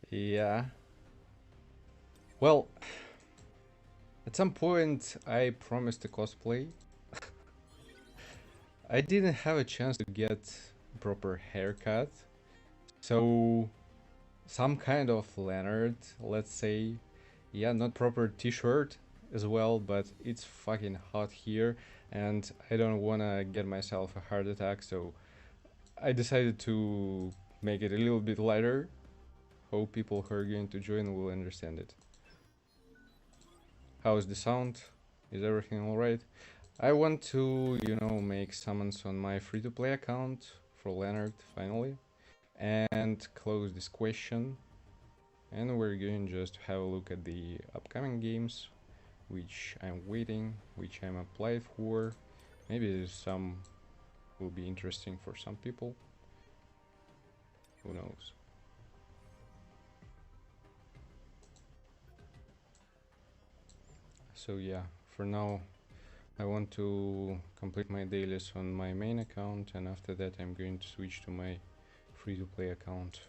Yeah. Well, at some point I promised a cosplay. I didn't have a chance to get proper haircut, so some kind of Leonard, let's say. Yeah, not proper t-shirt as well, but it's fucking hot here and I don't wanna get myself a heart attack, so I decided to make it a little bit lighter. Hope people who are going to join will understand it. How is the sound? Is everything alright? I want to, make summons on my free-to-play account for Leonard finally, and close this question. And we're going just to have a look at the upcoming games, which I'm waiting, which I'm applied for. Maybe some will be interesting for some people. Who knows? So yeah, for now I want to complete my dailies on my main account, and after that I'm going to switch to my free-to-play account.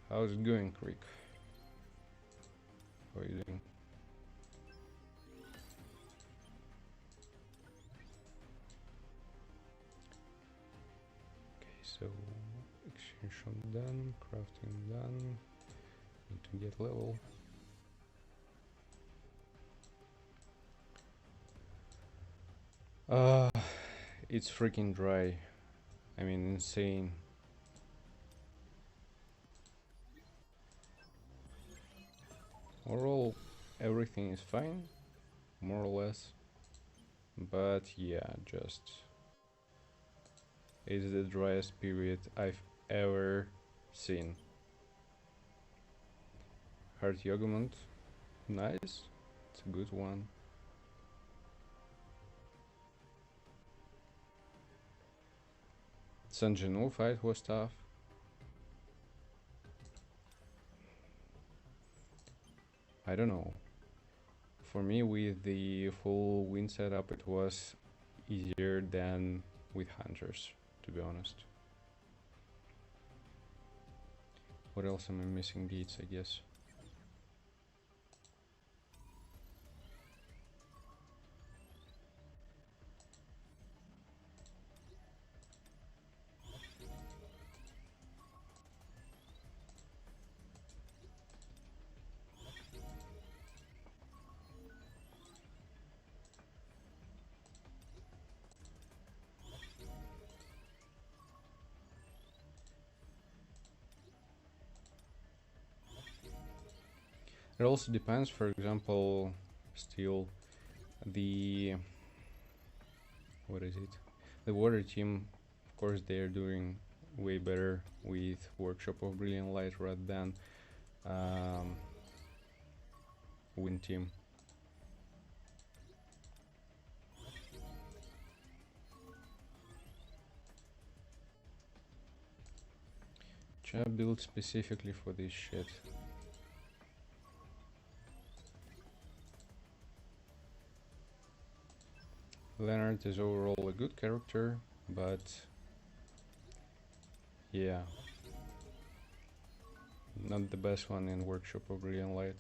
How's it going, Creek? How are you doing? Okay, so extension done, crafting done. Need to get level. It's freaking dry. I mean, insane. Overall, everything is fine, more or less. But yeah, just it's the driest period I've ever seen. Heart Yogament, nice. It's a good one. Sanjinu fight was tough. I don't know. For me, with the full win setup, it was easier than with hunters, to be honest. What else am I missing? Beats, I guess. It also depends, for example, still the what is it? The water team, of course, they're doing way better with Workshop of Brilliant Light rather than Wind team. Should I build specifically for this shit? Leonard is overall a good character, but yeah, not the best one in Workshop of Brilliant Light.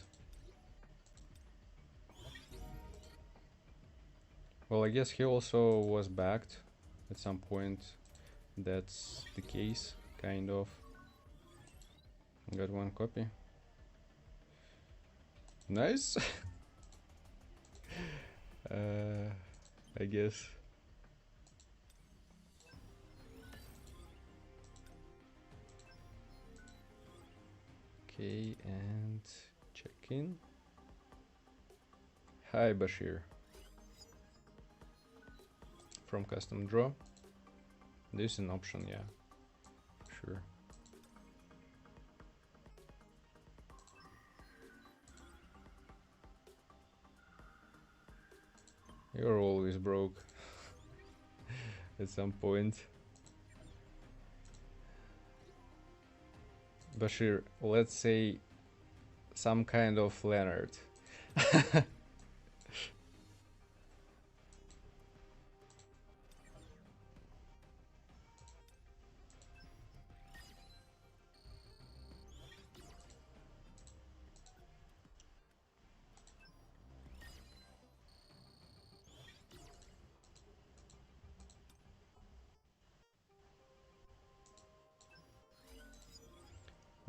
Well, I guess he also was backed at some point. That's the case, kind of. Got one copy. Nice. I guess. Okay, and check in. Hi, Bashir. From custom draw. This is an option, yeah. Sure. You're always broke. At some point. Bashir, let's say some kind of Leonard.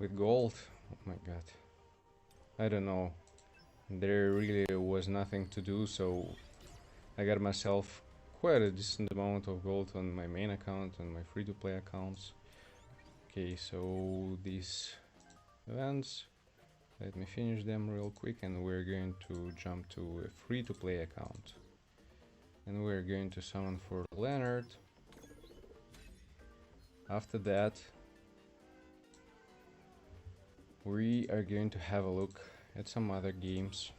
With gold, oh my god, I don't know, there really was nothing to do, so I got myself quite a decent amount of gold on my main account and my free-to-play accounts. Okay, so these events, let me finish them real quick, and we're going to jump to a free-to-play account. And we're going to summon for Leonard. After that, we are going to have a look at some other games.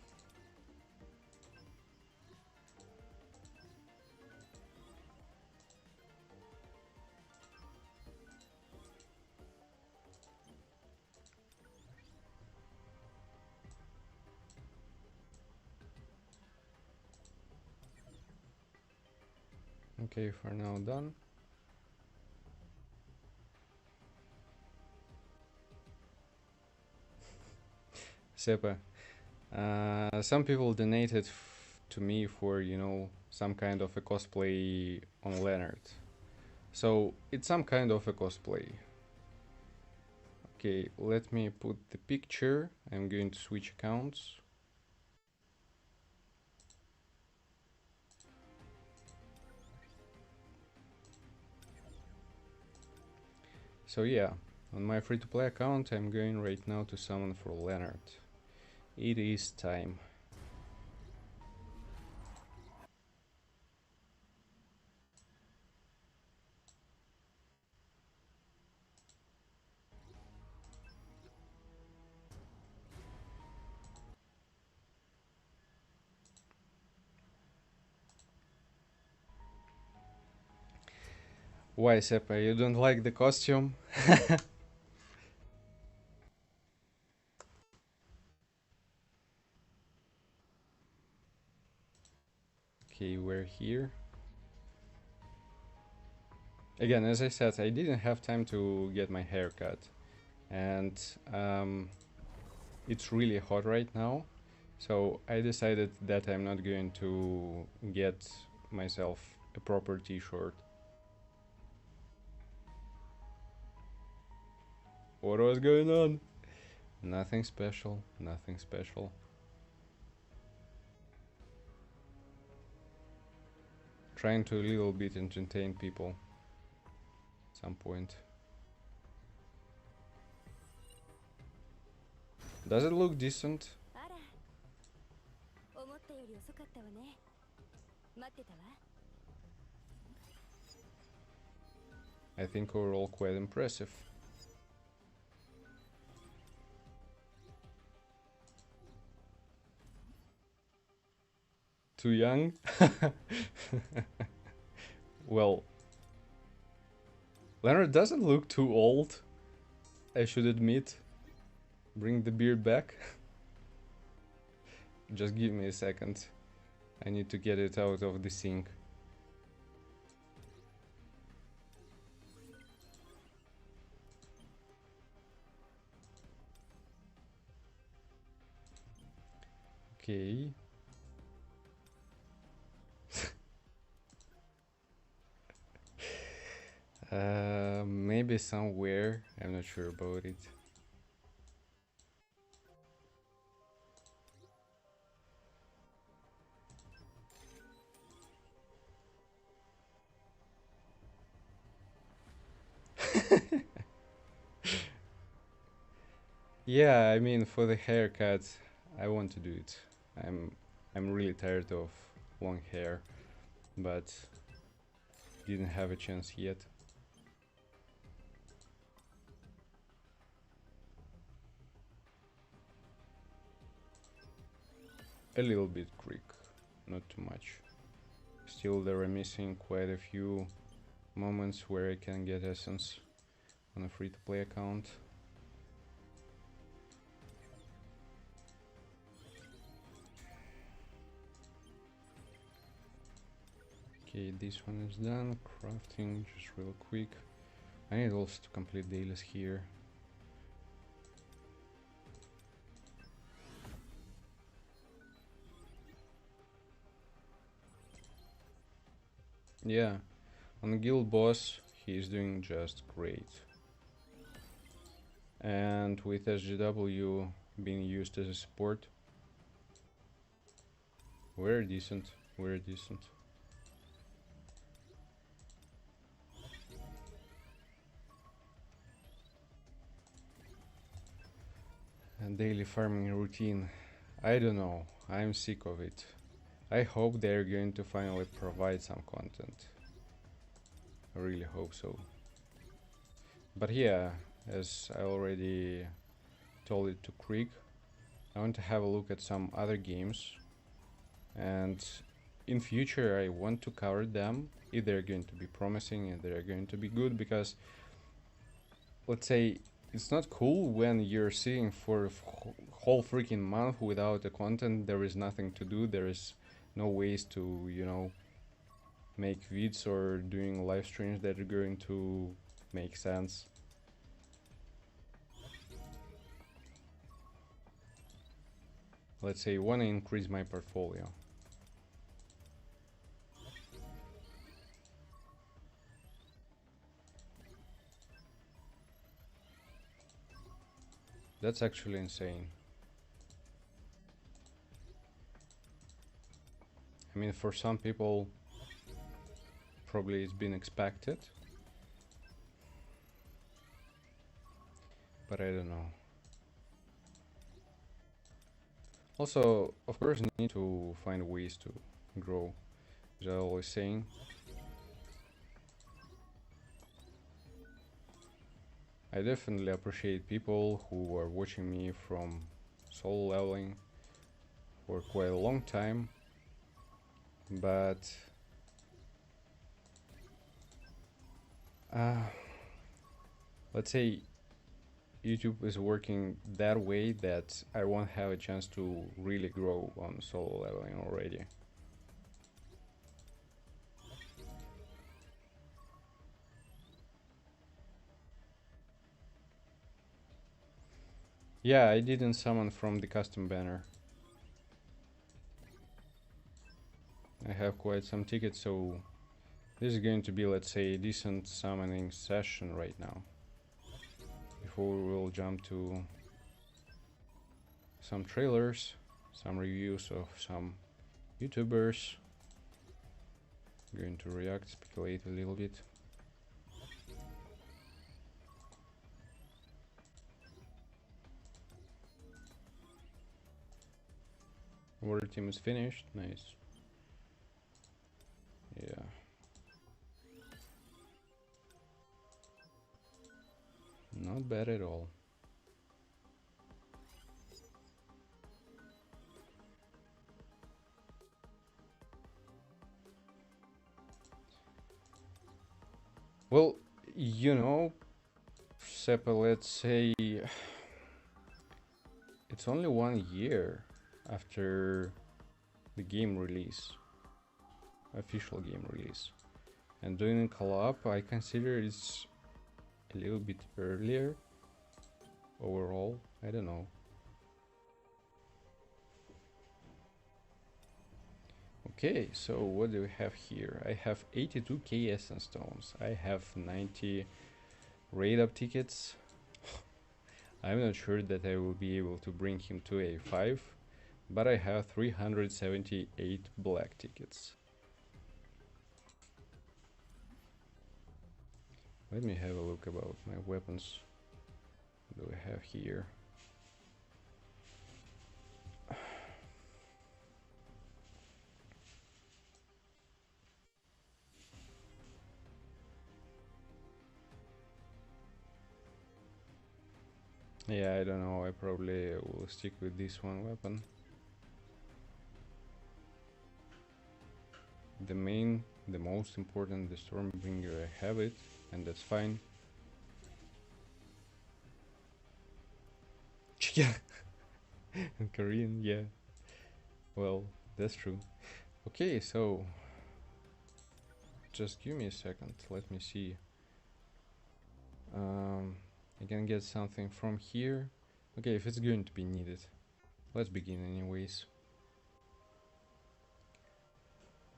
Okay, for now done. Sepa, some people donated to me for, you know, some kind of a cosplay on Leonard. So it's some kind of a cosplay. Okay, let me put the picture. I'm going to switch accounts. So yeah, on my free-to-play account I'm going right now to summon for Leonard. It is time. Why, Sepa, you don't like the costume? Okay, we're here. Again, as I said, I didn't have time to get my hair cut. And it's really hot right now. So I decided that I'm not going to get myself a proper t-shirt. What was going on? Nothing special, nothing special. Trying to a little bit entertain people at some point. Does it look decent? I think overall quite impressive. Too young? Well, Leonard doesn't look too old, I should admit. Bring the beard back. Just give me a second. I need to get it out of the sink. Okay. Maybe somewhere. I'm not sure about it. Yeah, I mean, for the haircut, I want to do it. I'm really tired of long hair, but didn't have a chance yet. A little bit quick, not too much. Still, there are missing quite a few moments where I can get essence on a free-to-play account. Okay, this one is done. Crafting, just real quick. I need also to complete dailies here. Yeah, on guild boss, he is doing just great. And with SGW being used as a support, very decent, very decent. And daily farming routine, I don't know, I'm sick of it. I hope they're going to finally provide some content. I really hope so. But yeah, as I already told it to Krieg, I want to have a look at some other games, and in future I want to cover them if they're going to be promising and they're going to be good, because let's say it's not cool when you're sitting for a whole freaking month without the content. There is nothing to do, there is no ways to, you know, make vids or doing live streams that are going to make sense. Let's say I want to increase my portfolio. That's actually insane. I mean, for some people, probably it's been expected, but I don't know. Also, of course, you need to find ways to grow, as I always saying. I definitely appreciate people who are watching me from solo leveling for quite a long time, but let's say YouTube is working that way that I won't have a chance to really grow on solo leveling already. Yeah, I didn't summon from the custom banner. I have quite some tickets, so this is going to be, let's say, a decent summoning session right now. Before we will jump to some trailers, some reviews of some YouTubers. I'm going to react, speculate a little bit. Water team is finished, nice. Yeah. Not bad at all. Well, you know, Seppa, let's say it's only 1 year after the game release, official game release, and doing a collab, I consider it's a little bit earlier overall. I don't know. Okay, so what do we have here? I have 82k essence stones. I have 90 raid up tickets. I'm not sure that I will be able to bring him to A5, but I have 378 black tickets. Let me have a look about my weapons. What do I have here? Yeah, I don't know, I probably will stick with this one weapon. The most important, the Stormbringer, I have it, and that's fine. Yeah, in Korean, yeah. Well, that's true. Okay, so just give me a second. Let me see. I can get something from here. Okay, if it's going to be needed. Let's begin anyways.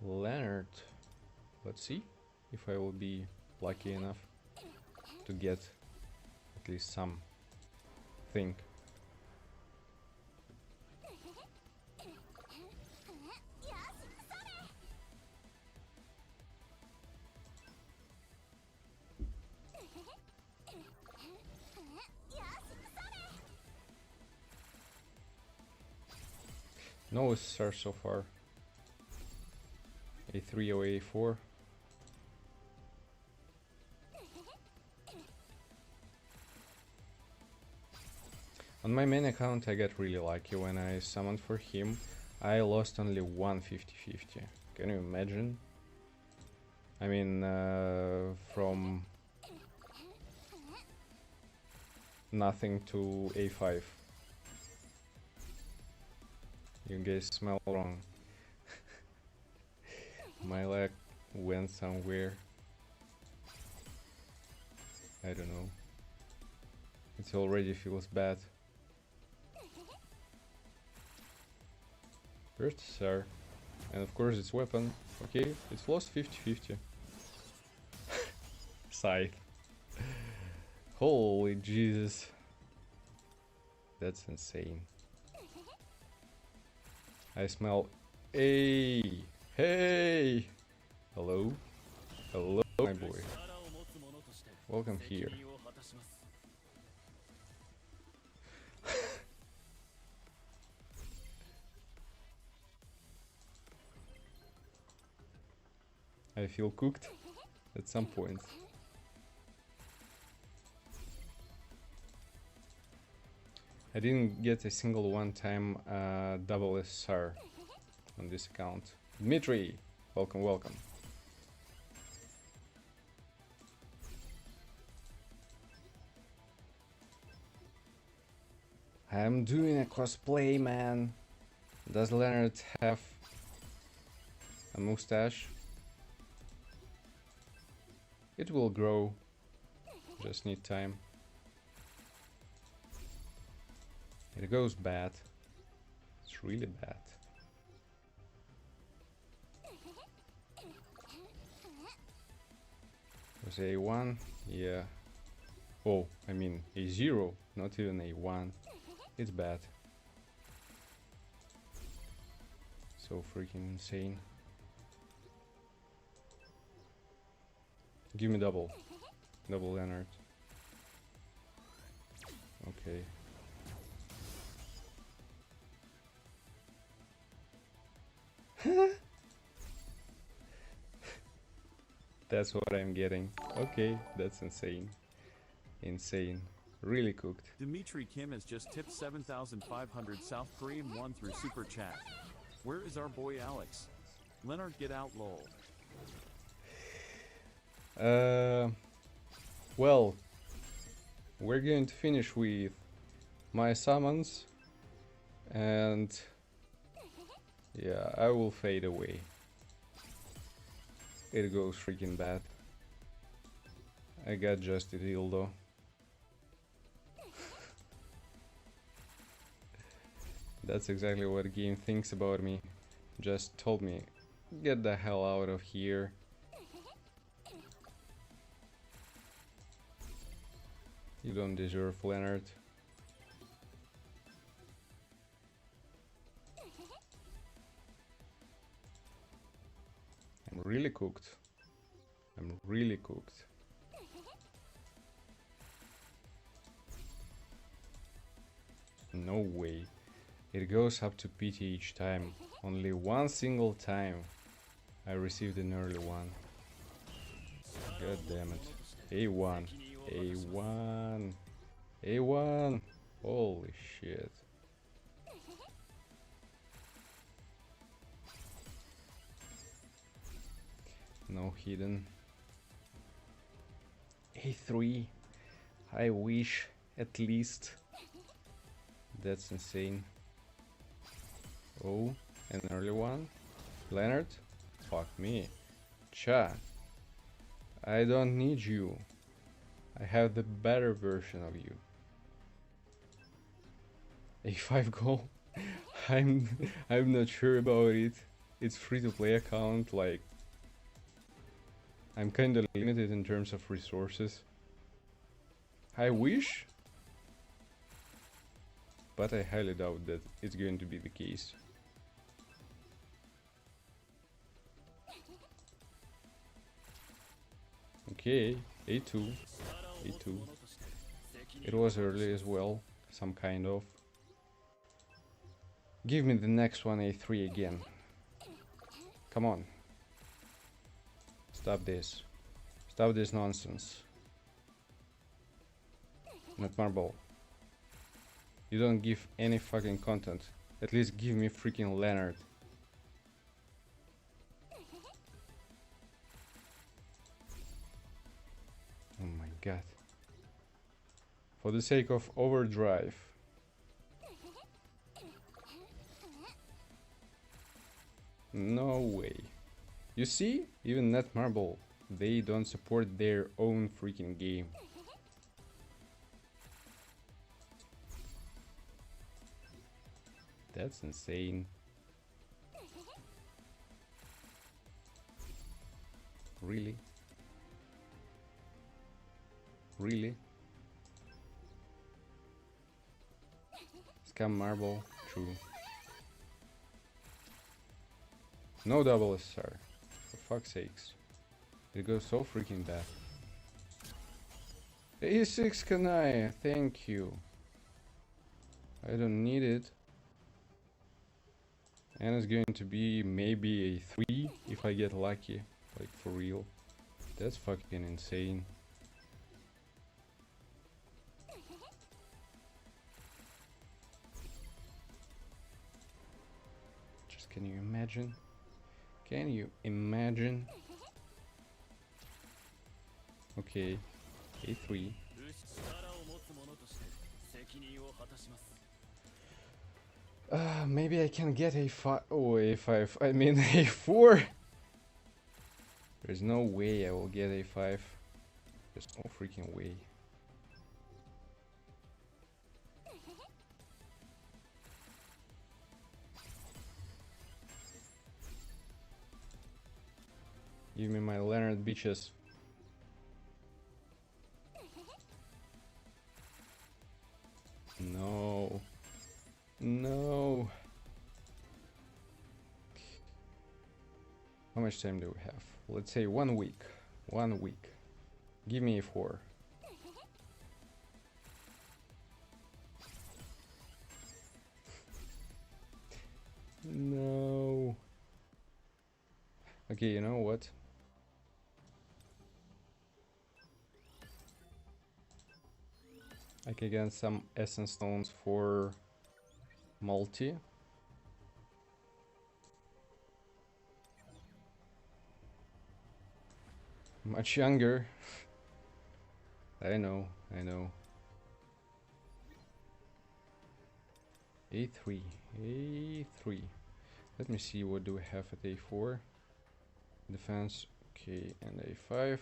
Leonard. Let's see if I will be lucky enough to get at least some thing. No SR so far. A3 or A4. On my main account I got really lucky. When I summoned for him I lost only one 50-50. Can you imagine? I mean, from nothing to A5. You guys smell wrong. My leg went somewhere. I don't know. It already feels bad. First SR. And of course it's weapon. Okay, it's lost 50-50. Scythe. Holy Jesus. That's insane. I smell. Hey! Hey! Hello? Hello, my boy. Welcome here. I feel cooked at some point. I didn't get a single one-time double SR on this account. Dmitry, welcome, welcome. I'm doing a cosplay, man. Does Leonard have a mustache? It will grow. Just need time. It goes bad. It's really bad. Was A1? Yeah. Oh, I mean A0, not even A1. It's bad. So freaking insane. Give me double. Double Leonard. Okay. That's what I'm getting. Okay, that's insane. Insane. Really cooked. Dimitri Kim has just tipped 7,500 South Korean won through Super Chat. Where is our boy Alex? Leonard, get out, lol. Well, we're going to finish with my summons, and yeah, I will fade away. It goes freaking bad. I got just a dildo. That's exactly what the game thinks about me. Just told me, get the hell out of here. You don't deserve Leonard. I'm really cooked. I'm really cooked. No way. It goes up to PT each time. Only one single time I received an early one. God damn it. A1. A1. A1. Holy shit. No hidden. A3. I wish, at least. That's insane. Oh, an early one. Leonard? Fuck me. Cha. I don't need you. I have the better version of you. A5 goal? I'm not sure about it. It's free to play account, like I'm kinda limited in terms of resources. I wish, but I highly doubt that it's going to be the case. Okay, A2, A2. It was early as well, some kind of. Give me the next one, A3 again. Come on. Stop this. Stop this nonsense. Not marble. You don't give any fucking content. At least give me freaking Leonard. Oh my god. For the sake of overdrive. No way. You see? Even Netmarble, they don't support their own freaking game. That's insane. Really? Really? Scam marble, true. No double SR. For fuck's sakes. It goes so freaking bad. A6 Kanai, thank you. I don't need it. And it's going to be maybe a 3 if I get lucky. Like for real. That's fucking insane. Just can you imagine? Can you imagine? Okay, A3. Maybe I can get A5. Oh, A5. I mean A4. There's no way I will get A5. There's no freaking way. Give me my Leonard bitches. No. No. How much time do we have? Let's say 1 week. 1 week. Give me A4. No. Okay, you know what? I can get some essence stones for multi. Much younger. I know, I know. A3, A3. Let me see what do we have at A4. Defense, okay, and A5.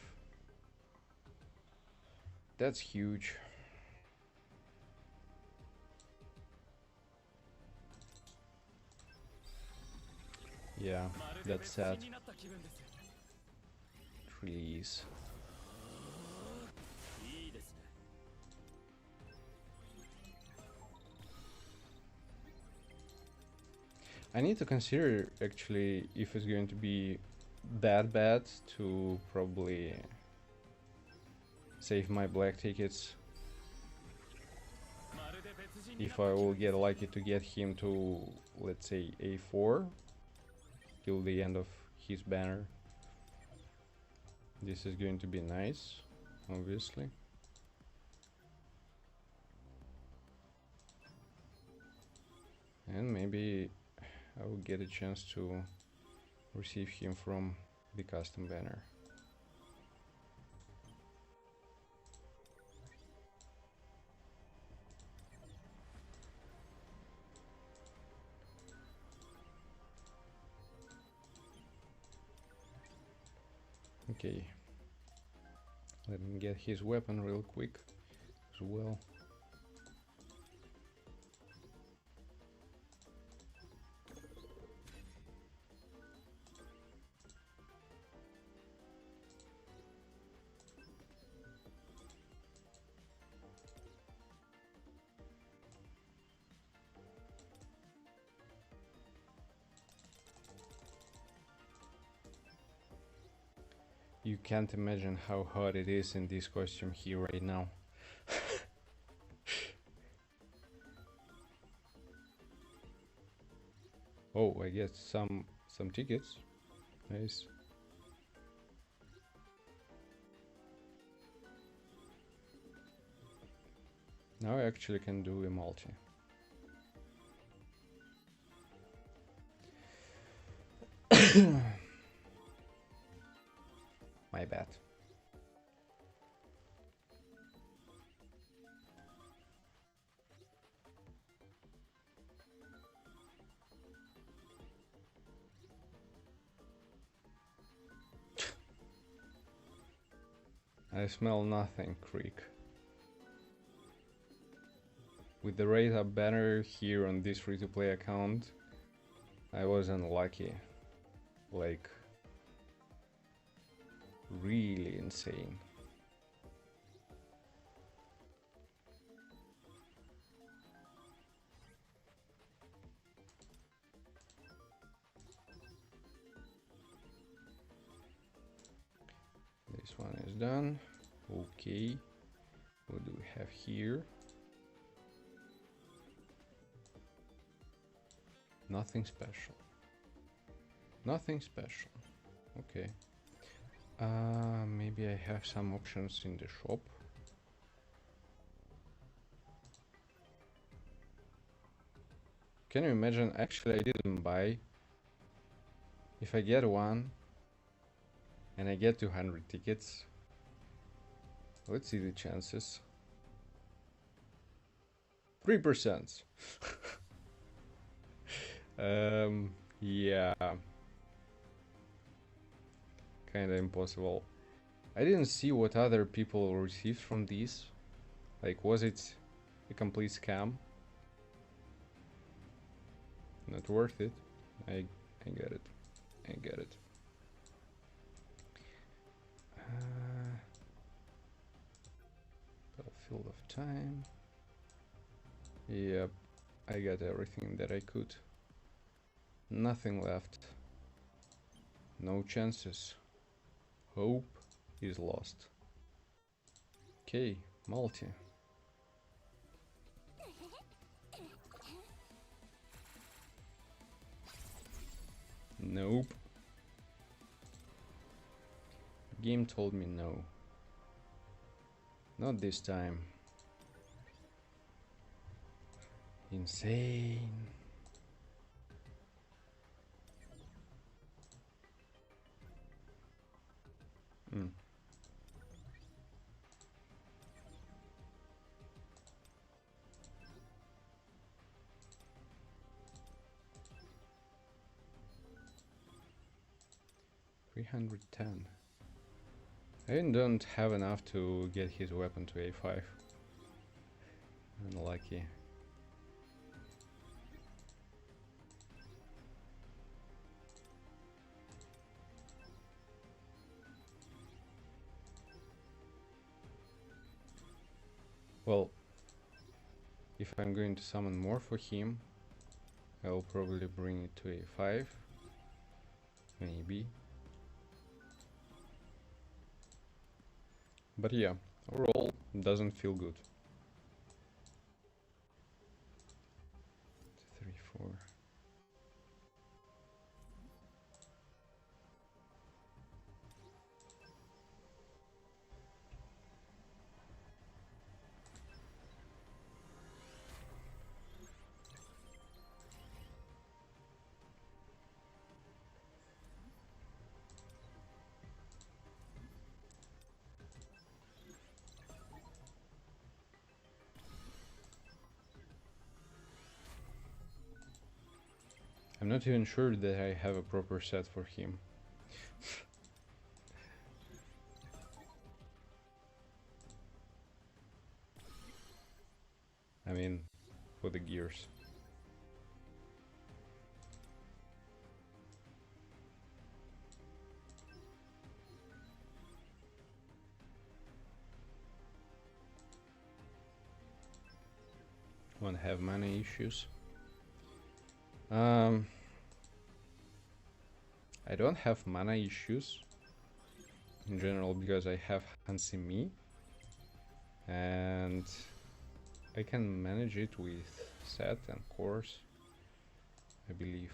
That's huge. Yeah, that's sad. Please. I need to consider actually if it's going to be that bad to probably save my black tickets. If I will get lucky to get him to, let's say, A4 till the end of his banner. This is going to be nice, obviously. And maybe I will get a chance to receive him from the custom banner. Okay. Let me get his weapon real quick as well. You can't imagine how hot it is in this costume here right now. Oh, I get some tickets. Nice. Now I actually can do a multi. My bad. I smell nothing, creek. With the rate up banner here on this free-to-play account, I was unlucky. Like, really insane. This one is done. Okay, what do we have here? Nothing special. Nothing special. Okay. Maybe I have some options in the shop. Can you imagine? Actually, I didn't buy. If I get one and I get 200 tickets, let's see the chances. 3%. Yeah. Kinda impossible. I didn't see what other people received from these. Like, was it a complete scam? Not worth it. I get it. I get it. Battlefield of Time. Yep, I got everything that I could. Nothing left. No chances. Hope is lost. Okay, multi. Nope. Game told me no. Not this time. Insane. Mm. $310. I don't have enough to get his weapon to A5. Unlucky. Well, if I'm going to summon more for him, I'll probably bring it to A5. Maybe. But yeah, overall, doesn't feel good. 3, 4. I'm not even sure that I have a proper set for him. mean, for the gears. Won't have many issues. I don't have mana issues in general because I have Hansi Me, and I can manage it with set and course, I believe.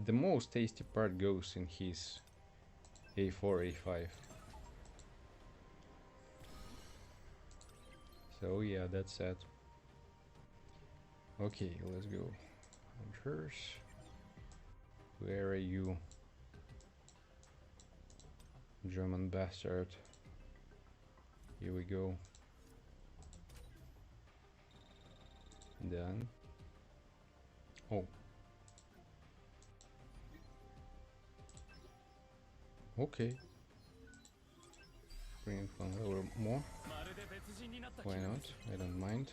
The most tasty part goes in his A4, A5. So yeah, that's it. Okay, let's go. Hunters. Where are you? German bastard. Here we go. Done. Oh. Okay. Bring it one a little more. Why not? I don't mind.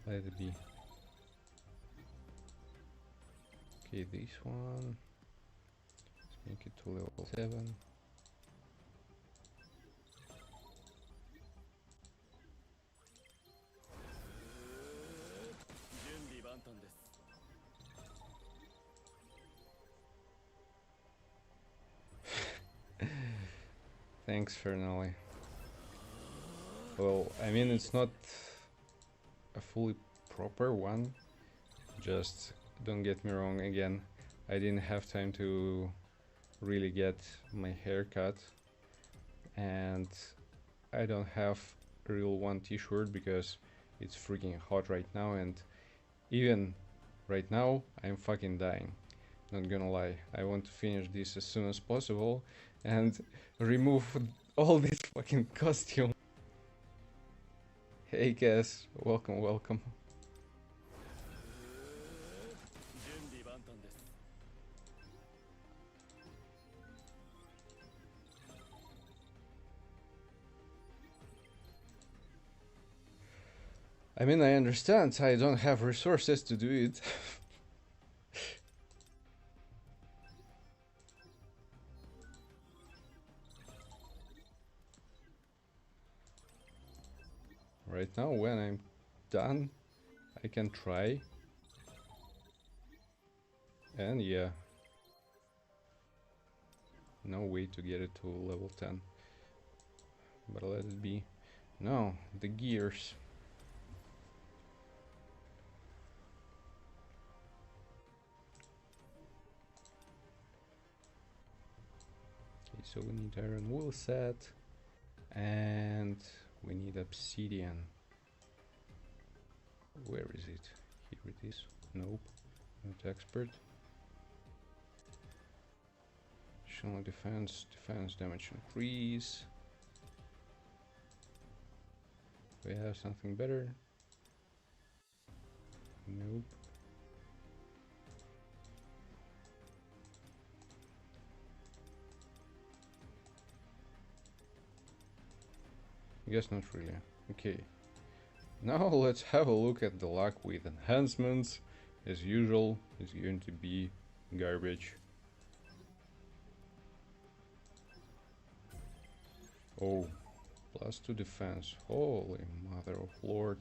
Let it be. Okay, this one. Let's make it to level 7. Thanks, Fernali. Well, I mean, it's not a fully proper one. Just don't get me wrong again. I didn't have time to really get my hair cut, and I don't have a real one t-shirt because it's freaking hot right now, and even right now I'm fucking dying. Not gonna lie, I want to finish this as soon as possible and remove all this fucking costume. Hey guys, welcome, welcome. I mean, I understand I don't have resources to do it. Right now, when I'm done, I can try. And yeah. No way to get it to level 10. But let it be. No, the gears. Okay, so we need iron wool set. And we need obsidian. Where is it? Here it is. Nope. Not expert. Additional defense. Defense damage increase. We have something better. Nope. Guess not really. Okay. Now let's have a look at the luck with enhancements. As usual, it's going to be garbage. Oh, +2 defense. Holy mother of lord.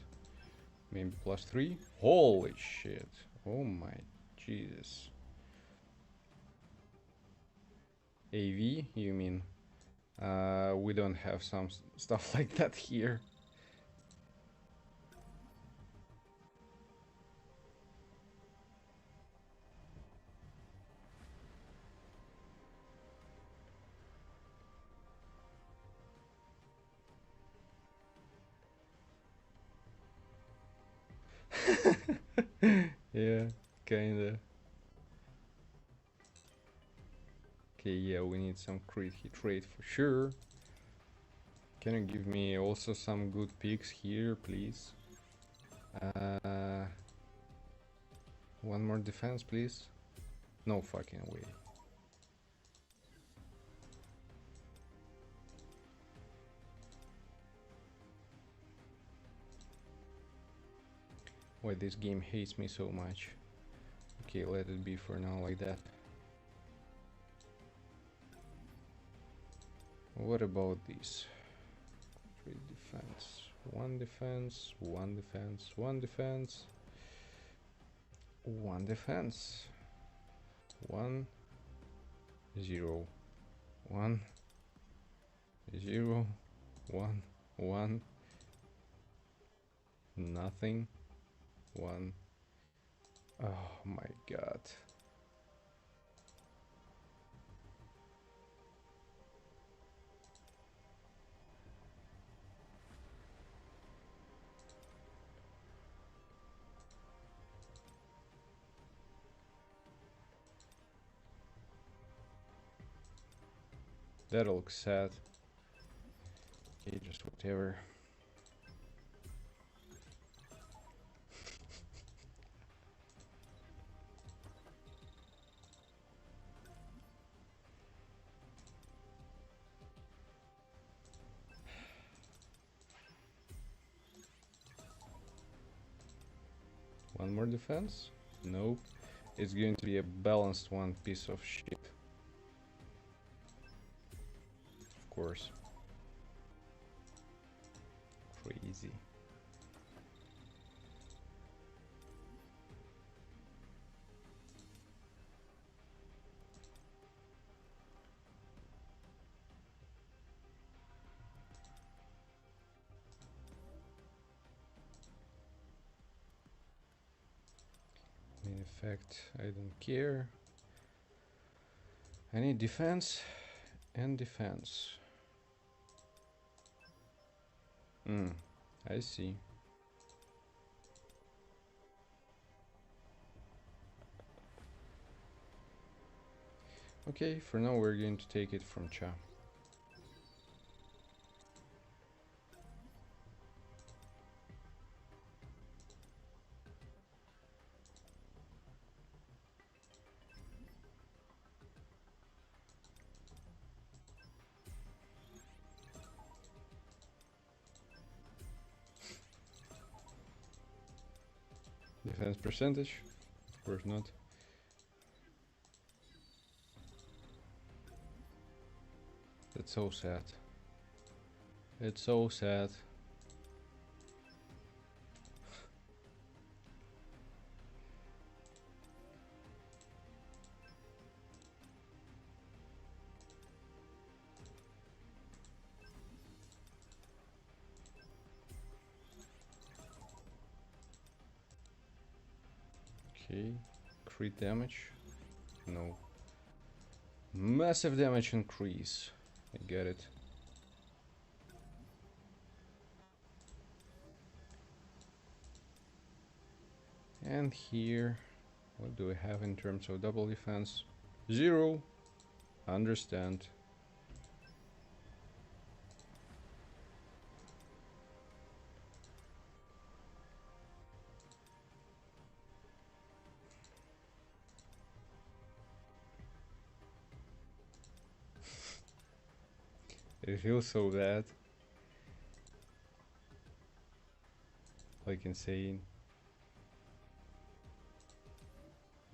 Maybe +3? Holy shit. Oh my Jesus. AV, you mean? We don't have some stuff like that here. Yeah, kinda. Okay, yeah, we need some crit hit rate for sure. Can you give me also some good picks here, please? One more defense, please. No fucking way. Why this game hates me so much. Okay, let it be for now like that. What about this? 3 defense, 1 defense, 1 defense, 1 defense, 1 defense, 1 0 1 0 1 1 nothing 1. Oh my god. That looks sad. Okay, just whatever. One more defense? Nope. It's going to be a balanced one piece of shit. Of course. Crazy. In effect, I don't care. I need defense and defense. I see. Okay, for now we're going to take it from Cha. Defense percentage? Of course not. That's so sad. It's so sad. Okay, crit damage? No. Massive damage increase. I get it. And here, what do we have in terms of double defense? 0. Understand. It feels so bad. Like insane.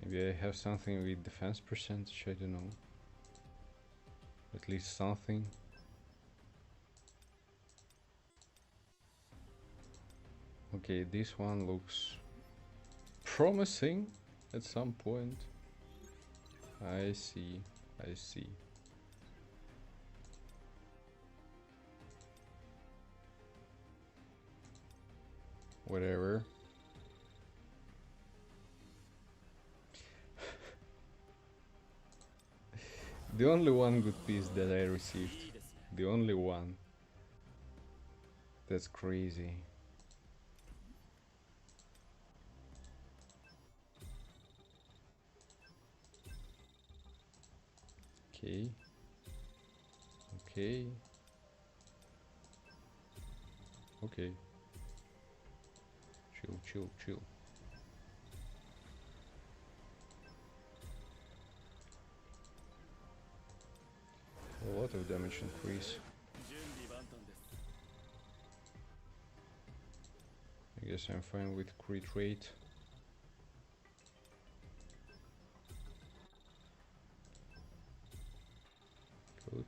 Maybe I have something with defense percentage, I don't know. At least something. Okay, this one looks promising at some point. I see, I see. Whatever. The only one good piece that I received. The only one. That's crazy. Okay. Okay. Okay. Chill, chill, chill. A lot of damage increase. I guess I'm fine with crit rate. Good.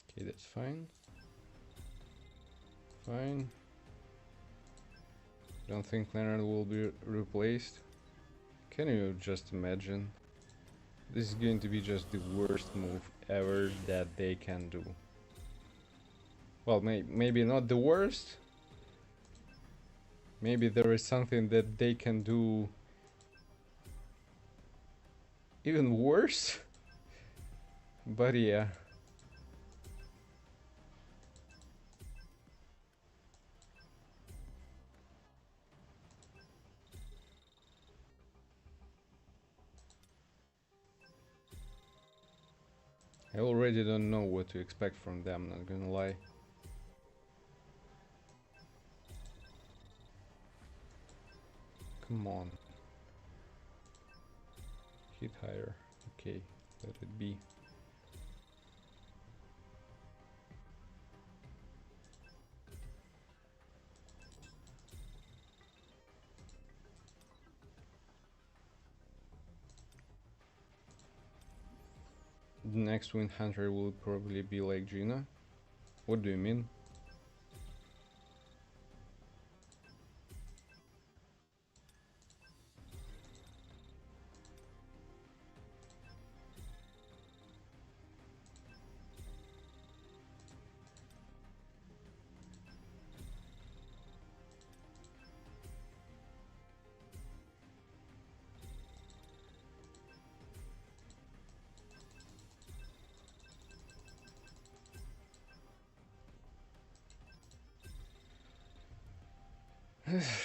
Okay, that's fine. Fine. Don't think Leonard will be replaced. Can you just imagine? This is going to be just the worst move ever that they can do. Well, maybe not the worst. Maybe there is something that they can do even worse. But yeah. I already don't know what to expect from them, not gonna lie. Come on. Hit higher. Okay, let it be. The next Wind Hunter will probably be like Gina. What do you mean?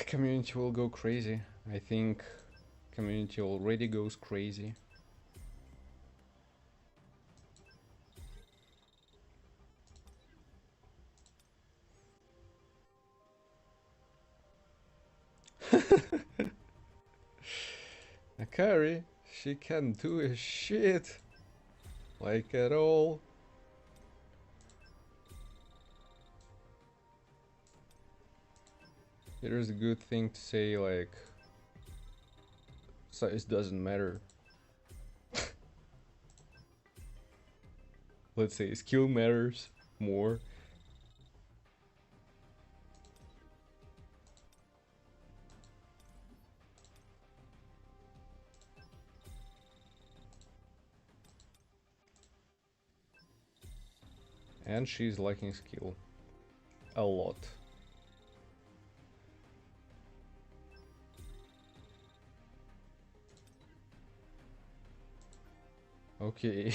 Community will go crazy. I think community already goes crazy. Akari, she can't do a shit. Like at all. It is a good thing to say, like, size doesn't matter. Let's say skill matters more. And she's lacking skill. A lot. Okay.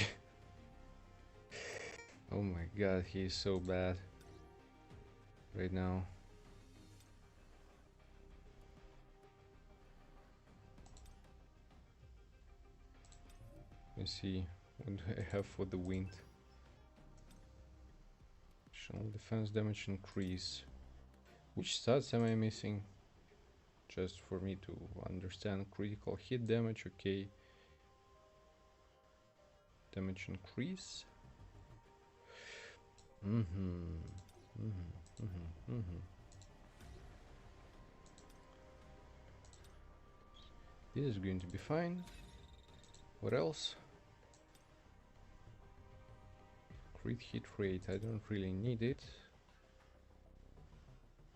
Oh my god, he's so bad right now. Let's see, what do I have for the wind? Additional defense damage increase. Which stats am I missing? Just for me to understand. Critical hit damage, okay. Damage increase. This is going to be fine. What else? Crit hit rate, I don't really need it.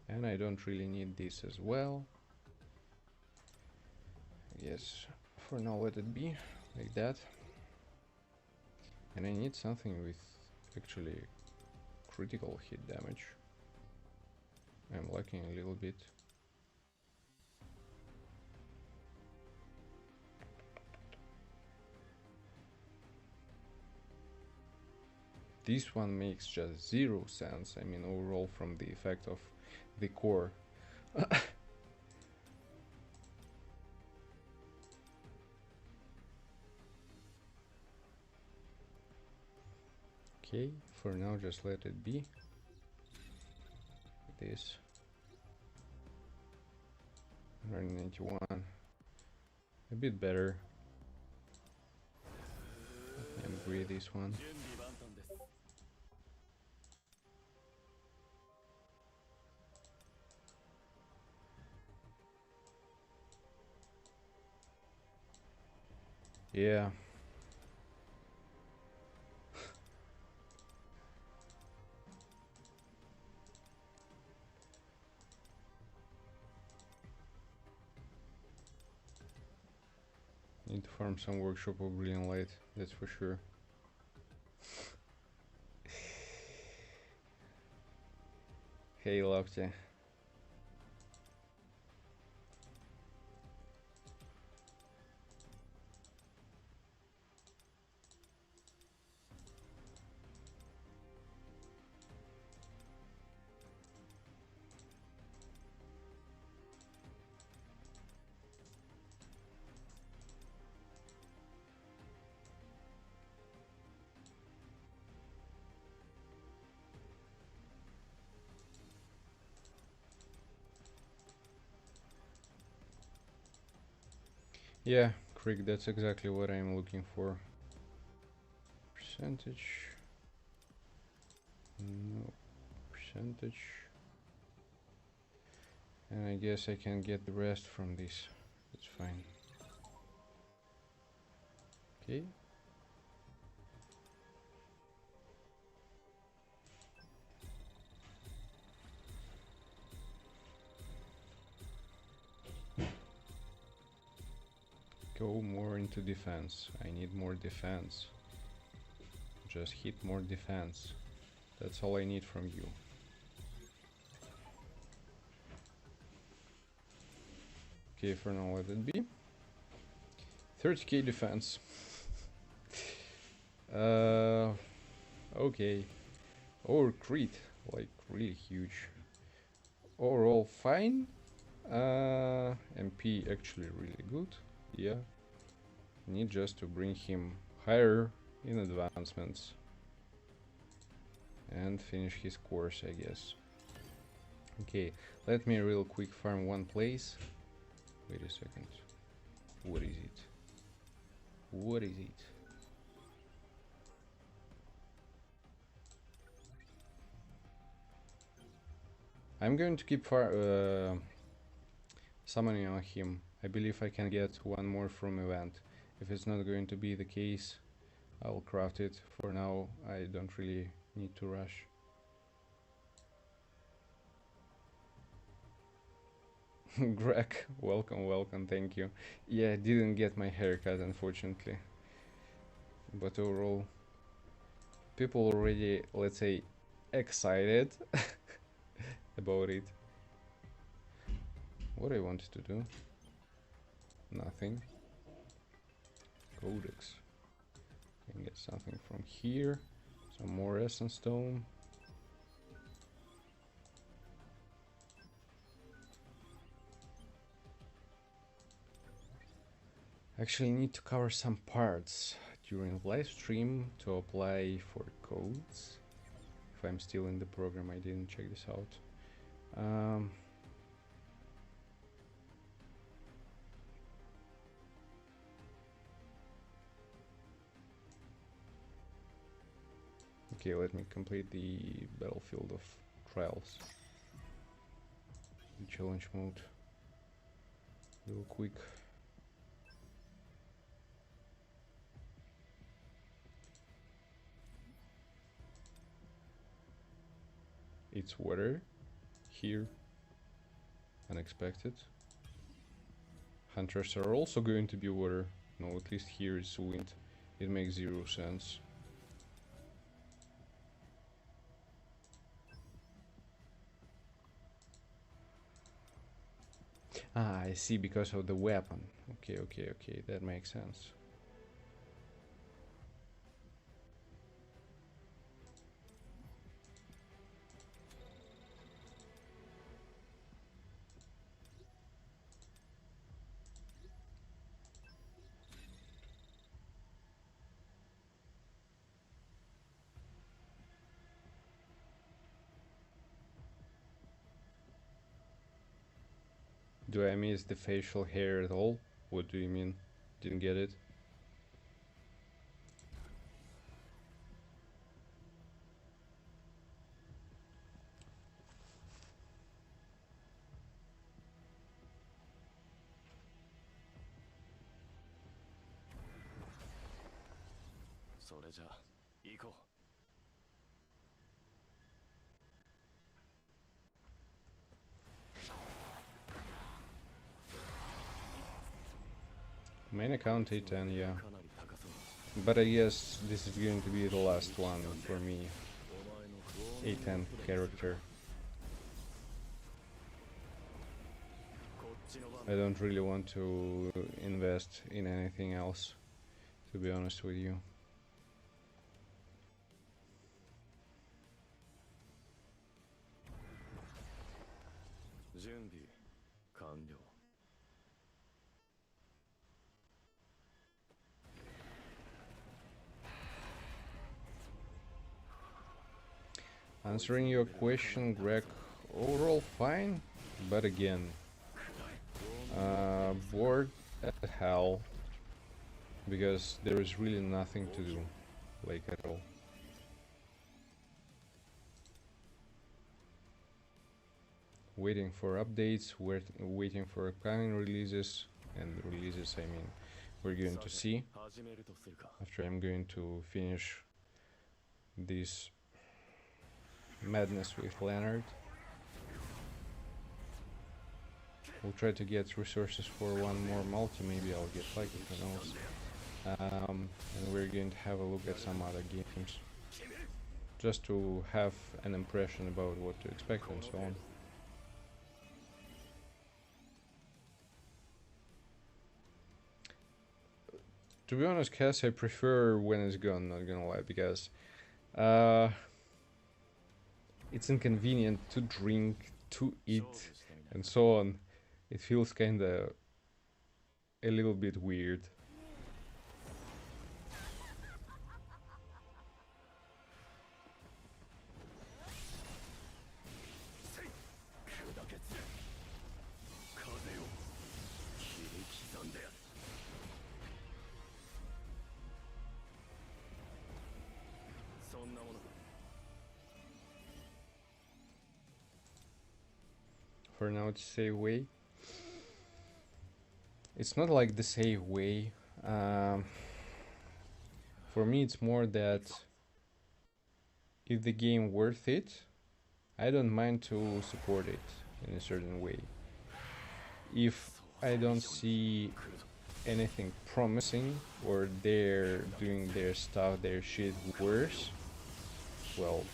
And I don't really need this as well. Yes, for now let it be like that. And I need something with actually critical hit damage. I'm lacking a little bit. This one makes just 0 sense. I mean, overall, from the effect of the core. Okay, for now just let it be. This 191, a bit better. Let me upgrade this one. Yeah. Need to farm some workshop of brilliant light, that's for sure. Hey Lofty. Yeah, Krieg, that's exactly what I'm looking for. Percentage. No. Percentage. And I guess I can get the rest from this. That's fine. Okay. Go more into defense. I need more defense. Just hit more defense. That's all I need from you. Okay, for now let it be. 30k defense. Okay. Or crit, like really huge. Overall fine. MP actually really good. Yeah. Need just to bring him higher in advancements. And finish his course, I guess. Okay, let me real quick farm one place. Wait a second. What is it? What is it? I'm going to keep summoning on him. I believe I can get one more from event. If it's not going to be the case, I'll craft it. For now, I don't really need to rush. Greg, welcome, thank you. Yeah, I didn't get my haircut, unfortunately. But overall, people already, let's say, excited about it. What I wanted to do? Nothing. Codex. Can get something from here. Some more essence stone. Actually need to cover some parts during live stream to apply for codes. If I'm still in the program, I didn't check this out. Okay, let me complete the battlefield of trials. The challenge mode. Real quick. It's water. Here. Unexpected. Hunters are also going to be water. No, at least here it's wind. It makes 0 sense. Ah, I see, because of the weapon. Okay, that makes sense. Do I miss the facial hair at all? What do you mean? Didn't get it. Main account A10, yeah. But I guess this is going to be the last one for me. A10 character. I don't really want to invest in anything else, to be honest with you. Answering your question, Greg, overall fine, but again, bored as hell, because there is really nothing to do, like at all. Waiting for updates, waiting for upcoming releases, and releases I mean we're going to see after I'm going to finish this madness with Leonard. We'll try to get resources for one more multi, maybe I'll get lucky, who knows. And we're going to have a look at some other games, just to have an impression about what to expect and so on. To be honest, Cass, I prefer when it's gone, not gonna lie, because it's inconvenient to drink, to eat, and so on. It feels kinda a little bit weird. For now, it's save way. It's not like the save way. For me, it's more that if the game worth it, I don't mind to support it in a certain way. If I don't see anything promising, or they're doing their stuff, their shit worse, well,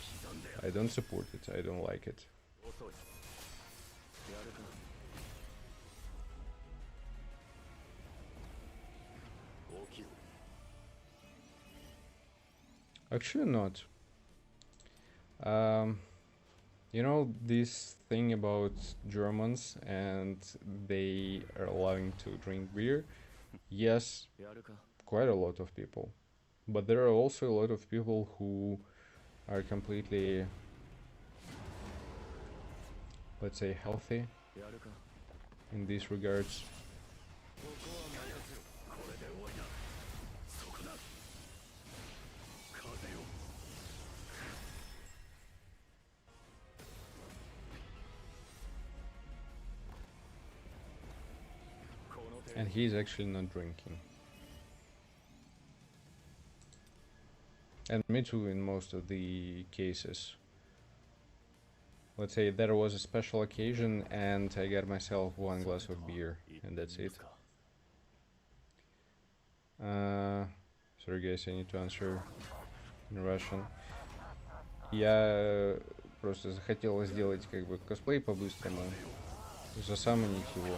I don't support it, I don't like it. Actually not. You know this thing about Germans and they are allowing to drink beer? Yes, quite a lot of people. But there are also a lot of people who are completely, let's say, healthy in these regards. And he's actually not drinking. And me too in most of the cases. Let's say there was a special occasion and I got myself one glass of beer and that's it. Sorry guys, I need to answer in Russian. Я просто захотел сделать как бы косплей по-быстрому, засамонить его.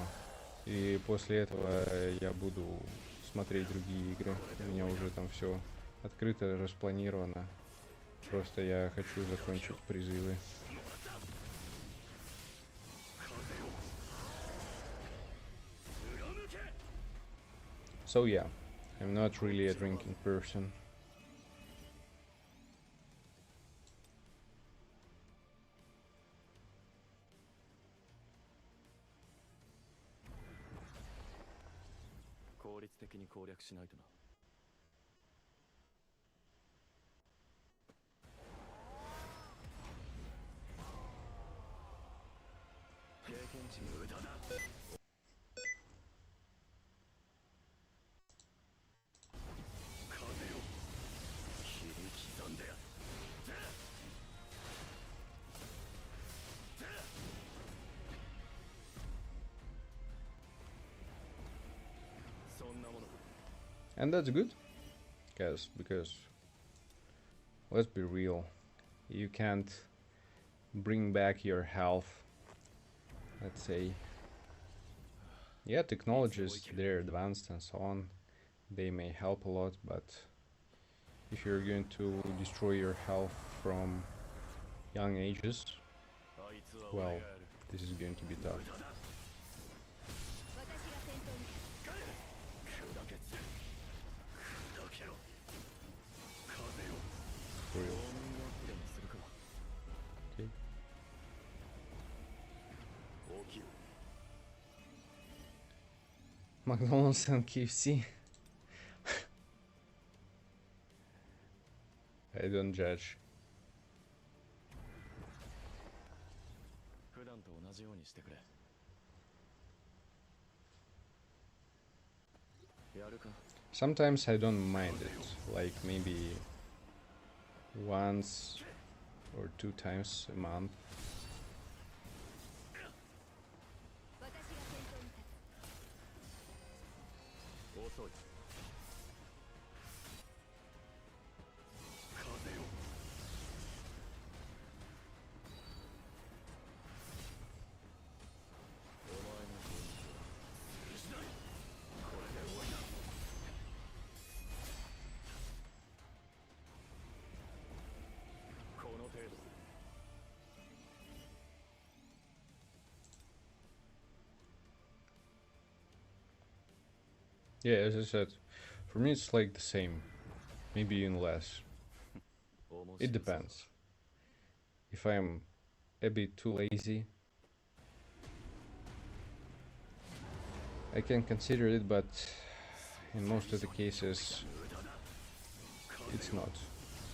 И после этого я буду смотреть другие игры. У меня уже там все открыто, распланировано. Просто я хочу закончить призывы. So yeah, I'm not really a drinking person. 率的に攻略しないとな。経験値無駄だ。風よ、切り刻んでやる。そんなもの。 And that's good, guys, because let's be real, you can't bring back your health. Let's say, yeah, technologies, they're advanced and so on, they may help a lot, but if you're going to destroy your health from young ages, well, this is going to be tough. For real. Okay. McDonald's and KFC. I don't judge. 普段と同じようにしてくれ。やるか。 Sometimes I don't mind it, like maybe once or 2 times a month. Yeah, as I said, for me it's like the same, maybe even less. It depends. If I'm a bit too lazy, I can consider it, but in most of the cases, it's not.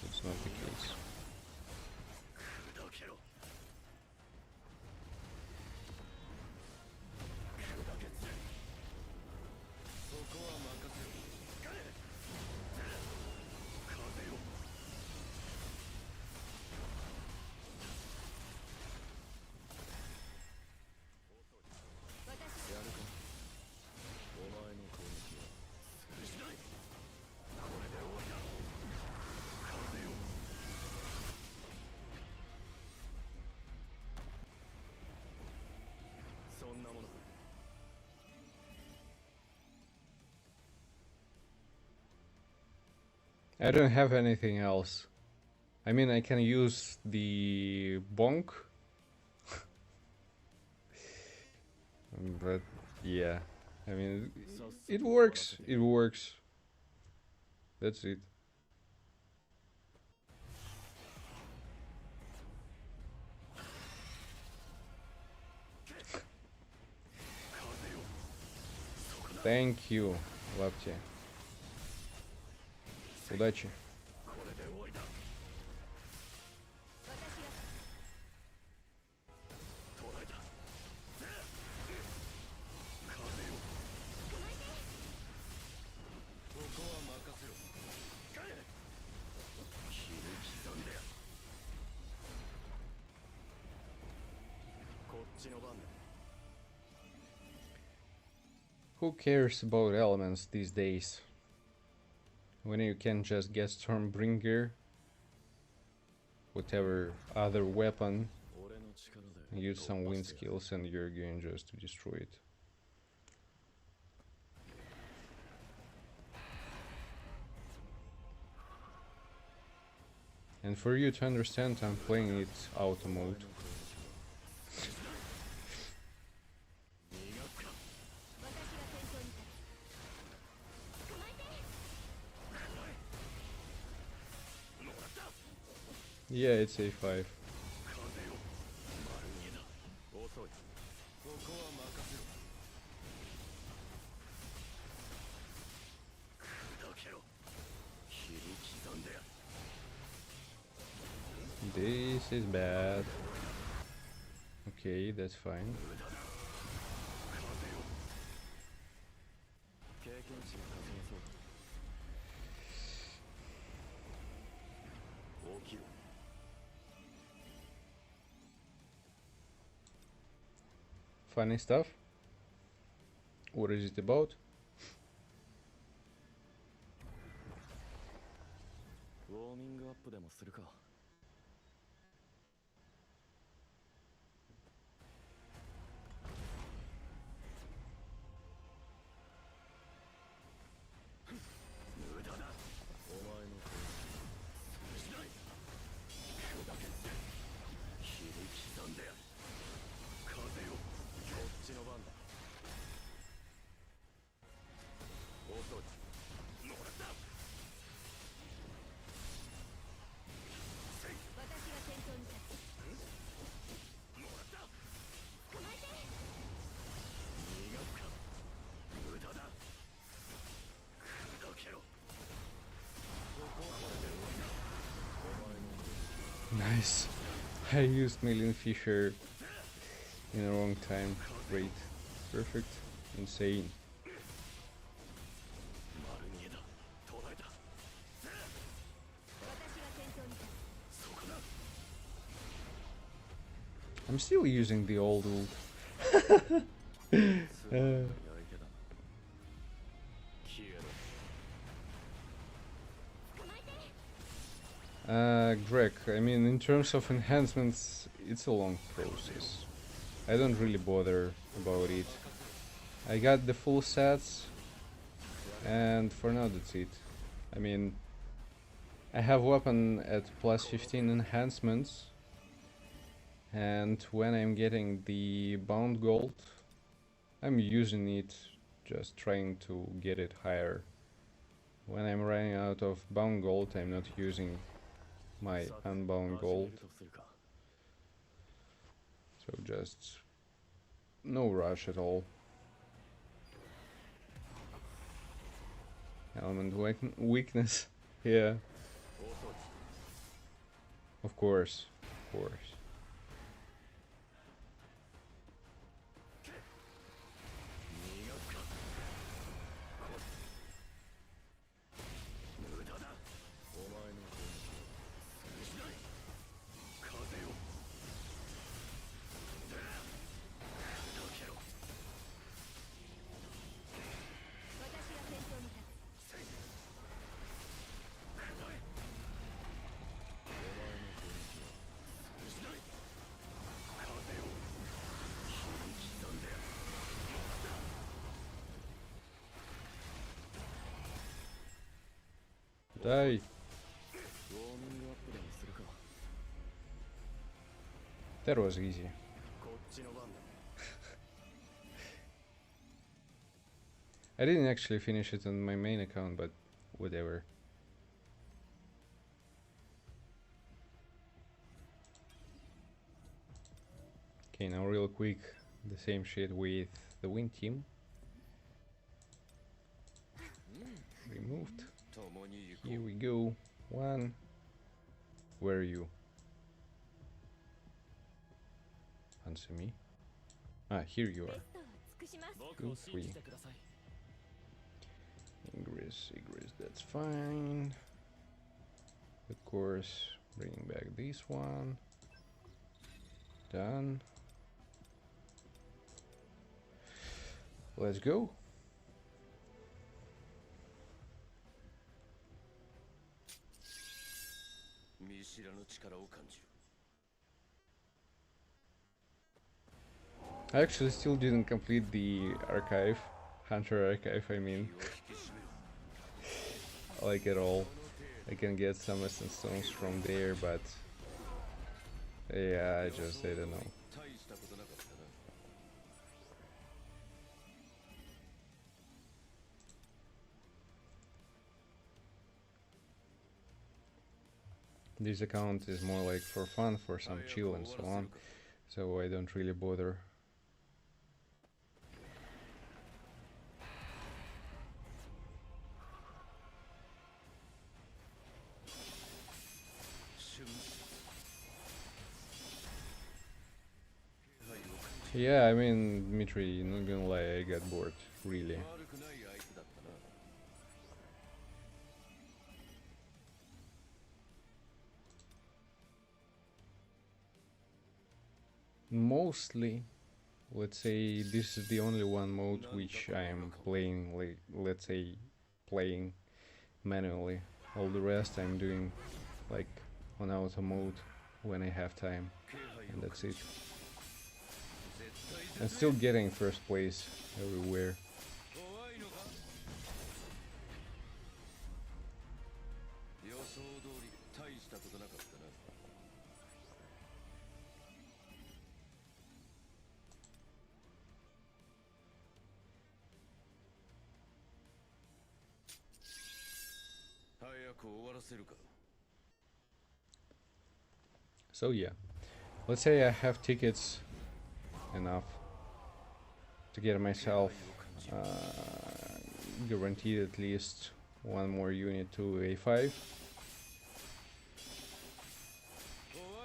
It's not the case. I don't have anything else. I mean, I can use the bonk. But yeah, I mean, it works. It works. That's it. Thank you, Lapti. Удачи. Who cares about elements these days? When you can just get Stormbringer, whatever other weapon, use some wind skills and you're going just to destroy it. And for you to understand, I'm playing it auto mode. Yeah, it's A5. This is bad. Okay, that's fine. 経験値が稼げそうだ。起きろ。 Funny stuff. What is it about? ウォーミングアップでもするか。無駄だ。お前の攻撃。しない。砕けて。切り刻んでやる。風よ。こっちの番だ。遅い。もらった。 Nice. I used Million Fisher in the wrong time. Great. Perfect. Insane. I'm still using the old ult. Greg, I mean, in terms of enhancements, it's a long process. I don't really bother about it. I got the full sets, and for now that's it. I mean, I have weapon at plus 15 enhancements, and when I'm getting the bound gold, I'm using it, just trying to get it higher. When I'm running out of bound gold, I'm not using my unbound gold. So just no rush at all. Element weakness. Yeah. Of course. Of course. Die. That was easy. I didn't actually finish it on my main account, but whatever. Okay, now real quick, the same shit with the win team. Removed. Here we go. One. Where are you? Answer me. Ah, here you are. Go free. Ingress, that's fine. Of course, bring back this one. Done. Let's go. I actually still didn't complete the archive, Hunter archive, I mean. Like at all. I can get some essence stones from there, but yeah, I don't know. This account is more like for fun, for some chill and so on, so I don't really bother. Yeah, I mean, Dmitry, not gonna lie, I got bored, really. 悪くない相手だったな。 Mostly, let's say this is the only one mode which I am playing, like, let's say, playing manually. All the rest I'm doing, like, on auto mode when I have time, and that's it. I'm still getting first place everywhere. 怖いのか。予想通り大したことなかったな。 早く終わらせるか。 So yeah, let's say I have tickets enough to get myself guaranteed at least one more unit to A5,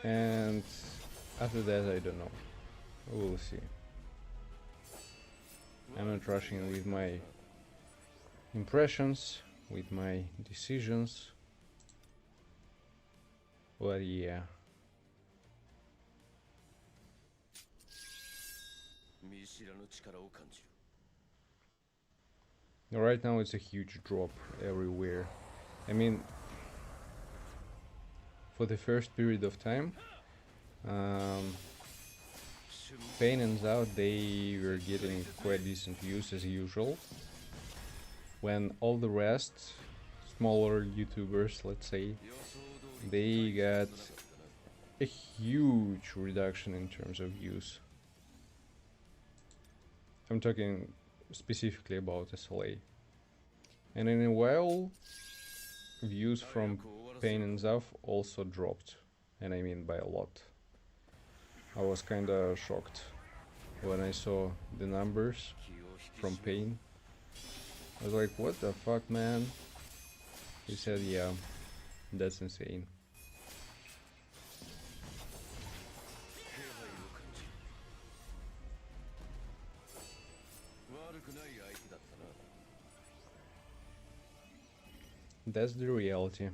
and after that I don't know, we'll see. I'm not rushing with my impressions, with my decisions, but yeah. 見知らぬ力を感じる。 Right now it's a huge drop everywhere. I mean, for the first period of time, Pain and Out, they were getting quite decent views as usual. When all the rest, smaller YouTubers, let's say, they got a huge reduction in terms of views. I'm talking specifically about SLA. And in a while, views from Pain and Zav also dropped, and I mean by a lot. I was kinda shocked when I saw the numbers from Pain. I was like, what the fuck, man? He said, yeah, that's insane. 悪くない相手だったな。 That's the reality.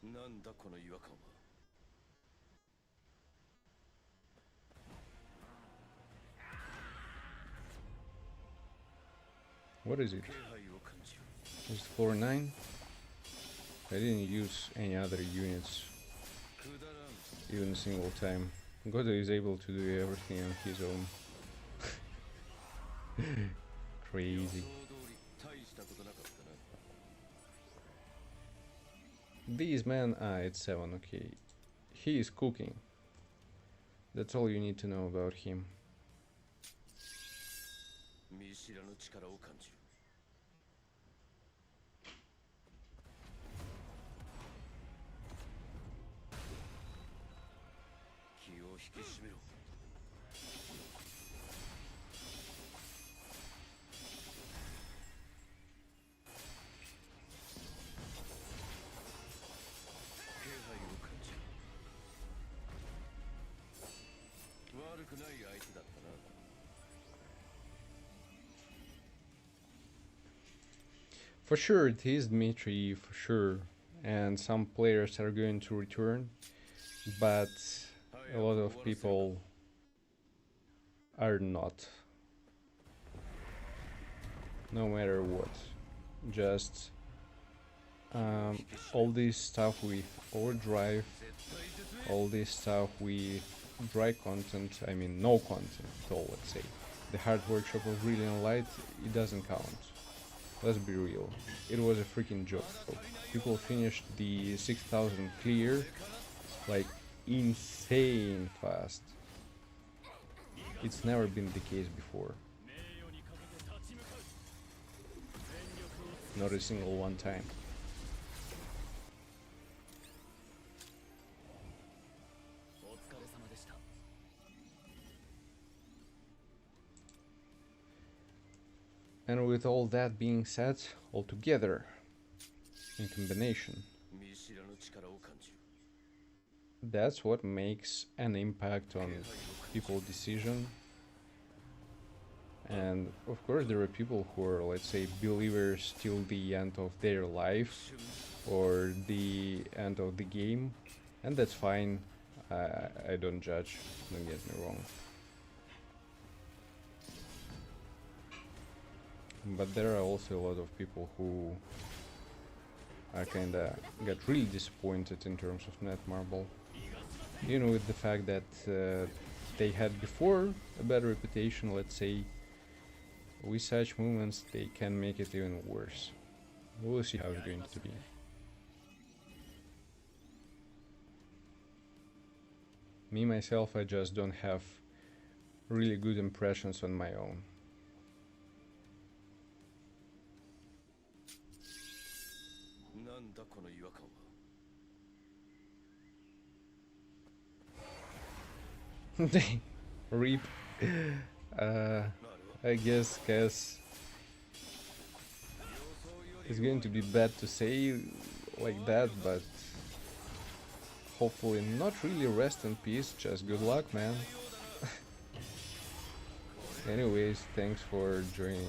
なんだこの違和感は。 What is it? 気配を感じる。 Is it floor 9? I didn't use any other units くだらん。 even a single time. Godo is able to do everything on his own. 予 Crazy. 想通り大したことなかったな。 These men, it's 7, okay. He is cooking. That's all you need to know about him. 見知らぬ力を感じる。 気を引き締めろ。 気配を感じる。悪くない相手だったな。 For sure, it is Dmitry, for sure. And some players are going to return. But a lot of people are not. No matter what. Just all this stuff with overdrive, all this stuff with dry content, I mean no content at all, let's say. The hard workshop of Brilliant Light, it doesn't count. Let's be real. It was a freaking joke. People finished the 6000 clear like insane fast. It's never been the case before. Not a single one time. And with all that being said, all together, in combination, 見知らぬ力を感じる。 That's what makes an impact on people's decision. And of course there are people who are, let's say, believers till the end of their life or the end of the game, and that's fine. I don't judge, don't get me wrong. But there are also a lot of people who are kinda got really disappointed in terms of Netmarble. You know, with the fact that they had before a bad reputation, let's say. With such movements, they can make it even worse. We'll see how it's going to be. Me, myself, I just don't have really good impressions on my own. なんだこの違和感は。 Reap. I guess it's going to be bad to say like that, but hopefully not really rest in peace, just good luck, man. Anyways, thanks for joining.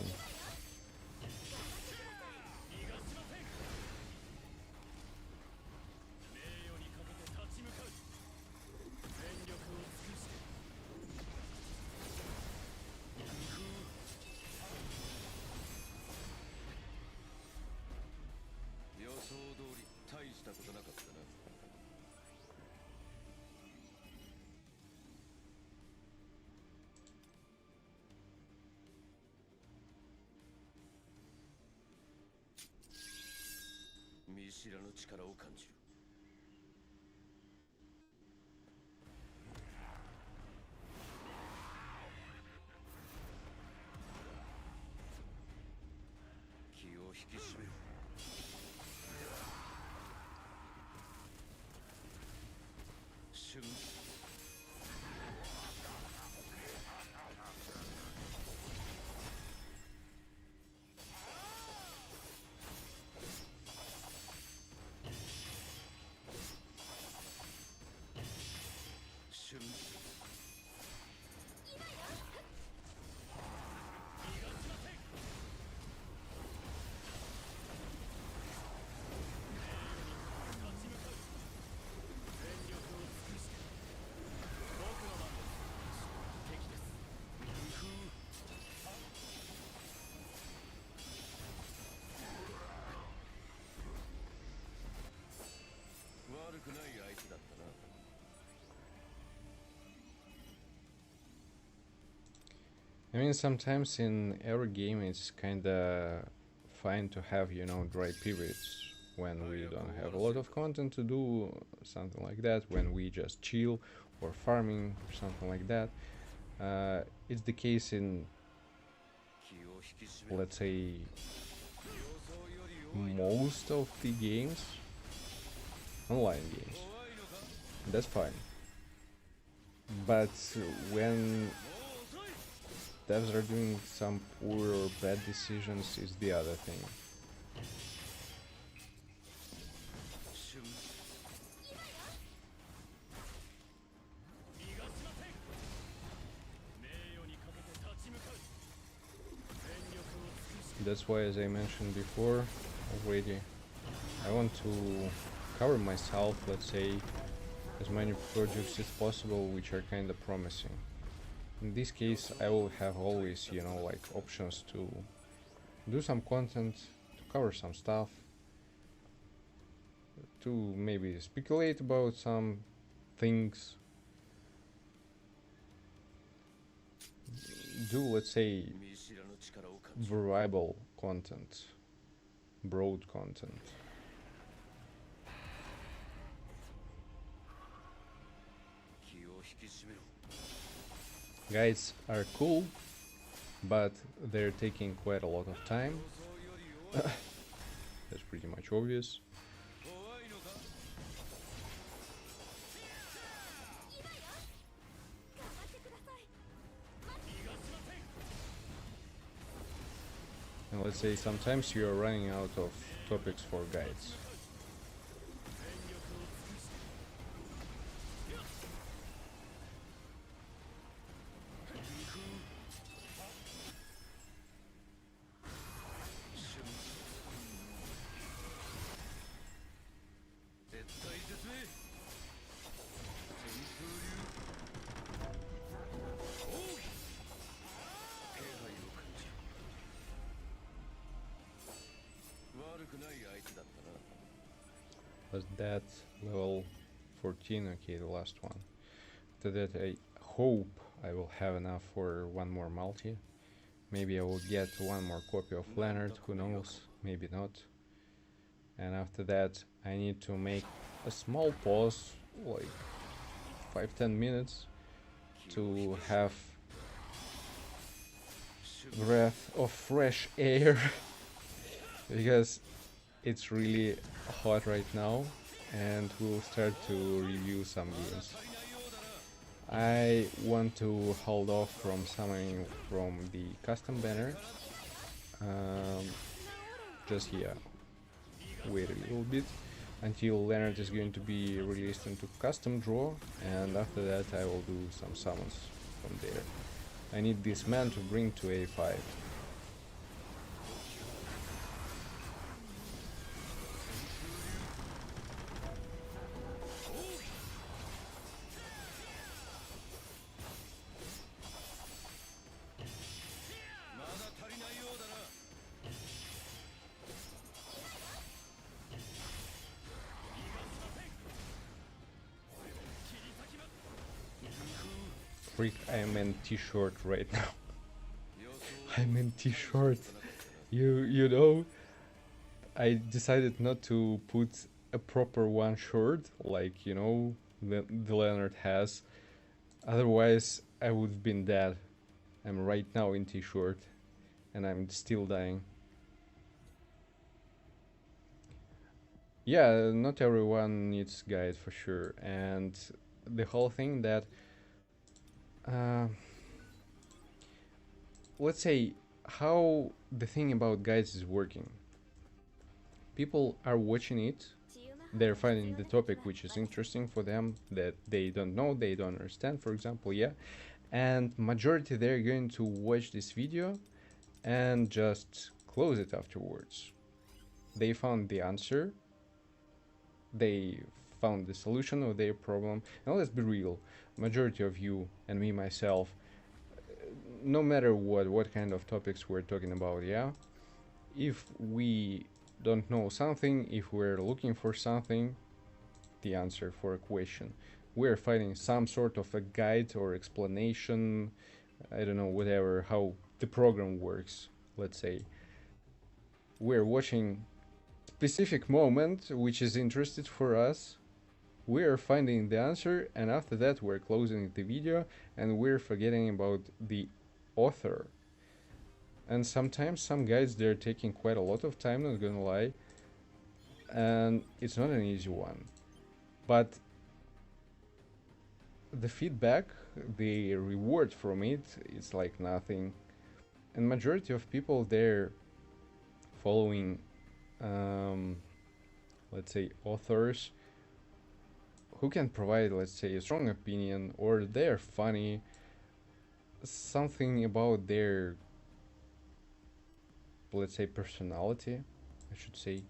I mean, sometimes in every game it's kinda fine to have, you know, dry periods when we don't have a lot of content to do, something like that, when we just chill or farming or something like that. It's the case in, let's say, most of the games, online games. That's fine. But when devs are doing some poor or bad decisions, is the other thing. That's why, as I mentioned before already, I want to cover myself, let's say, as many projects as possible which are kinda promising. In this case, I will have always, you know, like options to do some content, to cover some stuff, to maybe speculate about some things, do, let's say, variable content, broad content. Guides are cool, but they're taking quite a lot of time. That's pretty much obvious. And let's say sometimes you are running out of topics for guides. Was that level 14? Okay, the last one. After that, I hope I will have enough for one more multi. Maybe I will get one more copy of Leonard, who knows, maybe not. And after that, I need to make a small pause, like 5-10 minutes, to have breath of fresh air because it's really hot right now, and we'll start to review some games. I want to hold off from summoning from the custom banner. Just wait a little bit until Leonard is going to be released into custom draw, and after that I will do some summons from there. I need this man to bring to A5. Freak, I'm in t-shirt right now. I'm in t-shirt. You know, I decided not to put a proper one shirt like, you know, the Leonard has. Otherwise, I would have been dead. I'm right now in t-shirt and I'm still dying. Yeah, not everyone needs guide for sure, and the whole thing that let's say how the thing about guides is working. People are watching it, they're finding the topic which is interesting for them, that they don't know, they don't understand, for example, yeah, and majority they're going to watch this video and just close it afterwards. They found the answer, they found the solution of their problem, and let's be real, majority of you and me myself, no matter what kind of topics we're talking about, yeah, if we don't know something, if we're looking for something, the answer for a question, we're finding some sort of a guide or explanation, I don't know, whatever, how the program works, let's say. We're watching specific moment which is interested for us, we're finding the answer, and after that we're closing the video and we're forgetting about the author. And sometimes some guides, they're taking quite a lot of time, not gonna lie, and it's not an easy one, but the feedback, the reward from it, it's like nothing. And majority of people, they're following let's say authors who can provide, let's say, a strong opinion, or they're funny, something about their, let's say, personality, I should say.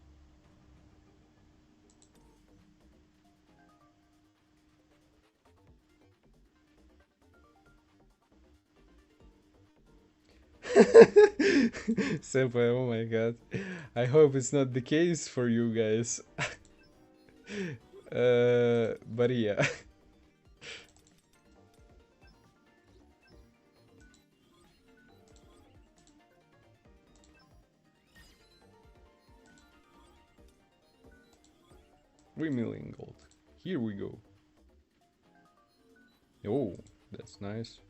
Senpai, oh my god. I hope it's not the case for you guys. But yeah. $3 million gold. Here we go. Oh, that's nice.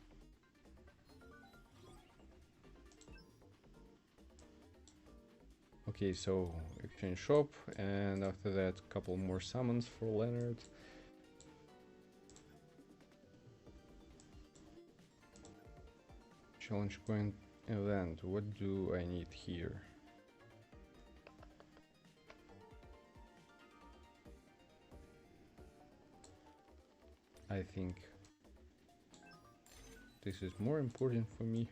Okay, so exchange shop, and after that, a couple more summons for Leonard. Challenge point event. What do I need here? I think this is more important for me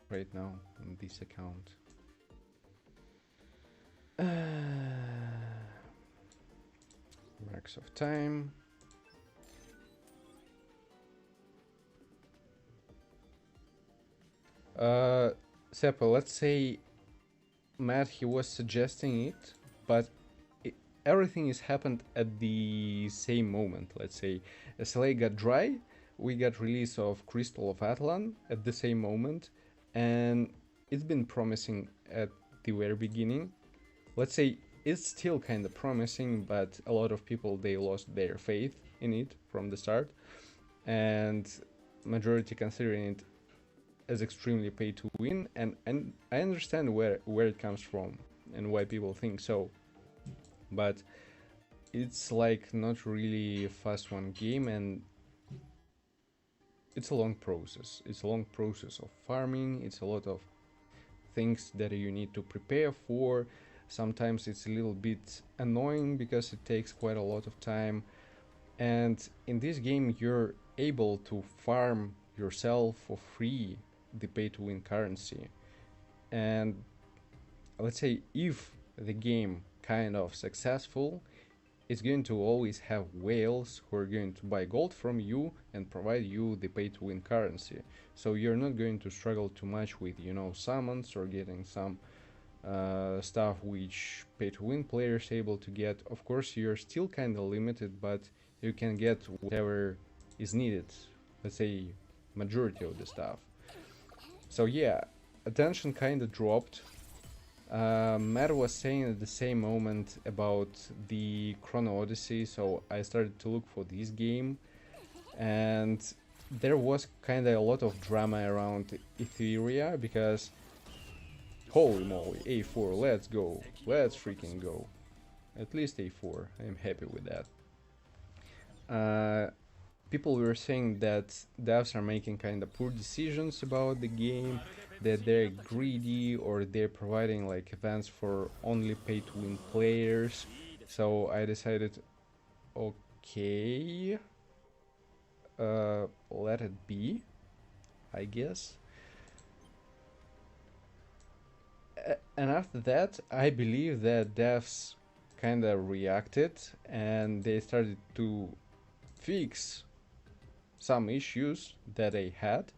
right now on this account. Marks of time. Seppa, let's say Matt, he was suggesting it, but everything is happened at the same moment. Let's say SLA got dry, we got release of Crystal of Atlan at the same moment, and it's been promising at the very beginning. Let's say it's still kind of promising, but a lot of people, they lost their faith in it from the start, and majority considering it as extremely pay to win, and I understand where it comes from and why people think so, but it's like not really a fast one game, and it's a long process. It's a long process of farming. It's a lot of things that you need to prepare for. Sometimes it's a little bit annoying because it takes quite a lot of time, and in this game you're able to farm yourself for free the pay to win currency. And let's say if the game kind of successful, it's going to always have whales who are going to buy gold from you and provide you the pay to win currency, so you're not going to struggle too much with, you know, summons or getting some stuff which pay to win players able to get. Of course you're still kind of limited, but you can get whatever is needed, let's say majority of the stuff. So yeah, attention kind of dropped. Matt was saying at the same moment about the Chrono Odyssey, so I started to look for this game, and there was kind of a lot of drama around Etheria, because holy moly, A4, let's go, let's freaking go. At least A4, I'm happy with that. People were saying that devs are making kind of poor decisions about the game, that they're greedy, or they're providing like events for only pay to win players. So I decided, okay, let it be, I guess. And after that, I believe that devs kind of reacted and they started to fix some issues that they had,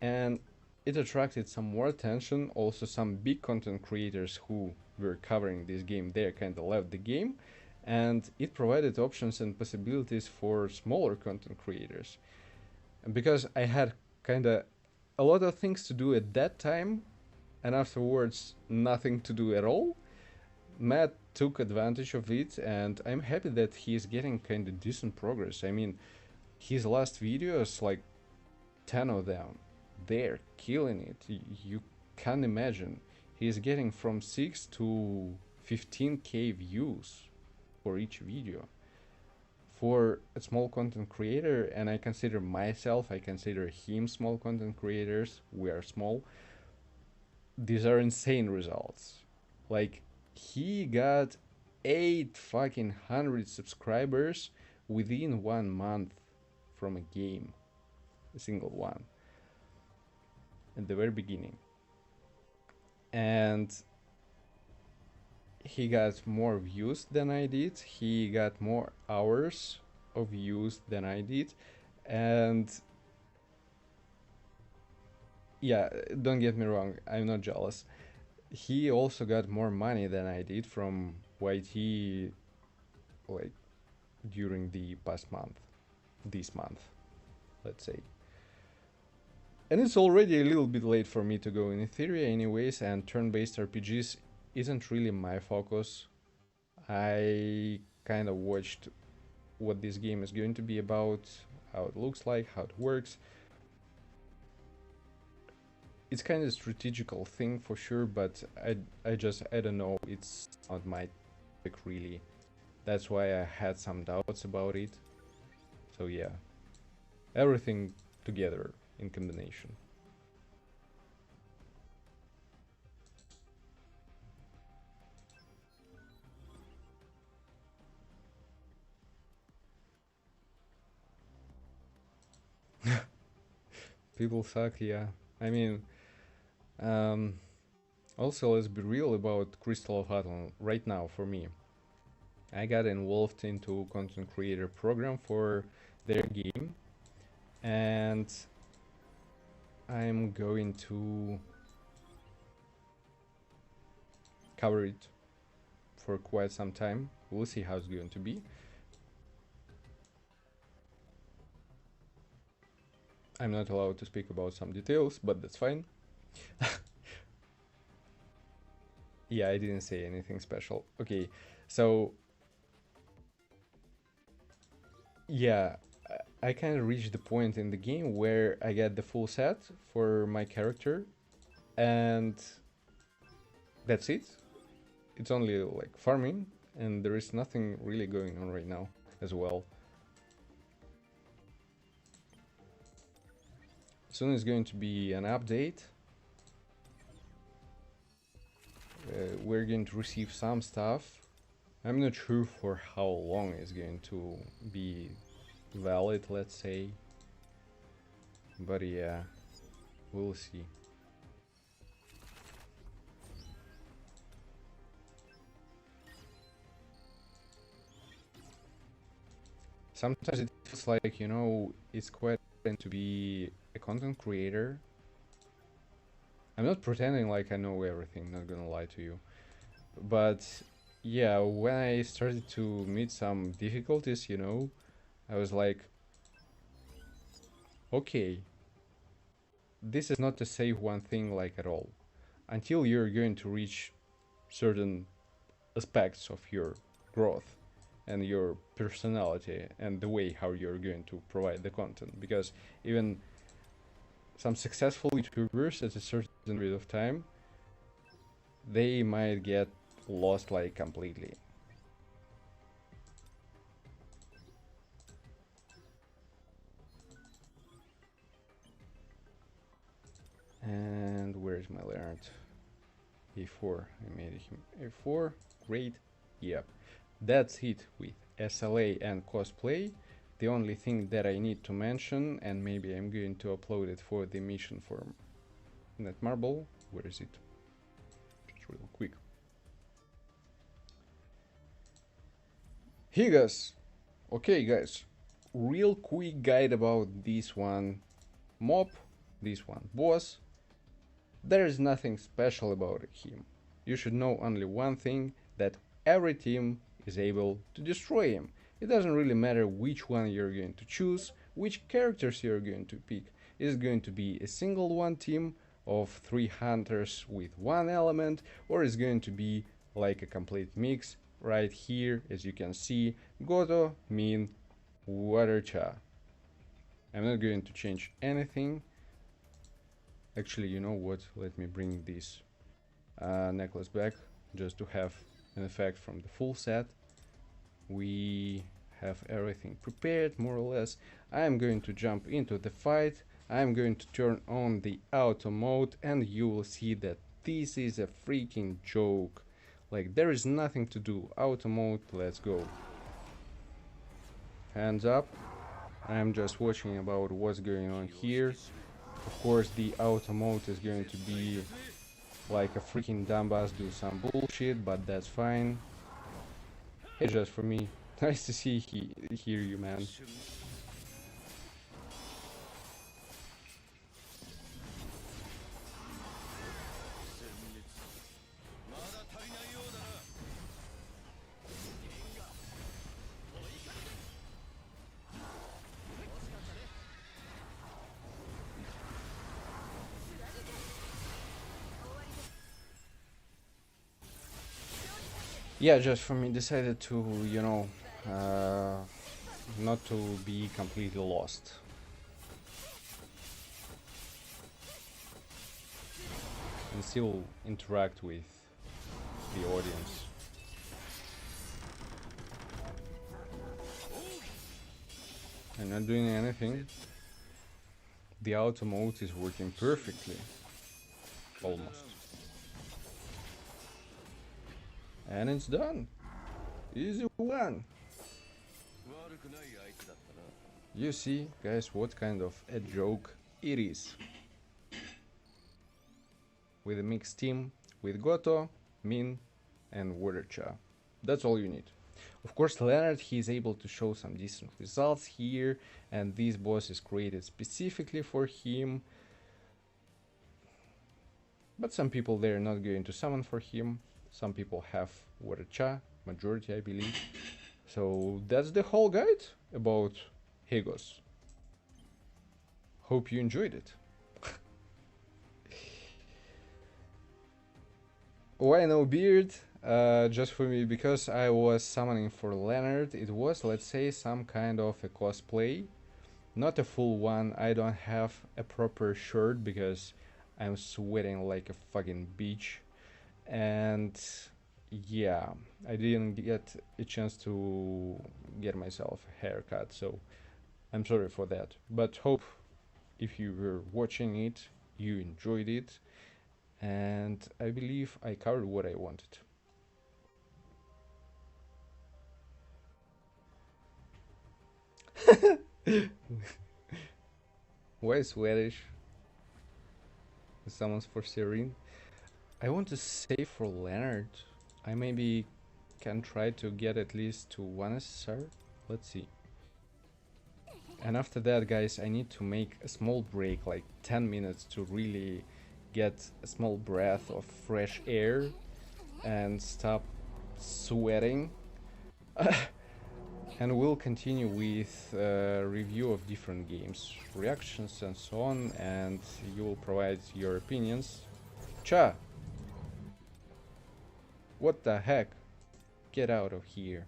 and it attracted some more attention. Also some big content creators who were covering this game, they kind of left the game, and it provided options and possibilities for smaller content creators. And because I had kind of a lot of things to do at that time, and afterwards nothing to do at all, Matt took advantage of it, and I'm happy that he's getting kind of decent progress. I mean, his last videos, like 10 of them, they're killing it. You can't imagine. He's getting from 6 to 15k views for each video. For a small content creator, and I consider myself, I consider him small content creators, we are small, these are insane results. Like, he got 800 subscribers within 1 month from a game, a single one, at the very beginning. And he got more views than I did, he got more hours of views than I did, and yeah, don't get me wrong, I'm not jealous. He also got more money than I did from YT, like, during the past month, this month, let's say. And it's already a little bit late for me to go in Etheria anyways, and turn-based RPGs isn't really my focus. I kind of watched what this game is going to be about, how it looks like, how it works. It's kind of a strategical thing for sure, but I don't know, it's not my topic really. That's why I had some doubts about it. So yeah, everything together in combination. People suck, yeah. I mean, also let's be real about Crystal of Atlan right now. For me, I got involved into content creator program for their game, and I'm going to cover it for quite some time. We'll see how it's going to be. I'm not allowed to speak about some details, but that's fine. Yeah, I didn't say anything special. Okay, so yeah, I kind of reached the point in the game where I get the full set for my character, and that's it. It's only like farming, and there is nothing really going on right now as well. Soon is going to be an update. We're going to receive some stuff. I'm not sure for how long it's going to be valid, let's say. But yeah, we'll see. Sometimes it feels like, you know, it's quite to be a content creator. I'm not pretending like I know everything, not gonna lie to you. But yeah, when I started to meet some difficulties, you know, I was like, okay, this is not to say one thing like at all. Until you're going to reach certain aspects of your growth and your personality and the way how you're going to provide the content. Because even some successful YouTubers at a certain period of time, they might get lost like completely. And where's my Leonard? A4. I made him A4. Great. Yep. That's it with SLA and cosplay. The only thing that I need to mention, and maybe I'm going to upload it for the mission for Netmarble. Where is it? Just real quick. Here guys. Okay guys. Real quick guide about this one mob, this one boss. There is nothing special about him. You should know only one thing, that every team is able to destroy him. It doesn't really matter which one you're going to choose, which characters you're going to pick. It's going to be a single one team of 3 hunters with one element, or it's going to be like a complete mix. Right here, as you can see, Goto, Min, Watercha. I'm not going to change anything. Actually, you know what? Let me bring this necklace back just to have an effect from the full set. We have everything prepared, more or less. I am going to jump into the fight. I am going to turn on the auto mode, and you will see that this is a freaking joke. Like, there is nothing to do. Auto mode, let's go. Hands up. I am just watching about what's going on here. Of course, the auto mode is going to be like a freaking dumbass, do some bullshit, but that's fine. It's just for me. Nice to hear you, man. Yeah, just for me, decided to, you know, not to be completely lost. And still interact with the audience. I'm not doing anything. The auto mode is working perfectly. Almost. And it's done. Easy one. You see, guys, what kind of a joke it is. With a mixed team, with Goto, Min, and Watercha. That's all you need. Of course, Leonard, he is able to show some decent results here, and this boss is created specifically for him. But some people, they're not going to summon for him. Some people have Waracha, majority I believe. So that's the whole guide about Hegos. Hope you enjoyed it. Why no beard? Just for me, because I was summoning for Leonard. It was, let's say, some kind of a cosplay. Not a full one. I don't have a proper shirt because I'm sweating like a fucking bitch. And yeah, I didn't get a chance to get myself a haircut, so I'm sorry for that. But hope if you were watching it, you enjoyed it. And I believe I covered what I wanted. Why Swedish? Someone's for Serene. I want to save for Leonard. I maybe can try to get at least to 1 SSR. Let's see. And after that, guys, I need to make a small break, like 10 minutes, to really get a small breath of fresh air and stop sweating. And we'll continue with review of different games, reactions and so on, and you will provide your opinions. Cha! What the heck? Get out of here.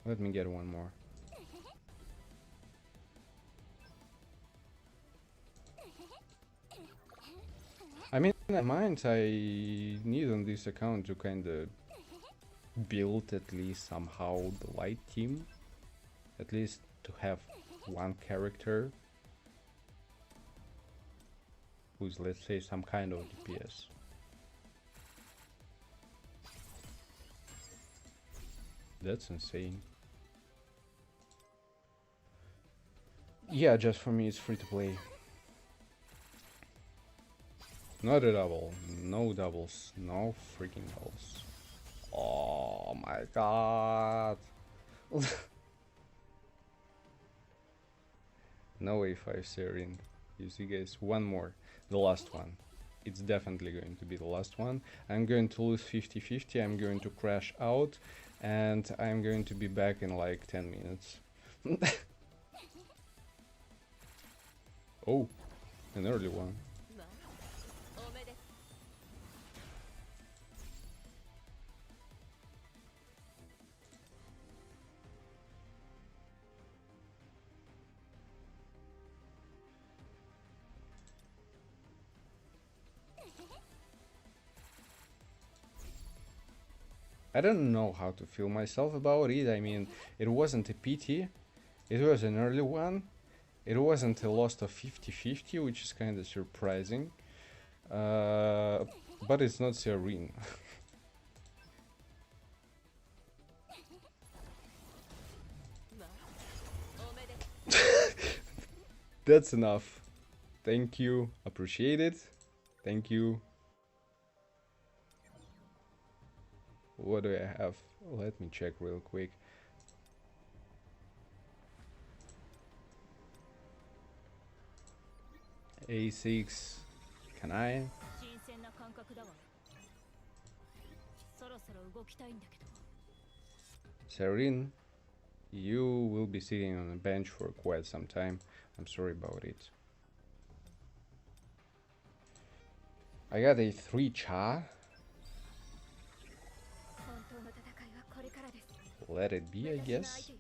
Let me get one more. I mean, I mind I need on this account to kinda build at least somehow the light team. At least to have one character who's, let's say, some kind of DPS. That's insane. Yeah, just for me it's free to play. Not a double, no doubles, no freaking doubles. Oh my god. No A5 Serene. You see, guys, one more. The last one. It's definitely going to be the last one. I'm going to lose 50-50. I'm going to crash out. And I'm going to be back in like 10 minutes. Oh, an early one. I don't know how to feel myself about it. I mean, it wasn't a pity. It was an early one. It wasn't a loss of 50-50, which is kind of surprising. But it's not Serene. That's enough. Thank you. Appreciate it. Thank you. What do I have? Let me check real quick. A6. Can I? Serene, you will be sitting on a bench for quite some time. I'm sorry about it. I got a 3 Cha. Let it be, I guess.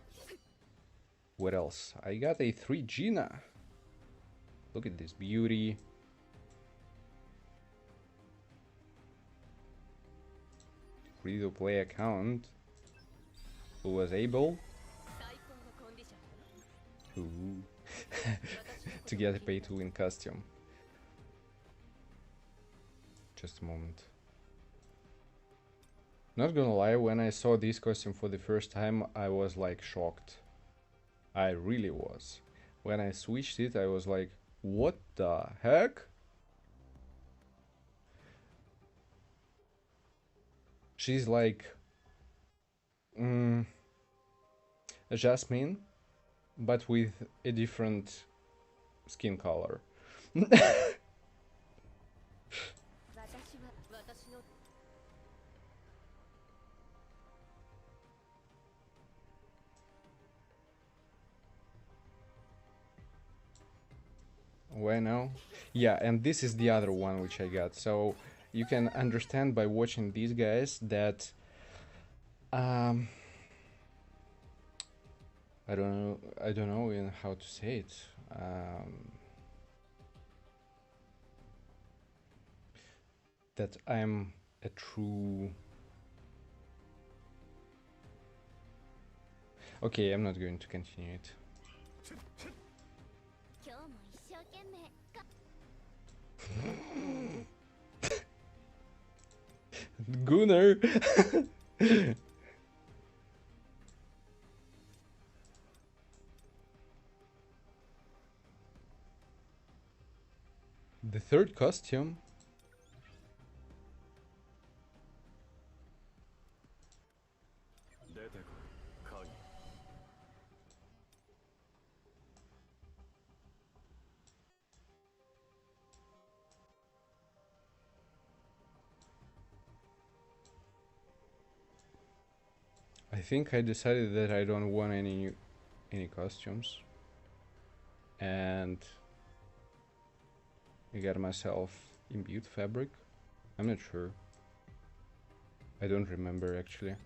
What else? I got a 3 Gina. Look at this beauty. Free to play account. Who was able to get a pay to win costume. Just a moment. Not gonna lie, when I saw this costume for the first time, I was like shocked. I really was. When I switched it, I was like, what the heck? She's like a Jasmine, but with a different skin color. Why now? Yeah, and this is the other one which I got. So you can understand by watching these guys that I don't know in how to say it. That I'm a true. Okay, I'm not going to continue it. 今日も一生懸命 Gunnar! The third costume? 出てこい鍵 I think I decided that I don't want any costumes. And I got myself imbued fabric. I'm not sure. I don't remember actually.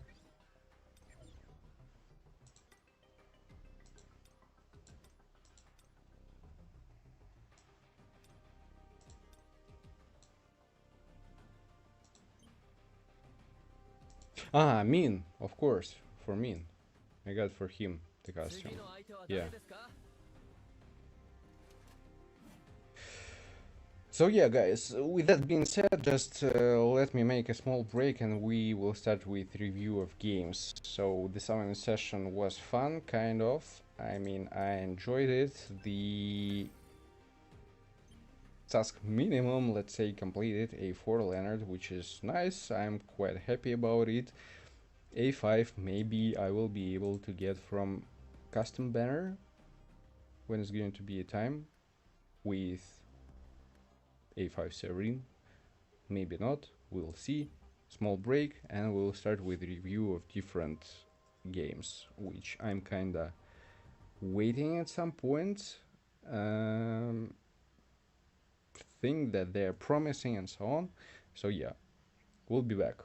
Ah, Min, of course, for Min. I got for him the costume. Yeah. So yeah, guys, with that being said, just let me make a small break and we will start with review of games. So the summon session was fun, kind of. I mean, I enjoyed it. The task minimum, let's say, completed A4 Leonard, which is nice. I'm quite happy about it. A5, maybe I will be able to get from custom banner when it's going to be a time with A5 Serene. Maybe not, we'll see. Small break and we'll start with review of different games, which I'm kinda waiting at some point. Think that they're promising and so on. So yeah, we'll be back.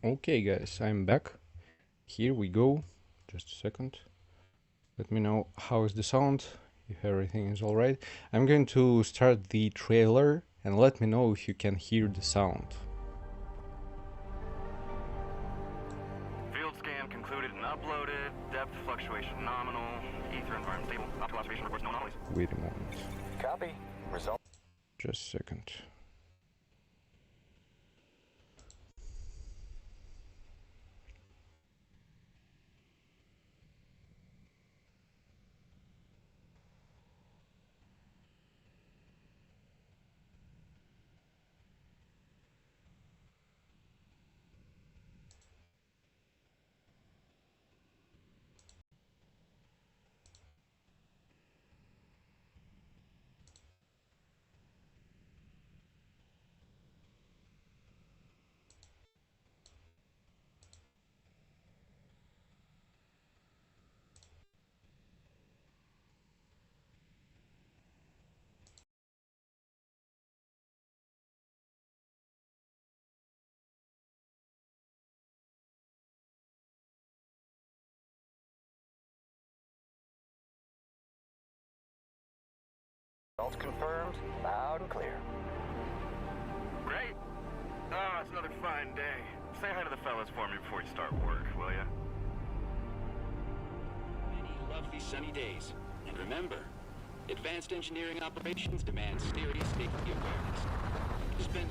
Okay guys, I'm back. Here we go. Just a second. Let me know how is the sound, if everything is alright. I'm going to start the trailer and let me know if you can hear the sound. Field scan concluded and uploaded. Depth fluctuation nominal. Ether environment stable. Optical observation reports no anomalies. Wait a moment. Copy. Result. Just a second. Results confirmed. Loud and clear. Great. Oh, it's another fine day. Say hi to the fellas for me before you start work, will ya? Many lovely sunny days. And remember, advanced engineering operations demand serious safety awareness. Spend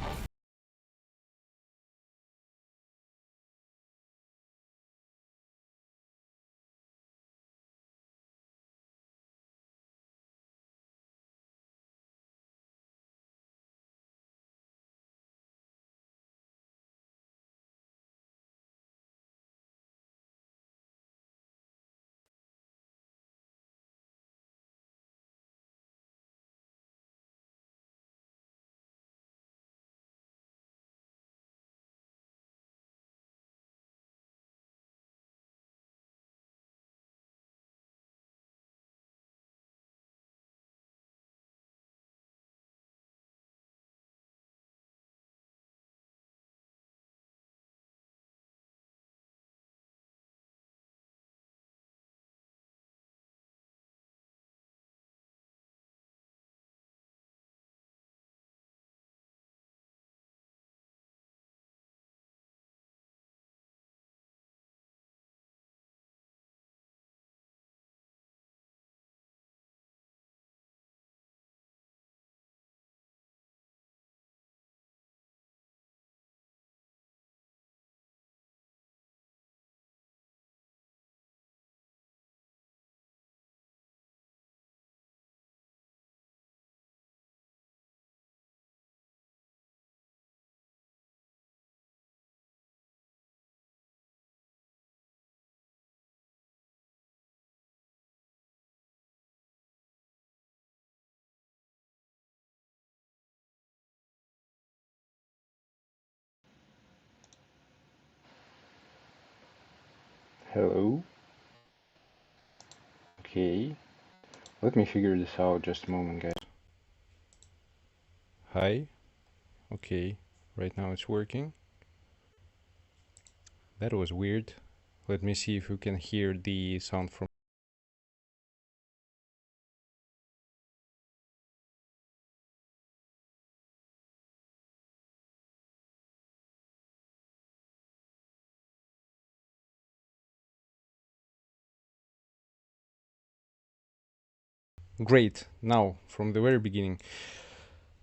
Hello? Okay. Let me figure this out just a moment, guys. Hi. Okay. Right now it's working. That was weird. Let me see if you can hear the sound from... Great. Now, from the very beginning.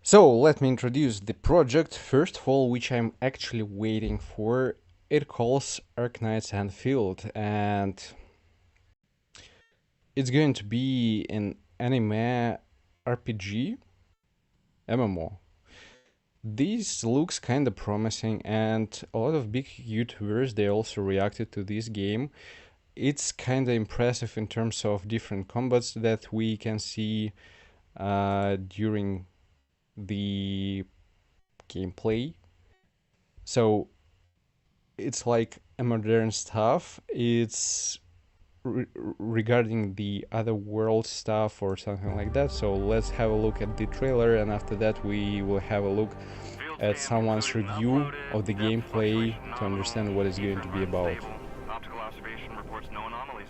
So, let me introduce the project, first of all, which I'm actually waiting for. It calls Arknights Endfield, and it's going to be an anime RPG MMO. This looks kinda promising, and a lot of big YouTubers, they also reacted to this game. It's kinda impressive in terms of different combats that we can see during the gameplay. So it's like a modern stuff. It's regarding the other world stuff or something like that. So let's have a look at the trailer, and after that we will have a look at someone's review of the gameplay to understand what it's going to be about. Optical observation reports no anomalies.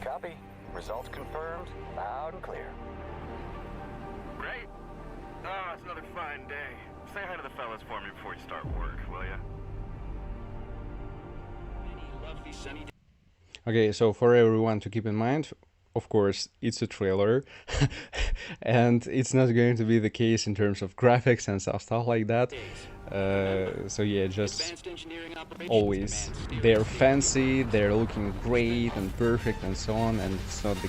Copy. Results confirmed. Loud and clear. Great. Oh, it's another fine day. Say hi to the fellas for me before you start work, will ya? Many lovely sunny days. Okay, so for everyone to keep in mind, of course, it's a trailer, and it's not going to be the case in terms of graphics and stuff like that. So yeah, just Advanced engineering operations always, demand serious they're state- fancy, they're looking great and perfect and so on, and it's not the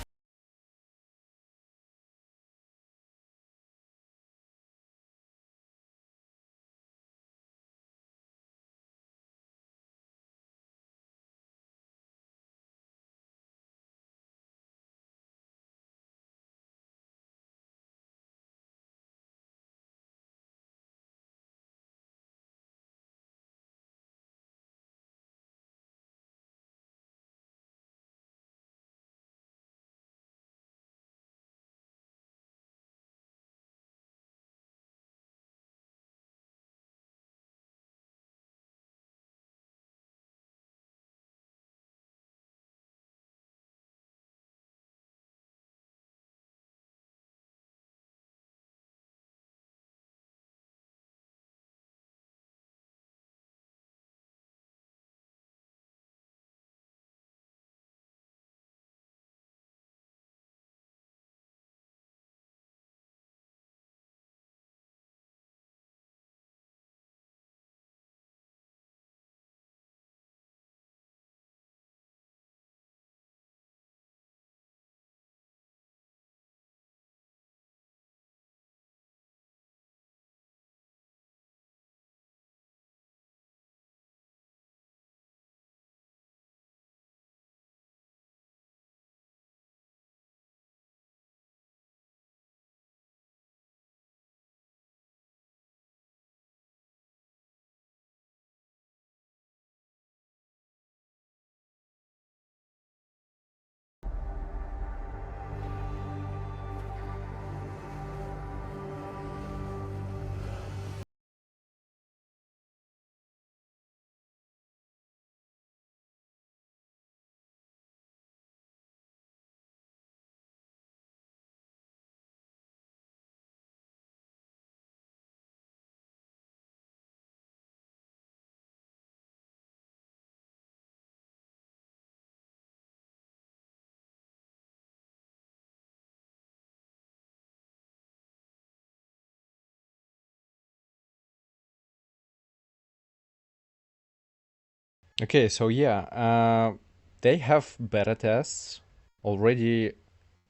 Okay, so yeah, they have beta tests already.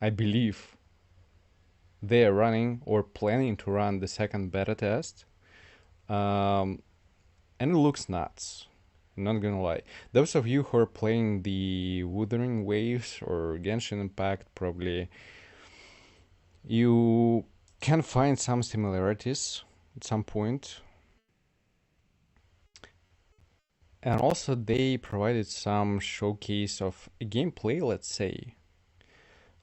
I believe they are running or planning to run the second beta test, and it looks nuts. I'm not gonna lie. Those of you who are playing the Wuthering Waves or Genshin Impact, probably you can find some similarities at some point. And also they provided some showcase of a gameplay, let's say.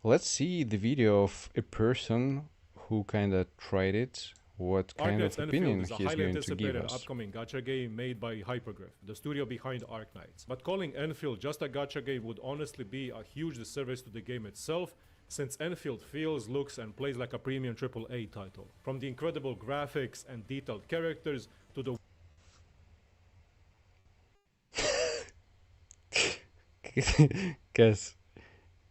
Let's see the video of a person who kind of tried it, what kind of Arknights opinion Endfield is a he's highly going to give anticipated us. upcoming gacha game made by Hypergriff, the studio behind Arknights. But calling Endfield just a gacha game would honestly be a huge disservice to the game itself, since Endfield feels, looks and plays like a premium AAA title. From the incredible graphics and detailed characters to the Guess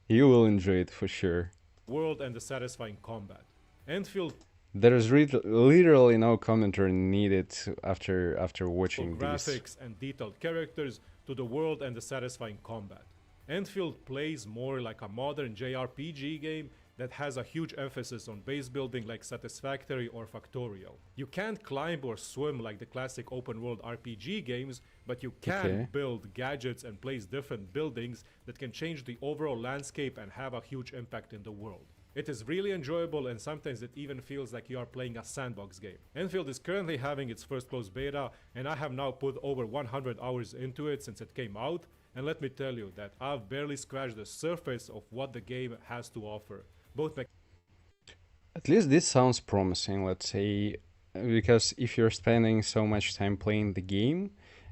you will enjoy it for sure. world and the satisfying combat. Endfield There is literally no commentary needed after watching these. graphics and detailed characters to the world and the satisfying combat. Endfield plays more like a modern JRPG game that has a huge emphasis on base building like Satisfactory or Factorial. You can't climb or swim like the classic open world RPG games, but you can Okay. build gadgets and place different buildings that can change the overall landscape and have a huge impact in the world. It is really enjoyable, and sometimes it even feels like you are playing a sandbox game. Enfield is currently having its first closed beta, and I have now put over 100 hours into it since it came out, and let me tell you that I've barely scratched the surface of what the game has to offer. Both At least this sounds promising. Let's say because if you're spending so much time playing the game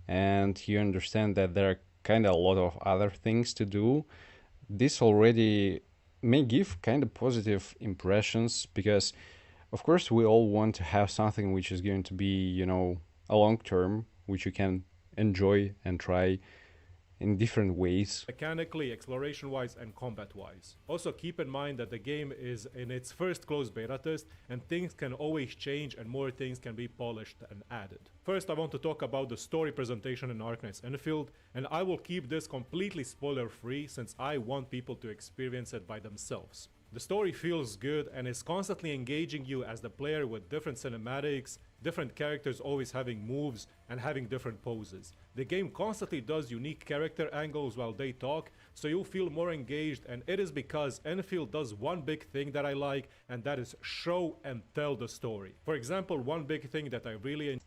and you understand that there are kind of a lot of other things to do, this already may give kind of positive impressions, because of course we all want to have something which is going to be, you know, a long term, which you can enjoy and try in different ways. Mechanically, exploration-wise, and combat-wise. Also keep in mind that the game is in its first closed beta test and things can always change and more things can be polished and added. First, I want to talk about the story presentation in Arknights Endfield, and I will keep this completely spoiler-free since I want people to experience it by themselves. The story feels good and is constantly engaging you as the player with different cinematics, different characters always having moves and having different poses. The game constantly does unique character angles while they talk, so you'll feel more engaged, and it is because Endfield does one big thing that I like, and that is show and tell the story. For example, one big thing that I really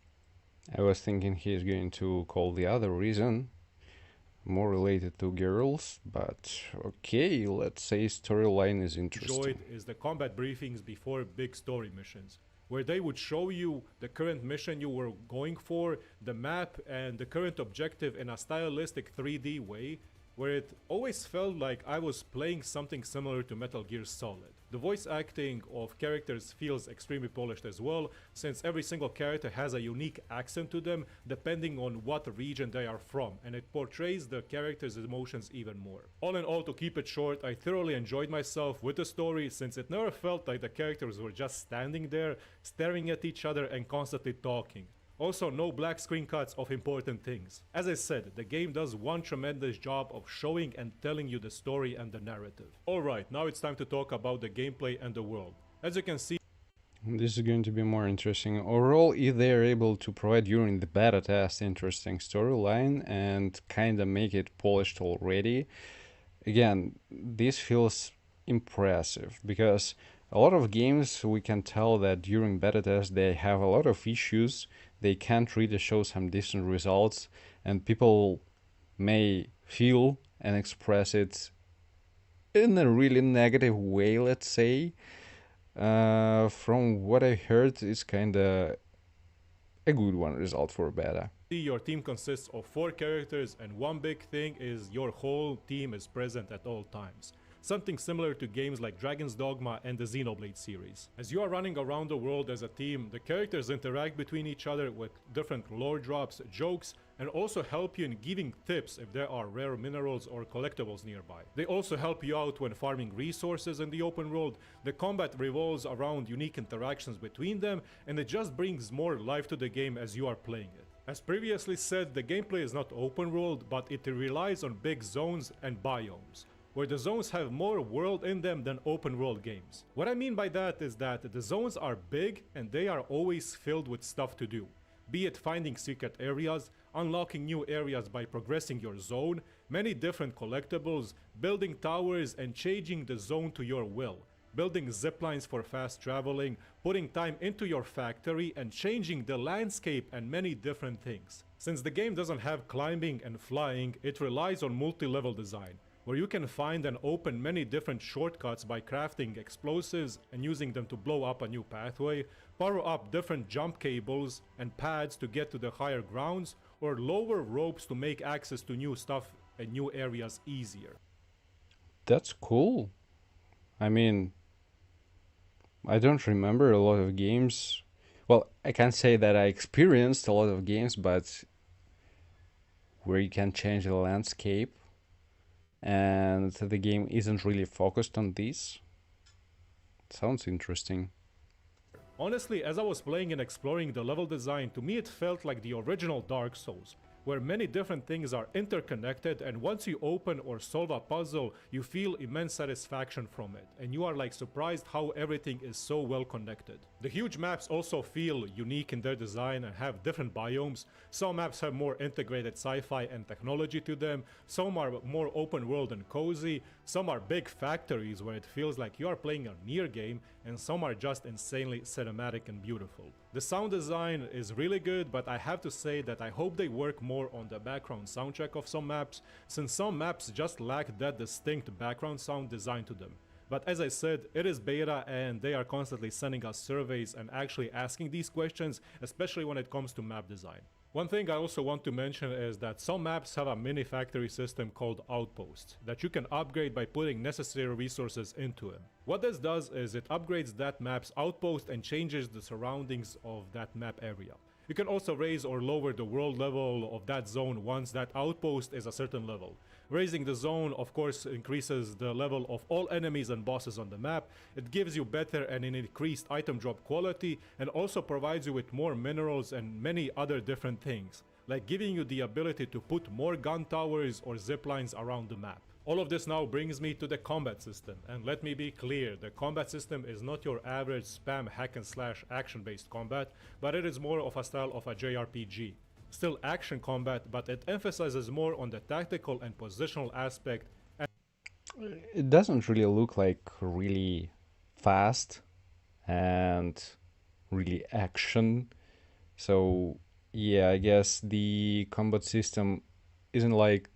I was thinking he's going to call the other reason more related to girls, but okay, let's say storyline is interesting. enjoyed is the combat briefings before big story missions, where they would show you the current mission you were going for, the map, and the current objective in a stylistic 3D way, where it always felt like I was playing something similar to Metal Gear Solid. The voice acting of characters feels extremely polished as well, since every single character has a unique accent to them depending on what region they are from, and it portrays the characters' emotions even more. All in all, to keep it short, I thoroughly enjoyed myself with the story, since it never felt like the characters were just standing there, staring at each other and constantly talking. Also, no black screen cuts of important things. As I said, the game does one tremendous job of showing and telling you the story and the narrative. Alright, now it's time to talk about the gameplay and the world. As you can see, This is going to be more interesting. Overall, if they are able to provide during the beta test interesting storyline and kind of make it polished already, again, this feels impressive, because a lot of games we can tell that during beta test they have a lot of issues, they can't really show some decent results, and people may feel and express it in a really negative way, let's say. From what I heard, it's kind of a good one result for beta. your team consists of 4 characters, and one big thing is your whole team is present at all times. Something similar to games like Dragon's Dogma and the Xenoblade series. As you are running around the world as a team, the characters interact between each other with different lore drops, jokes, and also help you in giving tips if there are rare minerals or collectibles nearby. They also help you out when farming resources in the open world. The combat revolves around unique interactions between them, and it just brings more life to the game as you are playing it. As previously said, the gameplay is not open world, but it relies on big zones and biomes, where the zones have more world in them than open world games. What I mean by that is that the zones are big and they are always filled with stuff to do. Be it finding secret areas, unlocking new areas by progressing your zone, many different collectibles, building towers and changing the zone to your will, building ziplines for fast traveling, putting time into your factory and changing the landscape, and many different things. Since the game doesn't have climbing and flying, it relies on multi-level design, where you can find and open many different shortcuts by crafting explosives and using them to blow up a new pathway, power up different jump cables and pads to get to the higher grounds, or lower ropes to make access to new stuff and new areas easier. That's cool. I mean, I don't remember a lot of games. Well, I can't say that I experienced a lot of games, but where you can change the landscape and the game isn't really focused on this. Sounds interesting. Honestly, as I was playing and exploring the level design, to me it felt like the original Dark Souls, where many different things are interconnected, and once you open or solve a puzzle, you feel immense satisfaction from it, and you are like surprised how everything is so well connected. The huge maps also feel unique in their design and have different biomes. Some maps have more integrated sci-fi and technology to them, some are more open world and cozy, some are big factories where it feels like you are playing a Nier game, and some are just insanely cinematic and beautiful. The sound design is really good, but I have to say that I hope they work more on the background soundtrack of some maps, since some maps just lack that distinct background sound design to them. But as I said, it is beta and they are constantly sending us surveys and actually asking these questions, especially when it comes to map design. One thing I also want to mention is that some maps have a mini factory system called Outposts that you can upgrade by putting necessary resources into it. What this does is it upgrades that map's outpost and changes the surroundings of that map area. You can also raise or lower the world level of that zone once that outpost is a certain level. Raising the zone, of course, increases the level of all enemies and bosses on the map. It gives you better and an increased item drop quality and also provides you with more minerals and many other different things, like giving you the ability to put more gun towers or zip lines around the map. All of this now brings me to the combat system, and let me be clear, the combat system is not your average spam hack and slash action based combat, but it is more of a style of a JRPG. Still action combat, but it emphasizes more on the tactical and positional aspect. It doesn't really look like really fast and really action. So yeah, I guess the combat system isn't like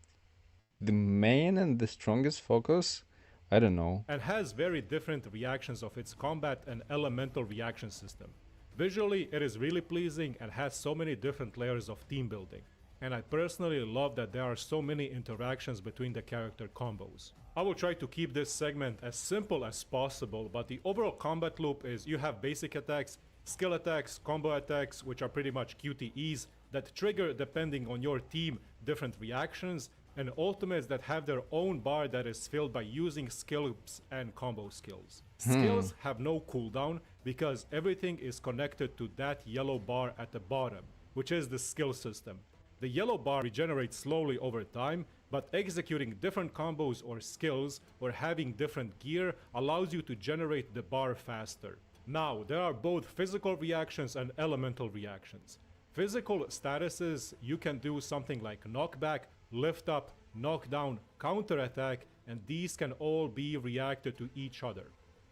the main and the strongest focus. I don't know. And has very different reactions of its combat and elemental reaction system. Visually, it is really pleasing and has so many different layers of team building. And I personally love that there are so many interactions between the character combos. I will try to keep this segment as simple as possible, but the overall combat loop is you have basic attacks, skill attacks, combo attacks, which are pretty much QTEs that trigger, depending on your team, different reactions, and ultimates that have their own bar that is filled by using skills and combo skills. Skills have no cooldown because everything is connected to that yellow bar at the bottom, which is the skill system. The yellow bar regenerates slowly over time, but executing different combos or skills or having different gear allows you to generate the bar faster. Now, there are both physical reactions and elemental reactions. Physical statuses, you can do something like knockback, lift up, knockdown, counterattack, and these can all be reacted to each other.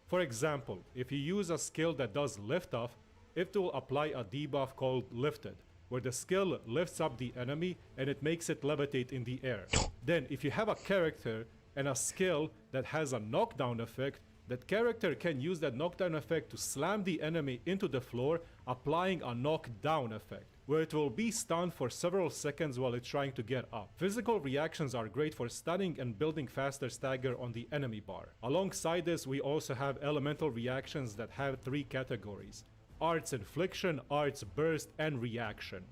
For example, if you use a skill that does lift off, it will apply a debuff called lifted, where the skill lifts up the enemy and it makes it levitate in the air. Then if you have a character and a skill that has a knockdown effect, that character can use that knockdown effect to slam the enemy into the floor, applying a knockdown effect, where it will be stunned for several seconds while it's trying to get up. Physical reactions are great for stunning and building faster stagger on the enemy bar. Alongside this, we also have elemental reactions that have three categories: Arts Infliction, Arts Burst, and Reaction.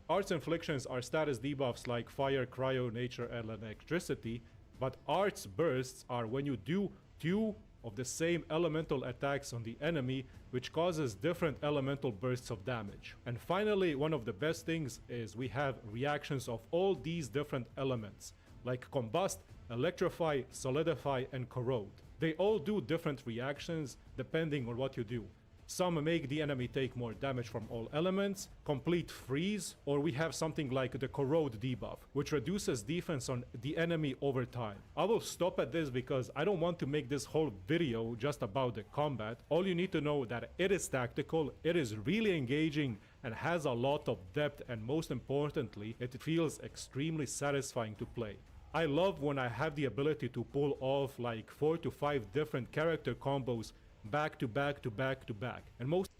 Arts Inflictions are status debuffs like Fire, Cryo, Nature, and Electricity, but Arts Bursts are when you do two of the same elemental attacks on the enemy, which causes different elemental bursts of damage. And finally, one of the best things is we have reactions of all these different elements, like Combust, Electrify, Solidify, and Corrode. They all do different reactions depending on what you do. Some make the enemy take more damage from all elements, complete freeze, or we have something like the corrode debuff, which reduces defense on the enemy over time. I will stop at this because I don't want to make this whole video just about the combat. All you need to know that it is tactical, it is really engaging, and has a lot of depth, and most importantly, it feels extremely satisfying to play. I love when I have the ability to pull off like 4 to 5 different character combos back to back to back to back, and most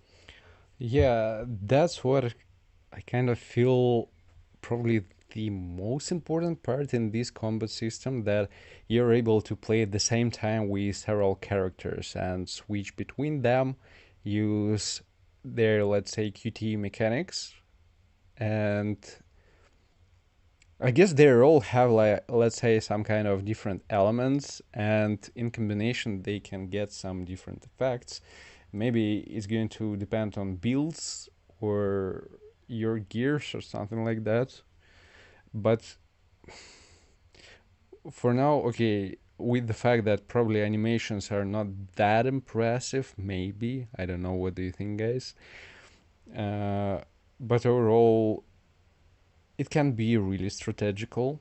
Yeah, that's what I kind of feel probably the most important part in this combat system, that you're able to play at the same time with several characters and switch between them, use their, let's say, QT mechanics, and I guess they all have, like, let's say, some kind of different elements, and in combination they can get some different effects. Maybe it's going to depend on builds or your gears or something like that. But for now, okay, with the fact that probably animations are not that impressive, maybe, I don't know, what do you think, guys? But overall, it can be really strategical.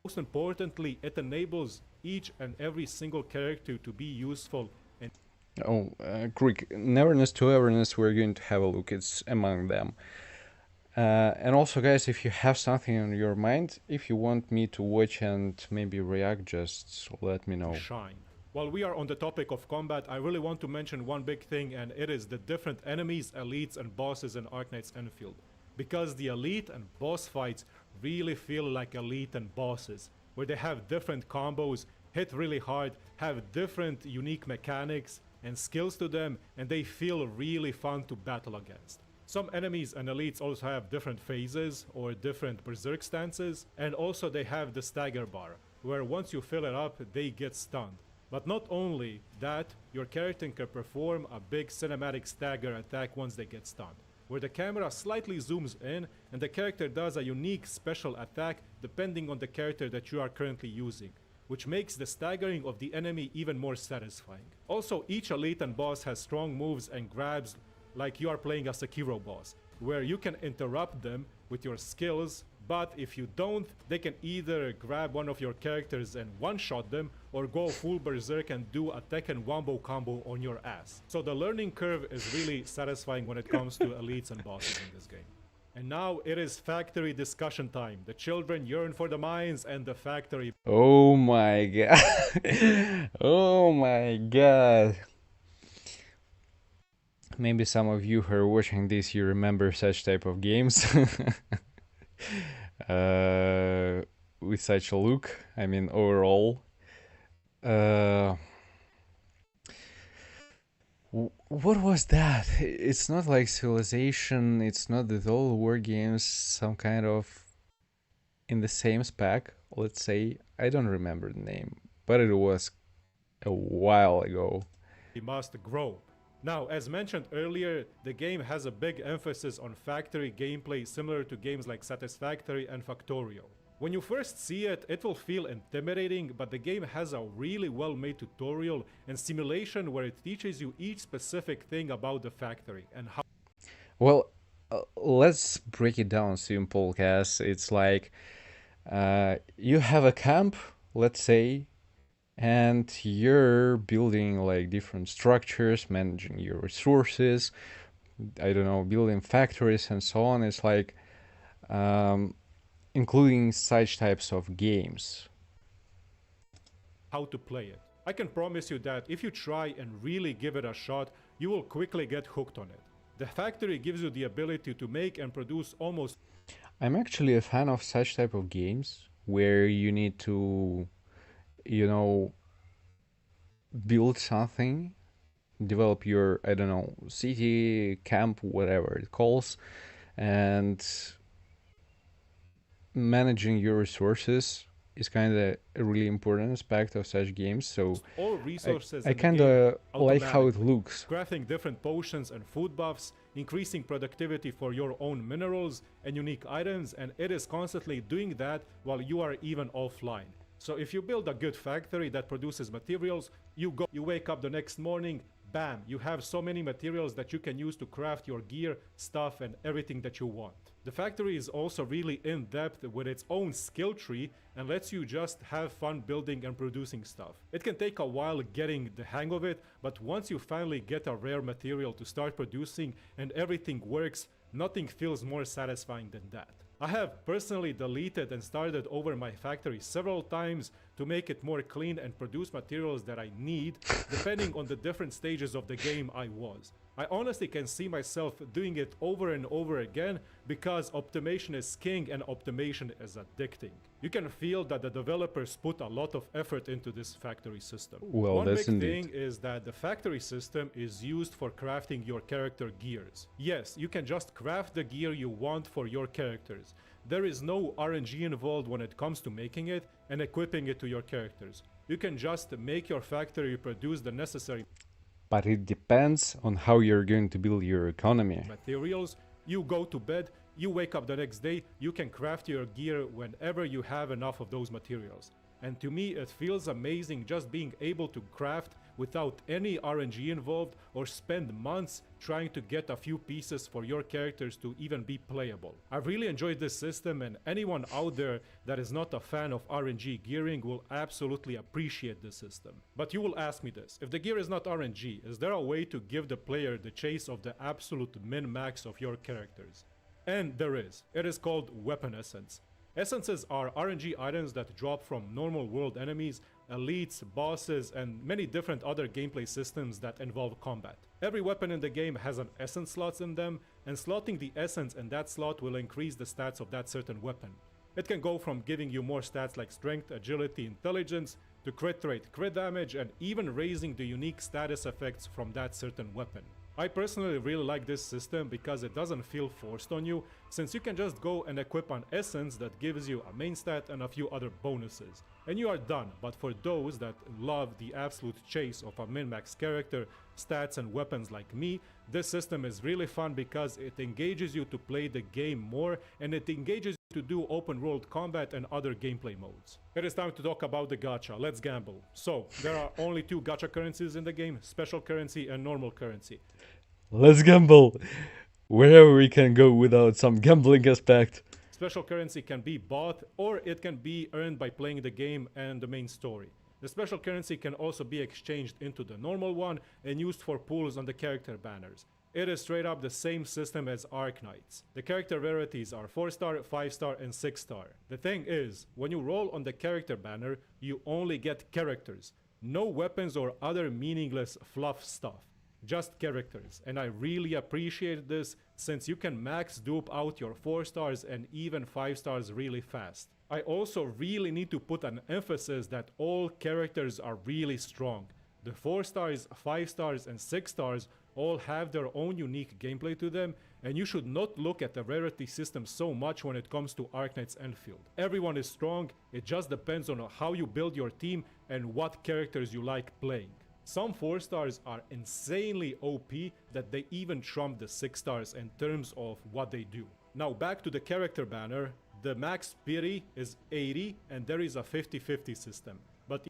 most importantly, it enables each and every single character to be useful. And Oh, quick, Neverness to Everness, we're going to have a look, it's among them. And also, guys, if you have something on your mind, if you want me to watch and maybe react, just let me know. shine. While we are on the topic of combat, I really want to mention one big thing, and it is the different enemies, elites, and bosses in Arknights Endfield. Because the elite and boss fights really feel like elite and bosses, where they have different combos, hit really hard, have different unique mechanics and skills to them, and they feel really fun to battle against. Some enemies and elites also have different phases or different berserk stances, and also they have the stagger bar, where once you fill it up, they get stunned. But not only that, your character can perform a big cinematic stagger attack once they get stunned, where the camera slightly zooms in and the character does a unique special attack depending on the character that you are currently using, which makes the staggering of the enemy even more satisfying. Also, each elite and boss has strong moves and grabs like you are playing a Sekiro boss, where you can interrupt them with your skills, but if you don't, they can either grab one of your characters and one-shot them, or go full berserk and do a Tekken wombo combo on your ass. So the learning curve is really satisfying when it comes to elites and bosses in this game. And now it is factory discussion time. The children yearn for the mines and the factory. Oh my god. Oh my god. Maybe some of you who are watching this, you remember such type of games. With such a look, I mean, overall. What was that? It's not like Civilization, it's not at all war games, some kind of in the same spec, let's say. I don't remember the name, but it was a while ago. We must grow. Now, as mentioned earlier, the game has a big emphasis on factory gameplay similar to games like Satisfactory and Factorial. When you first see it, it will feel intimidating, but the game has a really well-made tutorial and simulation where it teaches you each specific thing about the factory and how. Well, let's break it down simple, guys. It's like you have a camp, let's say, and you're building like different structures, managing your resources, I don't know, building factories and so on. It's like including such types of games. How to play it. I can promise you that if you try and really give it a shot, you will quickly get hooked on it. The factory gives you the ability to make and produce almost. I'm actually a fan of such type of games where you need to, you know, build something, develop your, I don't know, city, camp, whatever it calls, and managing your resources is kind of a really important aspect of such games. So all resources I kind of like how it automatically. looks. Crafting different potions and food buffs, increasing productivity for your own minerals and unique items, and it is constantly doing that while you are even offline. So if you build a good factory that produces materials, you wake up the next morning, bam, you have so many materials that you can use to craft your gear, stuff, and everything that you want. The factory is also really in-depth with its own skill tree and lets you just have fun building and producing stuff. It can take a while getting the hang of it, but once you finally get a rare material to start producing and everything works, nothing feels more satisfying than that. I have personally deleted and started over my factory several times to make it more clean and produce materials that I need, depending on the different stages of the game I was. I honestly can see myself doing it over and over again because optimization is king and optimization is addicting. You can feel that the developers put a lot of effort into this factory system. Well, One that's big indeed. thing is that the factory system is used for crafting your character gears. Yes, you can just craft the gear you want for your characters. There is no RNG involved when it comes to making it and equipping it to your characters. You can just make your factory produce the necessary But it depends on how you're going to build your economy. materials, you go to bed, you wake up the next day, you can craft your gear whenever you have enough of those materials. And to me, it feels amazing just being able to craft without any RNG involved or spend months trying to get a few pieces for your characters to even be playable. I've really enjoyed this system, and anyone out there that is not a fan of RNG gearing will absolutely appreciate this system. But you will ask me this, if the gear is not RNG, is there a way to give the player the chase of the absolute min-max of your characters? And there is. It is called Weapon Essence. Essences are RNG items that drop from normal world enemies, elites, bosses, and many different other gameplay systems that involve combat. Every weapon in the game has an essence slots in them, and slotting the essence in that slot will increase the stats of that certain weapon. It can go from giving you more stats like strength, agility, intelligence, to crit rate, crit damage, and even raising the unique status effects from that certain weapon. I personally really like this system because it doesn't feel forced on you, since you can just go and equip an essence that gives you a main stat and a few other bonuses, and you are done. But for those that love the absolute chase of a min-max character, stats and weapons like me, this system is really fun because it engages you to play the game more, and it engages you to do open world combat and other gameplay modes. It is time to talk about the gacha. Let's gamble. So, there are only two gacha currencies in the game, special currency and normal currency. Let's gamble! Wherever we can go without some gambling aspect. Special currency can be bought, or it can be earned by playing the game and the main story. The special currency can also be exchanged into the normal one and used for pulls on the character banners. It is straight up the same system as Arknights. The character rarities are 4-star, 5-star, and 6-star. The thing is, when you roll on the character banner, you only get characters. No weapons or other meaningless fluff stuff. Just characters, and I really appreciate this since you can max dupe out your 4 stars and even 5 stars really fast. I also really need to put an emphasis that all characters are really strong. The 4 stars, 5 stars, and 6 stars all have their own unique gameplay to them, and you should not look at the rarity system so much when it comes to Arknights Endfield. Everyone is strong, it just depends on how you build your team and what characters you like playing. Some 4 stars are insanely OP that they even trump the 6 stars in terms of what they do. Now back to the character banner, the max pity is 80 and there is a 50-50 system. But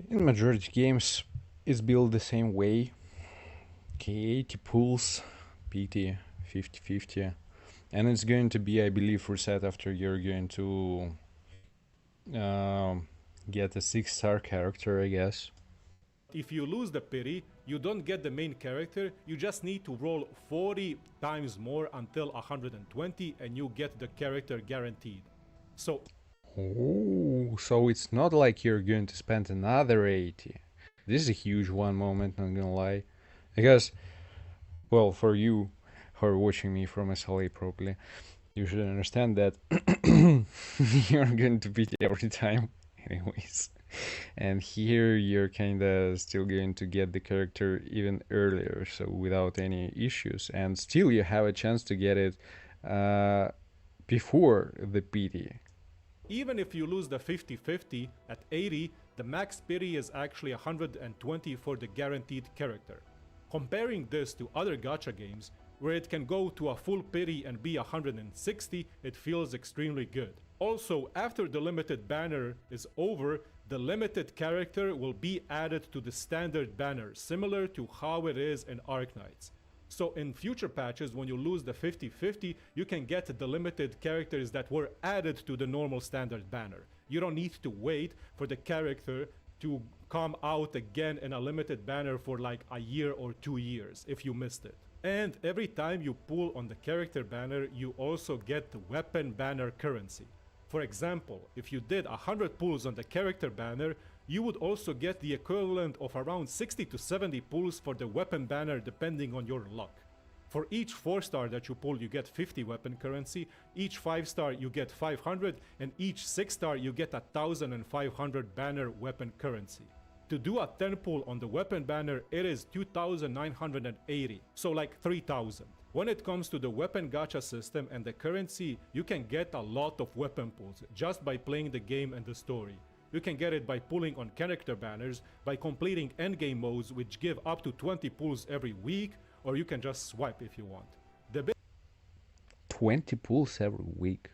in majority games, it's built the same way. K80 pulls, PT 50-50. And it's going to be, I believe, reset after you're going to get a 6-star character, I guess. if you lose the pity, you don't get the main character, you just need to roll 40 times more until 120 and you get the character guaranteed. So so it's not like you're going to spend another 80. This is a huge one moment, not gonna lie. Because, well, for you who are watching me from SLA probably, you should understand that you're going to beat every time anyways. And here you're kinda still going to get the character even earlier, so without any issues. And still you have a chance to get it before the PT. even if you lose the 50-50 at 80, the max pity is actually 120 for the guaranteed character. Comparing this to other gacha games, where it can go to a full pity and be 160, it feels extremely good. Also, after the limited banner is over, the limited character will be added to the standard banner, similar to how it is in Arknights. So in future patches, when you lose the 50-50, you can get the limited characters that were added to the normal standard banner. You don't need to wait for the character to come out again in a limited banner for like a year or 2 years if you missed it. And every time you pull on the character banner, you also get the weapon banner currency. For example, if you did 100 pulls on the character banner, you would also get the equivalent of around 60 to 70 pulls for the weapon banner depending on your luck. For each 4-star that you pull, you get 50 weapon currency, each 5-star you get 500, and each 6-star you get 1,500 banner weapon currency. To do a 10 pull on the weapon banner, it is 2,980, so like 3,000. When it comes to the weapon gacha system and the currency, you can get a lot of weapon pulls just by playing the game and the story. You can get it by pulling on character banners, by completing endgame modes which give up to 20 pulls every week, or you can just swipe if you want. The 20 pulls every week.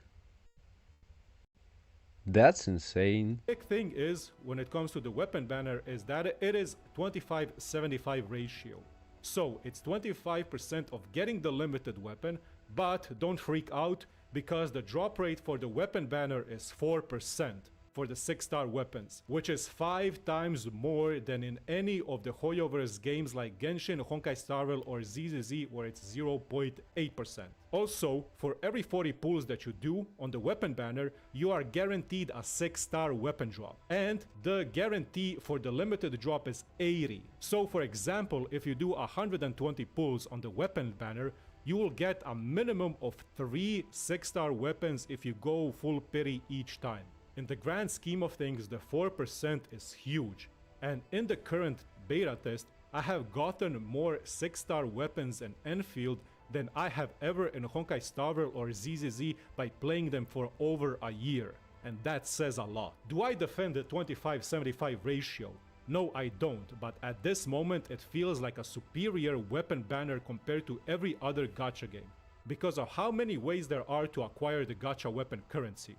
That's insane. big thing is, when it comes to the weapon banner, is that it is 25-75 ratio. So it's 25% of getting the limited weapon, but don't freak out because the drop rate for the weapon banner is 4%. for the 6-star weapons, which is 5 times more than in any of the Hoyoverse games like Genshin, Honkai Star Rail, or ZZZ, where it's 0.8%. Also, for every 40 pulls that you do on the weapon banner, you are guaranteed a 6-star weapon drop. And the guarantee for the limited drop is 80. So for example, if you do 120 pulls on the weapon banner, you will get a minimum of 3 6-star weapons if you go full pity each time. In the grand scheme of things, the 4% is huge. And in the current beta test, I have gotten more 6-star weapons in Endfield than I have ever in Honkai Star Rail or ZZZ by playing them for over a year. And that says a lot. Do I defend the 25-75 ratio? No, I don't, but at this moment it feels like a superior weapon banner compared to every other gacha game, because of how many ways there are to acquire the gacha weapon currency.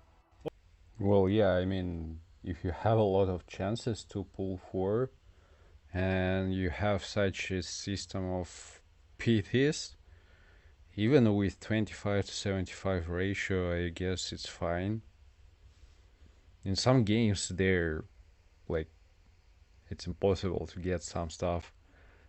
Well, yeah, I mean, if you have a lot of chances to pull 4, and you have such a system of PTs, even with 25-75 ratio, I guess it's fine. In some games, they're like, it's impossible to get some stuff,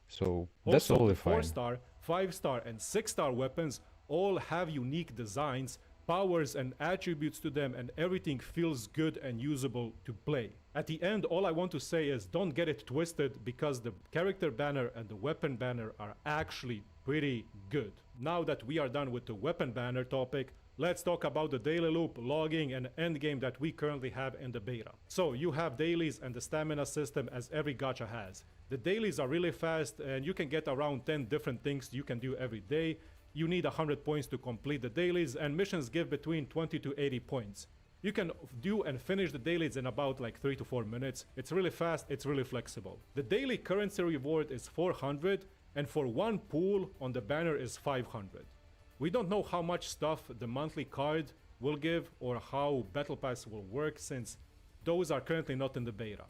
so that's Also, totally the fine. 4-star, 5-star, and 6-star weapons all have unique designs, powers, and attributes to them, and everything feels good and usable to play. At the end, all I want to say is don't get it twisted, because the character banner and the weapon banner are actually pretty good. Now that we are done with the weapon banner topic, let's talk about the daily loop, logging, and endgame that we currently have in the beta. So you have dailies and the stamina system as every gacha has. The dailies are really fast, and you can get around 10 different things you can do every day. You need 100 points to complete the dailies, and missions give between 20 to 80 points. You can do and finish the dailies in about like 3 to 4 minutes. It's really fast, it's really flexible. The daily currency reward is 400, and for one pool on the banner is 500. We don't know how much stuff the monthly card will give or how Battle Pass will work, since those are currently not in the beta.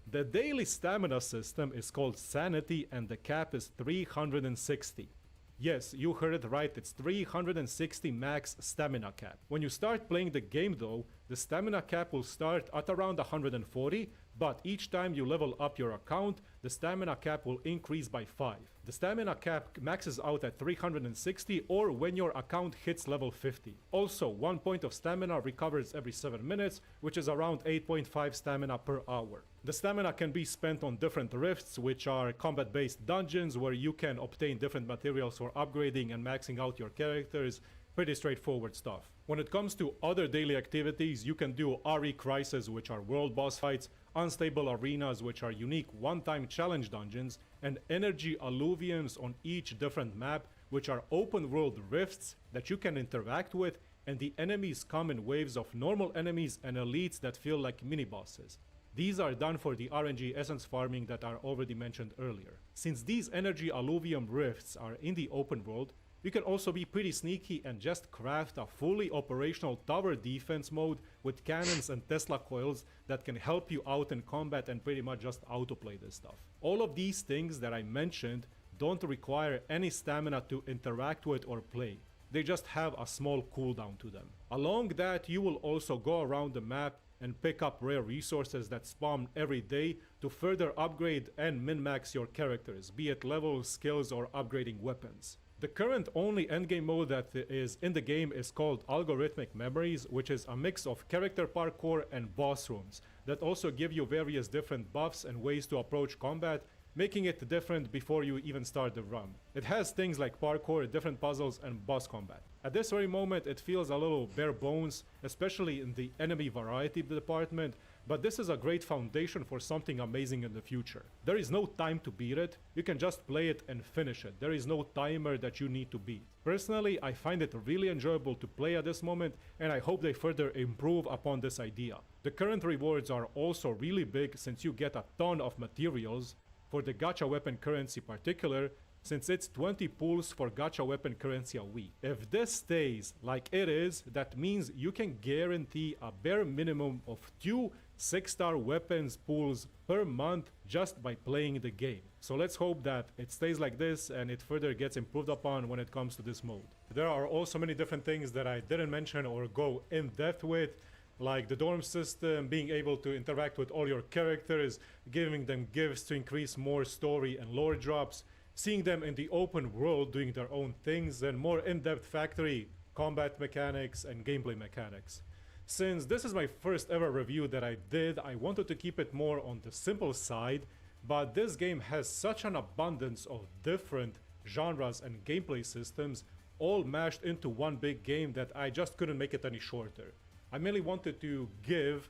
The daily stamina system is called Sanity, and the cap is 360. Yes, you heard it right, it's 360 max stamina cap. When you start playing the game though, the stamina cap will start at around 140, but each time you level up your account, the stamina cap will increase by 5. The stamina cap maxes out at 360 or when your account hits level 50. Also, 1 point of stamina recovers every 7 minutes, which is around 8.5 stamina per hour. The stamina can be spent on different rifts, which are combat-based dungeons where you can obtain different materials for upgrading and maxing out your characters. Pretty straightforward stuff. When it comes to other daily activities, you can do RE Crisis, which are world boss fights, Unstable Arenas, which are unique one-time challenge dungeons, and Energy Alluviums on each different map, which are open world rifts that you can interact with, and the enemies come in waves of normal enemies and elites that feel like mini-bosses. These are done for the RNG essence farming that are already mentioned earlier. Since these Energy Alluvium rifts are in the open world, you can also be pretty sneaky and just craft a fully operational tower defense mode with cannons and Tesla coils that can help you out in combat and pretty much just autoplay this stuff. All of these things that I mentioned don't require any stamina to interact with or play. They just have a small cooldown to them. Along that, you will also go around the map and pick up rare resources that spawn every day to further upgrade and min-max your characters, be it levels, skills, or upgrading weapons. The current only endgame mode that is in the game is called Algorithmic Memories, which is a mix of character parkour and boss rooms that also give you various different buffs and ways to approach combat, making it different before you even start the run. It has things like parkour, different puzzles, and boss combat. At this very moment, it feels a little bare bones, especially in the enemy variety department, but this is a great foundation for something amazing in the future. There is no time to beat it, you can just play it and finish it. There is no timer that you need to beat. Personally, I find it really enjoyable to play at this moment, and I hope they further improve upon this idea. The current rewards are also really big since you get a ton of materials. For the gacha weapon currency particular, since it's 20 pulls for gacha weapon currency a week. If this stays like it is, that means you can guarantee a bare minimum of 2 6-star weapons pulls per month just by playing the game. So let's hope that it stays like this and it further gets improved upon when it comes to this mode. There are also many different things that I didn't mention or go in depth with. like the dorm system, being able to interact with all your characters, giving them gifts to increase more story and lore drops, seeing them in the open world doing their own things, and more in-depth factory combat mechanics and gameplay mechanics. Since this is my first ever review that I did, I wanted to keep it more on the simple side, but this game has such an abundance of different genres and gameplay systems all mashed into one big game that I just couldn't make it any shorter. I mainly wanted to give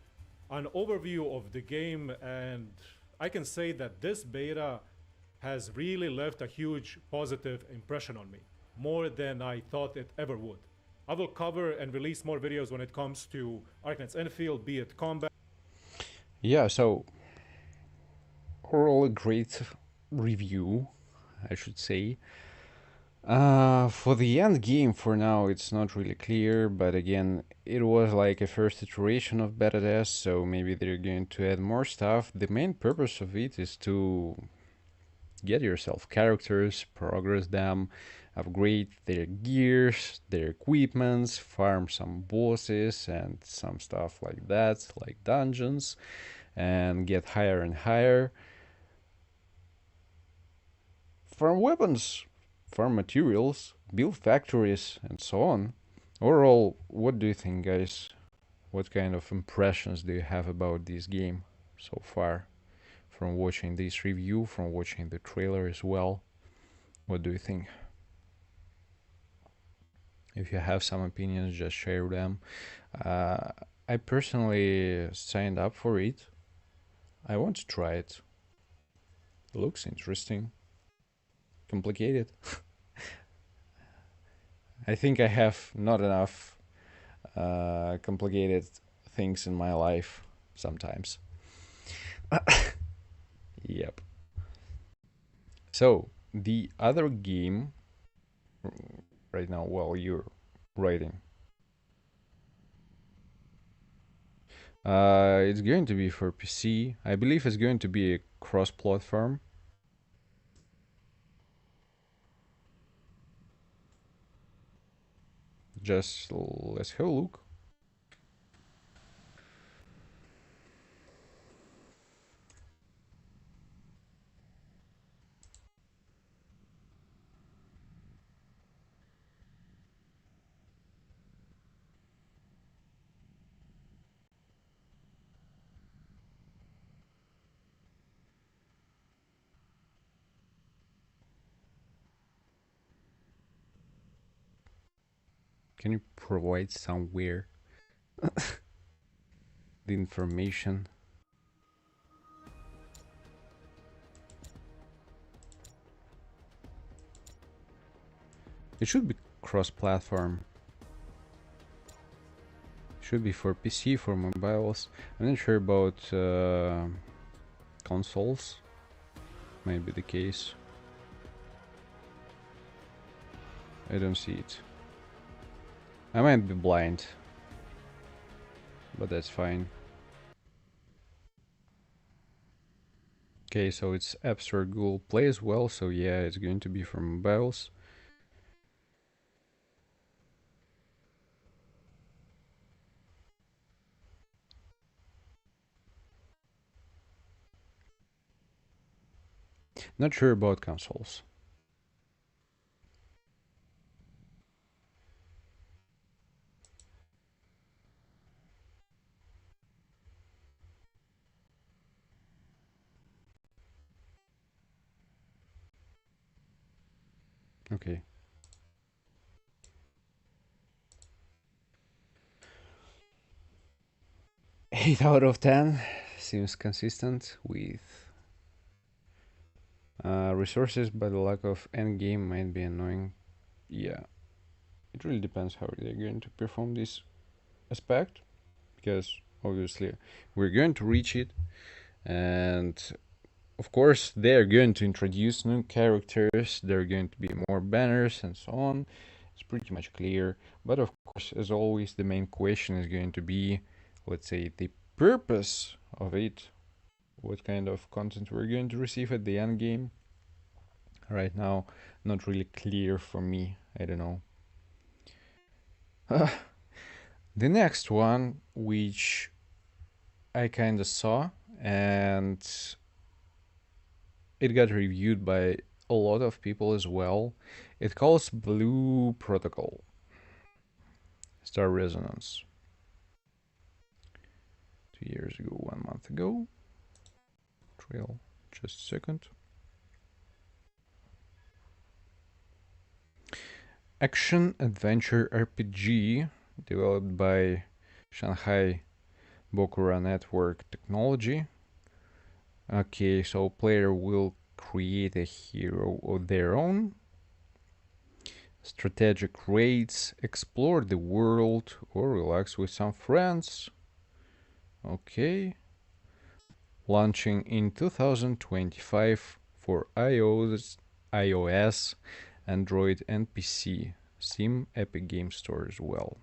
an overview of the game, and I can say that this beta has really left a huge positive impression on me, more than I thought it ever would. I will cover and release more videos when it comes to Arknights Endfield, be it combat. Yeah, so overall a great review, I should say. For the end game, for now, it's not really clear, but again, it was like a first iteration of beta test, so maybe they're going to add more stuff. The main purpose of it is to get yourself characters, progress them, upgrade their gears, their equipments, farm some bosses and some stuff like that, like dungeons, and get higher and higher. Farm weapons, farm materials, build factories, and so on. Overall, what do you think, guys? What kind of impressions do you have about this game so far? From watching this review, from watching the trailer as well. What do you think? If you have some opinions, just share them. I personally signed up for it. I want to try it. It looks interesting. Complicated. I think I have not enough complicated things in my life sometimes. Yep. So, the other game right now while you're writing. It's going to be for PC. I believe it's going to be a cross-platform. Just let's have a look. Can you provide somewhere the information? It should be cross-platform. Should be for PC, for mobiles. I'm not sure about consoles. Might be the case. I don't see it. I might be blind, but that's fine. Okay, so it's App Store, Google Play as well, so yeah, it's going to be for mobiles. Not sure about consoles. Okay. 8 out of 10 seems consistent with resources, but the lack of endgame might be annoying. Yeah, it really depends how they're going to perform this aspect, because obviously we're going to reach it, and of course they're going to introduce new characters, there are going to be more banners and so on. It's pretty much clear, but of course, as always, the main question is going to be, let's say, the purpose of it, what kind of content we're going to receive at the end game. Right now, not really clear for me. I don't know. The next one, which I kind of saw, and it got reviewed by a lot of people as well. It calls Blue Protocol. Star Resonance. 2 years ago, 1 month ago. Trail, just a second. Action Adventure RPG, developed by Shanghai Bokura Network Technology. Okay, so player will create a hero of their own. Strategic raids, explore the world, or relax with some friends. Okay. Launching in 2025 for iOS, Android, and PC. Steam, Epic Game Store as well.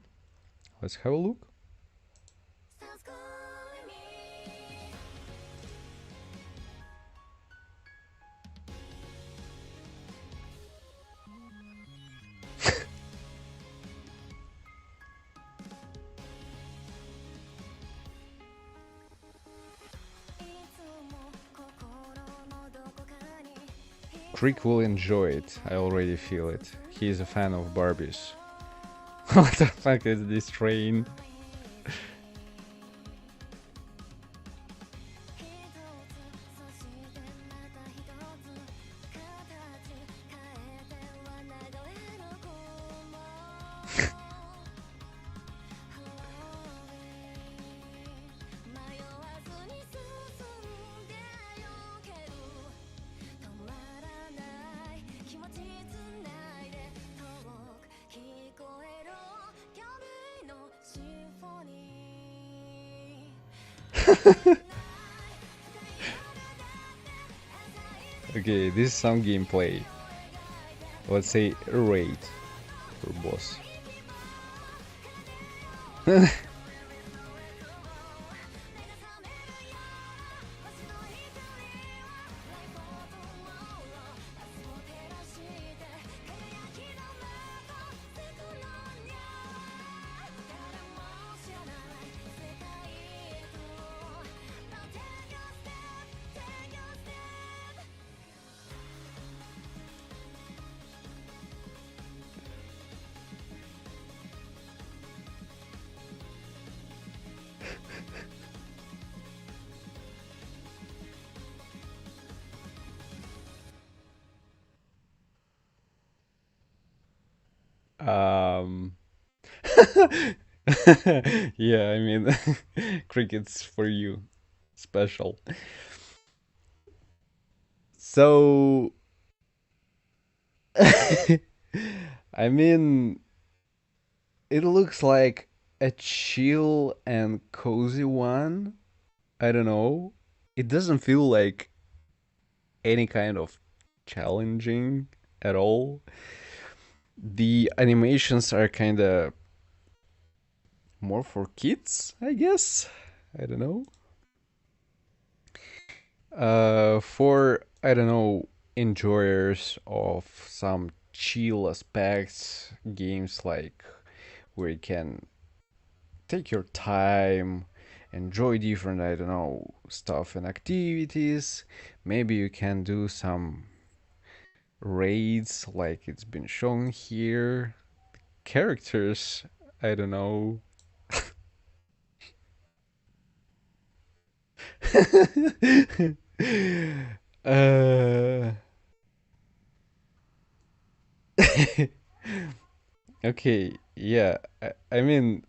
Let's have a look. Crick will enjoy it, I already feel it. He is a fan of Barbies. What the fuck is this train? Okay, this is some gameplay. Let's say a raid for boss. Um, yeah, I mean, crickets for you, special. So, I mean, it looks like a chill and cozy one. I don't know. It doesn't feel like any kind of challenging at all. The animations are kind of more for kids, I guess. I don't know. For I don't know, enjoyers of some chill aspects, games like where you can take your time, enjoy different, I don't know, stuff and activities. Maybe you can do some raids like it's been shown here. Characters, I don't know. uh, okay, yeah. I mean,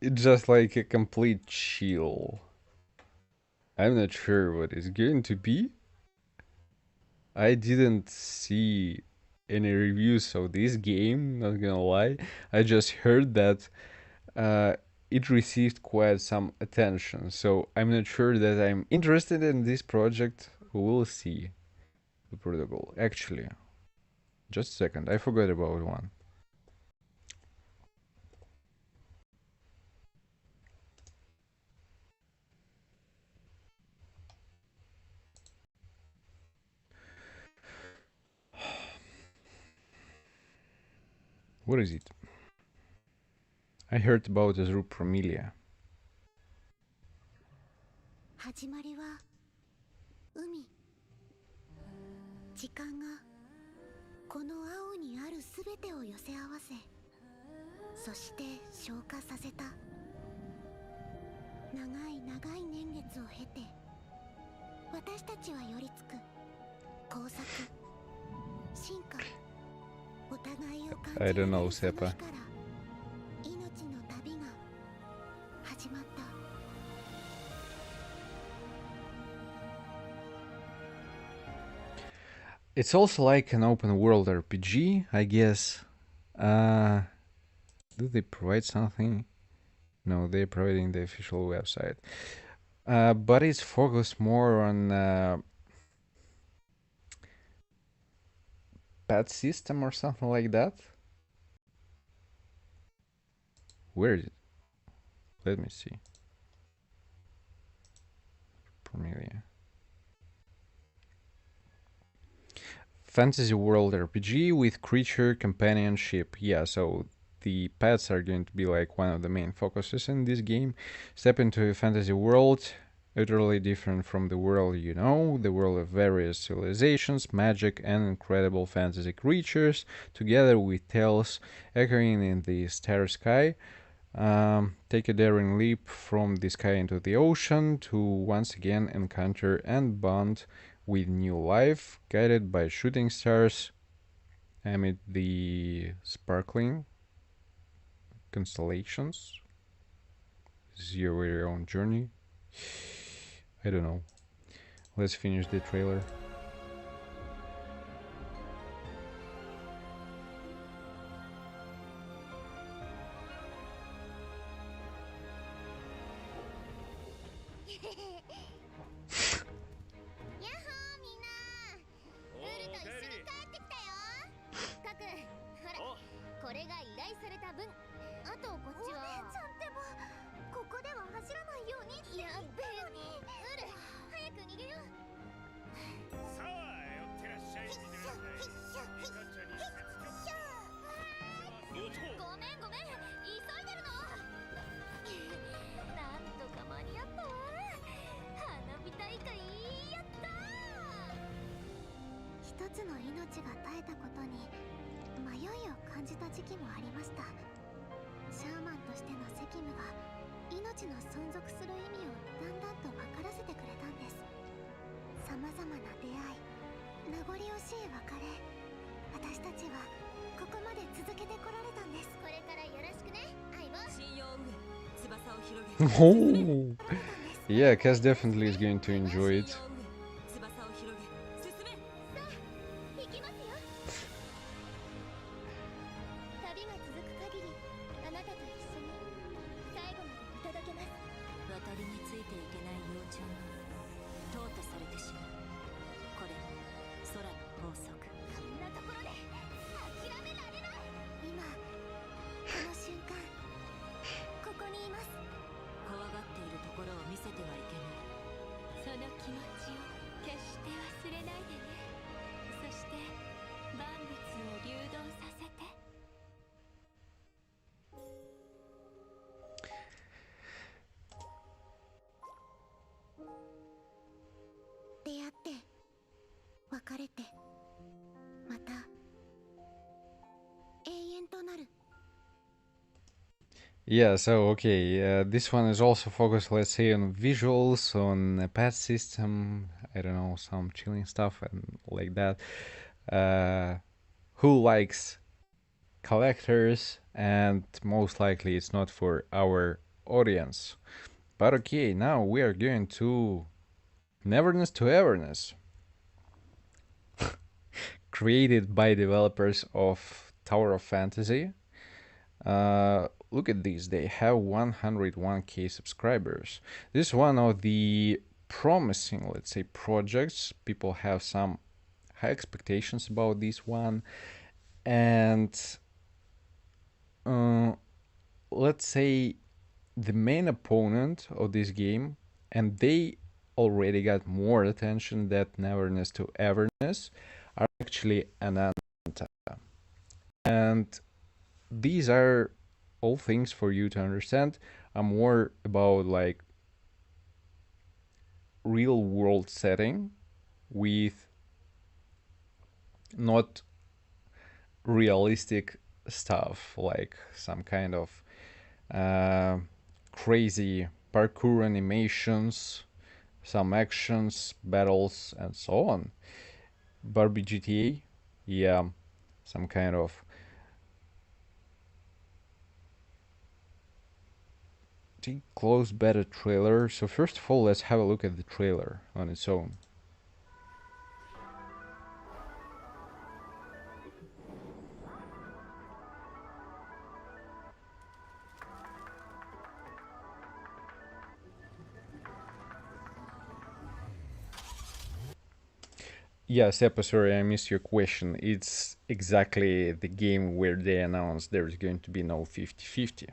it's just like a complete chill. I'm not sure what it's going to be. I didn't see any reviews of this game, not gonna lie. I just heard that uh, it received quite some attention, so I'm not sure that I'm interested in this project. We'll see. The protocol. Actually, just a second, I forgot about one. What is it? I heard about this group from Milia. 始まりは海。時間がこの青にあるすべてを寄せ合わせ、そして消化させた。長い長い年月を経て、私たちは寄りつく工作、進化、お互いを感じ I ら don't れ know, るその日から Sepa. 命の旅が始まった。It's also like an open world RPG, I guess. Do they provide something? No, they're providing the official website. But it's focused more on pet system or something like that. Where is it? Let me see. Familiar. Fantasy world RPG with creature companionship. Yeah, so the pets are going to be like one of the main focuses in this game. Step into a fantasy world, utterly different from the world you know, the world of various civilizations, magic, and incredible fantasy creatures, together with tales echoing in the starry sky. Take a daring leap from the sky into the ocean to once again encounter and bond with new life, guided by shooting stars amid the sparkling constellations. This is your very own journey. I don't know. Let's finish the trailer. Oh, yeah, Cass definitely is going to enjoy it. Yeah, so okay, this one is also focused, let's say, on visuals, on a path system, I don't know, some chilling stuff and like that. Who likes collectors? And most likely it's not for our audience. But okay, now we are going to Neverness to Everness. Created by developers of Tower of Fantasy. Look at these, they have 101k subscribers. This is one of the promising, let's say, projects. People have some high expectations about this one. And let's say the main opponent of this game, and they already got more attention than Neverness to Everness, are actually Ananta. And these are all things for you to understand. I'm more about like real world setting with not realistic stuff like some kind of crazy parkour animations, some actions, battles, and so on. Barbie GTA, yeah, some kind of close beta trailer. So first of all, let's have a look at the trailer on its own. Yeah, Seppa, sorry, I missed your question. It's exactly the game where they announced there's going to be no 50-50.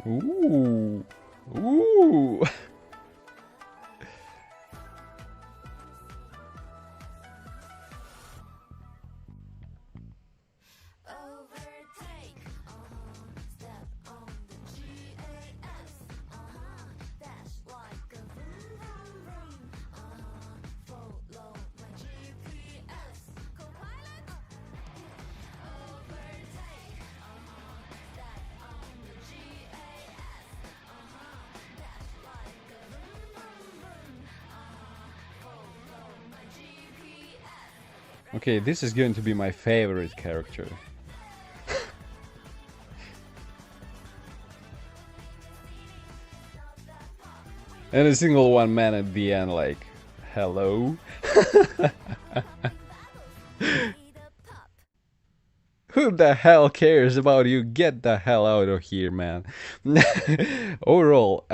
Ooh, ooh. Okay, this is going to be my favorite character. And a single one man at the end, like, hello? Who the hell cares about you? Get the hell out of here, man. Overall,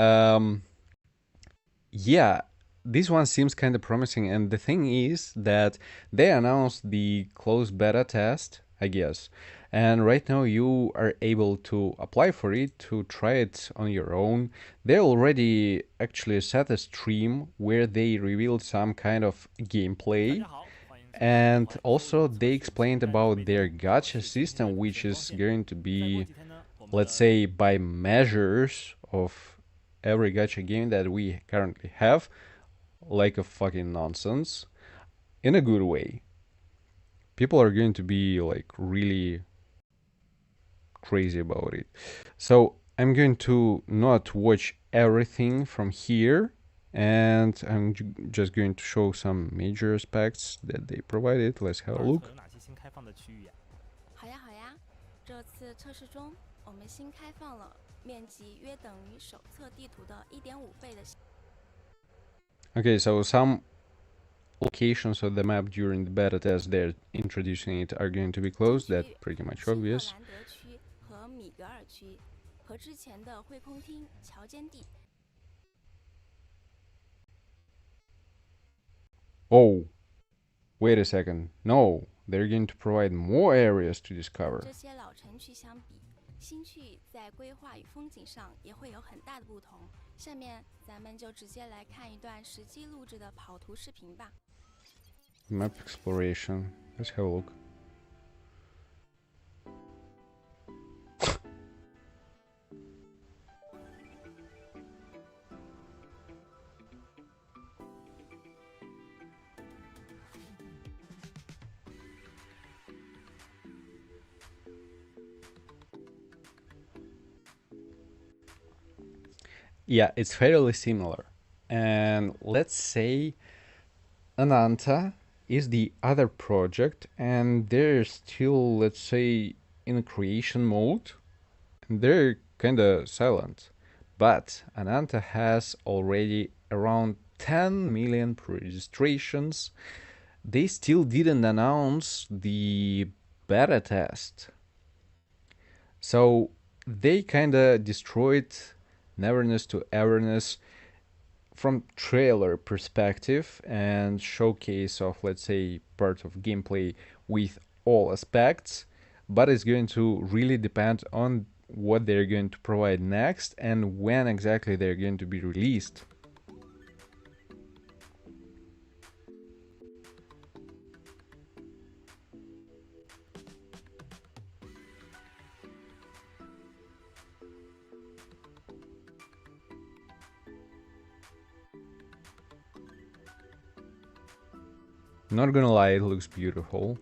yeah, this one seems kind of promising, and the thing is that they announced the closed beta test, I guess, and right now you are able to apply for it, to try it on your own. They already actually set a stream where they revealed some kind of gameplay, and also they explained about their gacha system, which is going to be, let's say, by measures of every gacha game that we currently have, like a fucking nonsense, in a good way. People are going to be like really crazy about it. So I'm going to not watch everything from here, and I'm just going to show some major aspects that they provided. Let's have a look. 好呀好呀，这次测试中，我们新开放了面积约等于手册地图的1.5倍的。Okay, so some locations of the map during the beta test they're introducing it are going to be closed. That's pretty much obvious. Oh, wait a second. No, they're going to provide more areas to discover. 这些老城区相比，新区在规划与风景上也会有很大的不同。下面咱们就直接来看一段实际录制的跑图视频吧。Map exploration. Let's have a look. Yeah, it's fairly similar. And let's say Ananta is the other project, and they're still, let's say, in creation mode. And they're kinda silent. But Ananta has already around 10 million registrations. They still didn't announce the beta test. So they kinda destroyed Neverness to Everness from trailer perspective and showcase of, let's say, part of gameplay with all aspects, but it's going to really depend on what they're going to provide next and when exactly they're going to be released. Not gonna lie, it looks beautiful.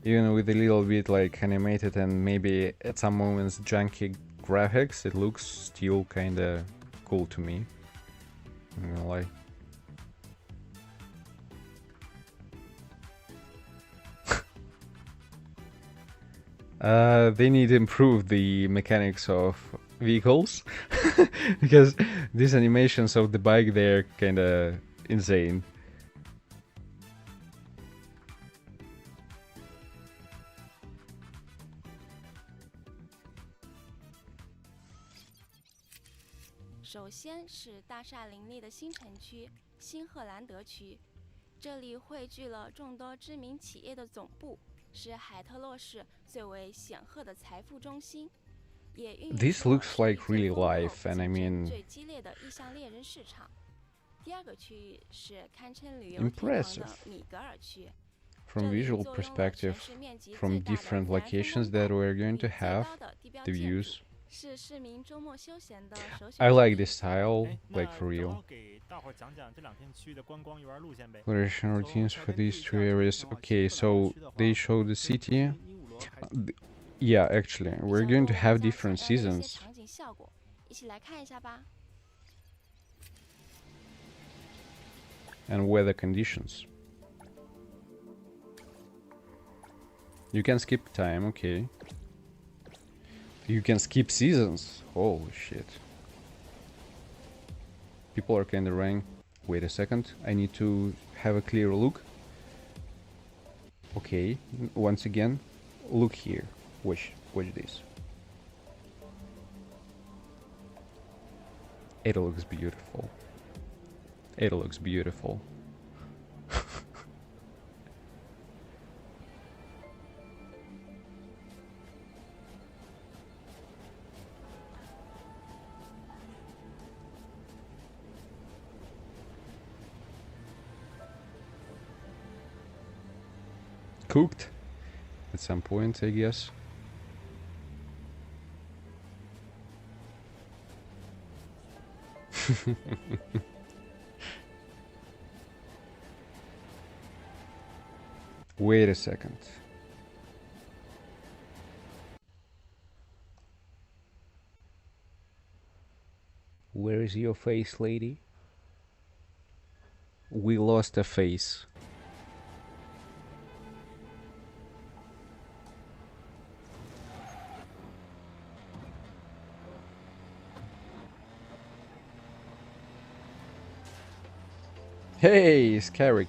Even with a little bit like animated and maybe at some moments junky graphics, it looks still kinda cool to me. Not gonna lie. They need to improve the mechanics of vehicles because these animations of the bike, they're kinda insane.首先是大厦林立的新城区新赫兰德区，这里汇聚了众多知名企业的总部，是海特洛市最为显赫的财富中心。This looks like really life, and I mean, 最激烈的意向猎人市场。第二个区域是堪称旅游天堂的米格尔区。 From visual perspective, from different locations that we're going to have, the views. I like this style, like for real. Exploration routines for these two areas. Okay, so they show the city. Yeah, actually, we're going to have different seasons. And weather conditions. You can skip time, okay. You can skip seasons. Holy shit. People are kinda running. Wait a second, I need to have a clear look. Okay, once again, look here. Watch this. It looks beautiful. It looks beautiful. Cooked at some point, I guess. Wait a second. Where is your face, lady? We lost a face. Hey, Scarrick.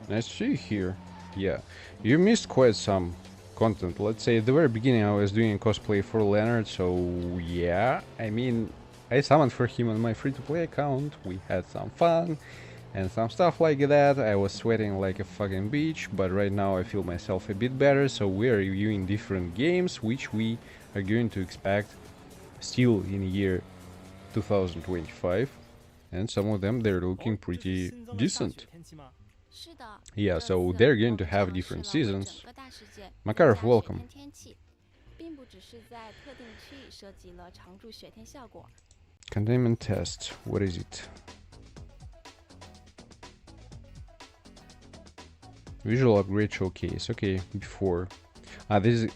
Nice to see you here. Yeah, you missed quite some content. Let's say at the very beginning I was doing cosplay for Leonard, so yeah. I mean, I summoned for him on my free-to-play account. We had some fun. and some stuff like that. I was sweating like a fucking bitch, but right now I feel myself a bit better, so we're reviewing different games which we are going to expect still in year 2025, and some of them they're looking pretty decent. 是的， Yeah, 这 so 次 they're going 我 to 们 have 尝试 different 了为 seasons. 整个大世界 Makarov, 增加雪 welcome. 天天气，并不只是在特定区域设计了常驻雪天效果。 Containment test, what is it? Visual upgrade showcase, okay, before. This is...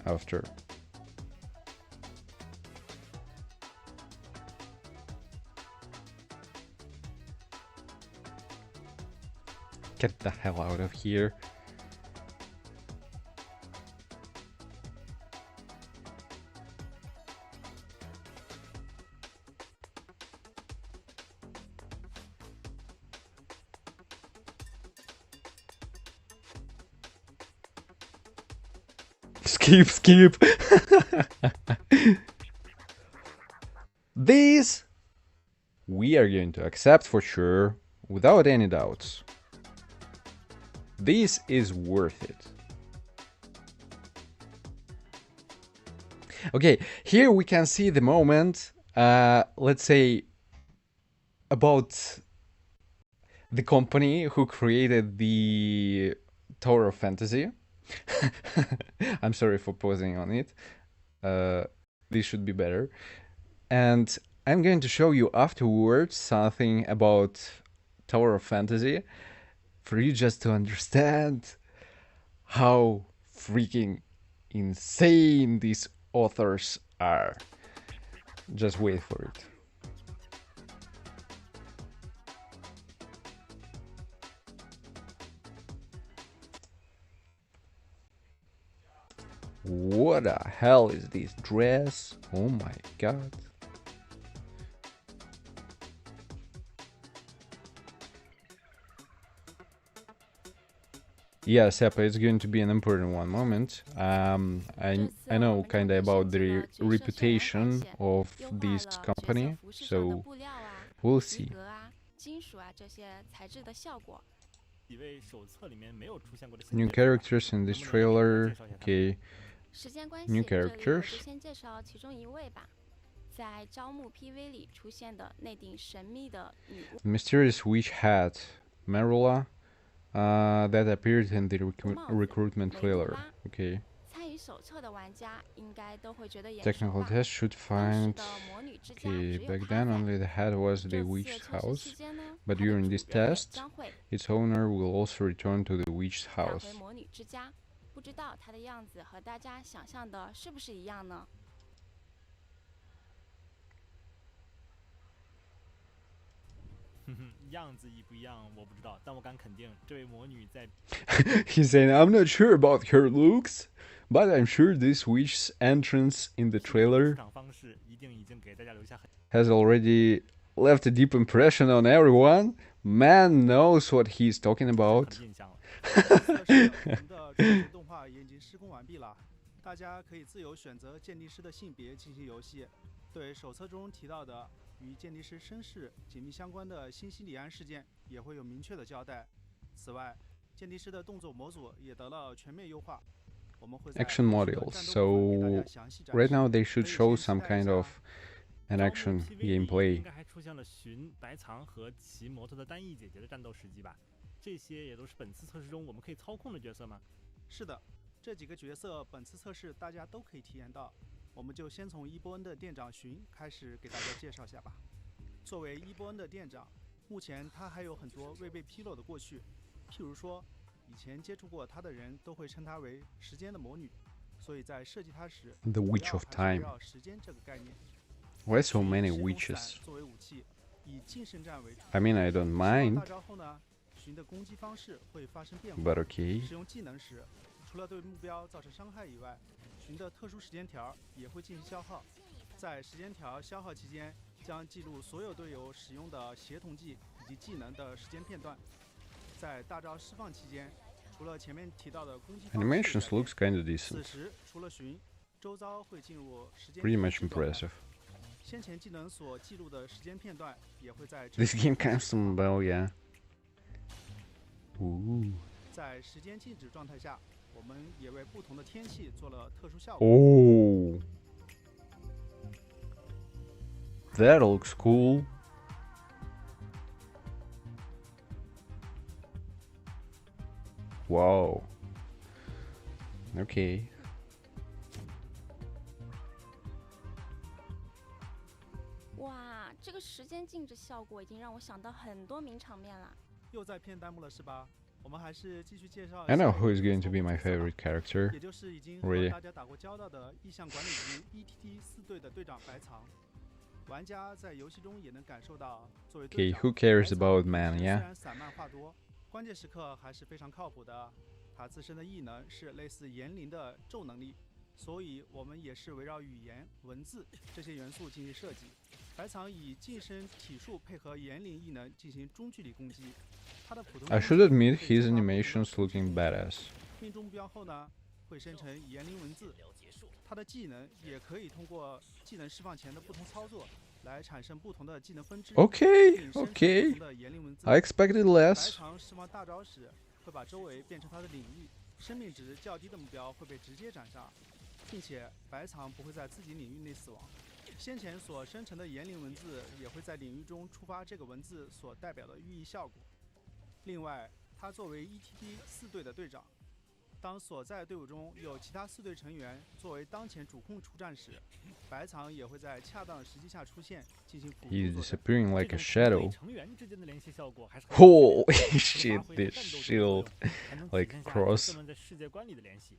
After. Get the hell out of here. Skip. This we are going to accept for sure, without any doubts. This is worth it. Okay, here we can see the moment, let's say, about the company who created the Tower of Fantasy. I'm sorry for pausing on it. This should be better. And I'm going to show you afterwards something about Tower of Fantasy for you just to understand how freaking insane these authors are. Just wait for it. What the hell is this dress? Oh my god. Yeah, Seppa, it's going to be an important one moment. I know kind of about the reputation of this company, so we'll see. 金属啊这些材质的效果。 New characters in this trailer. Okay. 时间关 New 系，这里我 characters. 就先介绍其中一位吧。在招募 PV 里出现的那顶神秘的女巫 Mysterious witch hat, Marula, that appeared in the recruitment trailer. Okay. 参与手册的玩家应该都会觉得眼熟 Technical 吧？ test should 当时 find. 的魔女之家 Okay, 只有 back 她 then 在。 only the hat was 这 the 次 witch's 测试 house, 期间呢， but 它的 during 主 this 人也 test, 将会 its owner will also return to the witch's 返 house. 回魔女之家。不知道她的样子和大家想象的是不是一样呢？ 样子一不一样我不知道，但我敢肯定，这位魔女在 He's saying, I'm not sure about her looks, but I'm sure this witch's entrance in the 出 trailer 场方式一定已经给大家留下很 has already left a deep impression on everyone. Man knows what he's talking 很 about. 印象了。测试我们的主角动画也已经施工完毕了，大家可以自由选择鉴定师的性别进行游戏。对手册中提到的与鉴定师身世紧密相关的新西里安事件也会有明确的交代。此外，鉴定师的动作模组也得了全面优化。我们会在 Action modules. So right now they should show some kind of an action 招募 PV 里 gameplay. 应该还出现了寻、白藏和骑摩托的单翼姐姐的战斗时机吧？这些也都是本次测试中我们可以操控的角色吗？是的，这几个角色本次测试大家都可以体验到。我们就先从伊波恩的店长寻开始给大家介绍下吧。作为伊波恩的店长，目前他还有很多未被披露的过去，譬如说，以前接触过他的人都会称他为时间的魔女，所以在设计他时， The Witch of 主要还是 Time. 围绕时间这个概念。 Why so many 使用 witches? 伞作为武器，以近身战为主。 I mean, I don't 使用 mind, 大招后呢，寻的攻击方式会发生变化。 but okay. 使用技能时，除了对目标造成伤害以外，寻的特殊时间条也会进行消耗。在时间条消耗期间，将记录所有队友使用的协同技以及技能的时间片段。在大招释放期间，除了前面提到的攻击方式 Animations 改变 looks kinda 此 decent. 时除了寻，周遭会进入时间 Pretty 停 much 止状态 impressive. 先前技能所记录的时间片段也会在这 This 里 game 同时释 custom 放 well, yeah. Ooh. 在时间静止状态下，我们也为不同的天气做了特殊效果。 Oh. That looks cool. Wow. Okay. 哇，这个时间静止效果已经让我想到很多名场面了。又在骗弹幕了是吧？我们还是继续介绍一 I 下 know 我 who 们 is 的 going 所 to be 有 my 角色吧 favorite character. 也就是已经和 Really? 大家打过交道的意向管理局 ETT 4队的队长白藏。玩家在游戏中也能感受到，作为队 Okay, 长 who cares 白藏 about 平 man, 时 yeah? 虽然散漫话多，关键时刻还是非常靠谱的。他自身的异能是类似言灵的咒能力，所以我们也是围绕语言、文字这些元素进行设计。白藏以近身体术配合言灵异能进行中距离攻击。他的普通 I 攻击 should admit 可以 his 触发不同的 animations 攻击 looking badass. 命中目标后呢，会生成言灵文字。他的技能也可以通过技能释放前的不同操作来产生不同的技能分支。 Okay, 并生成不 okay. 同的言灵文字。 I expected 白 less. 藏释放大招时，会把周围变成他的领域，生命值较低的目标会被直接斩杀，并且白藏不会在自己领域内死亡。先前所生成的言灵文字也会在领域中触发这个文字所代表的寓意效果。另外，他作为 ETT 4队的队长，当所在队伍中有其他4队成员作为当前主控出战时，白藏也会在恰当的时机下出现，进行辅 He's 助作战。 disappearing 这 like a 种成 shadow. 成员之间的联系效果还是很有趣 Holy 的 shit, 能发挥 this 战斗中的作 shield. 用还能体 like 现下角 cross 色们在世界观里的联系。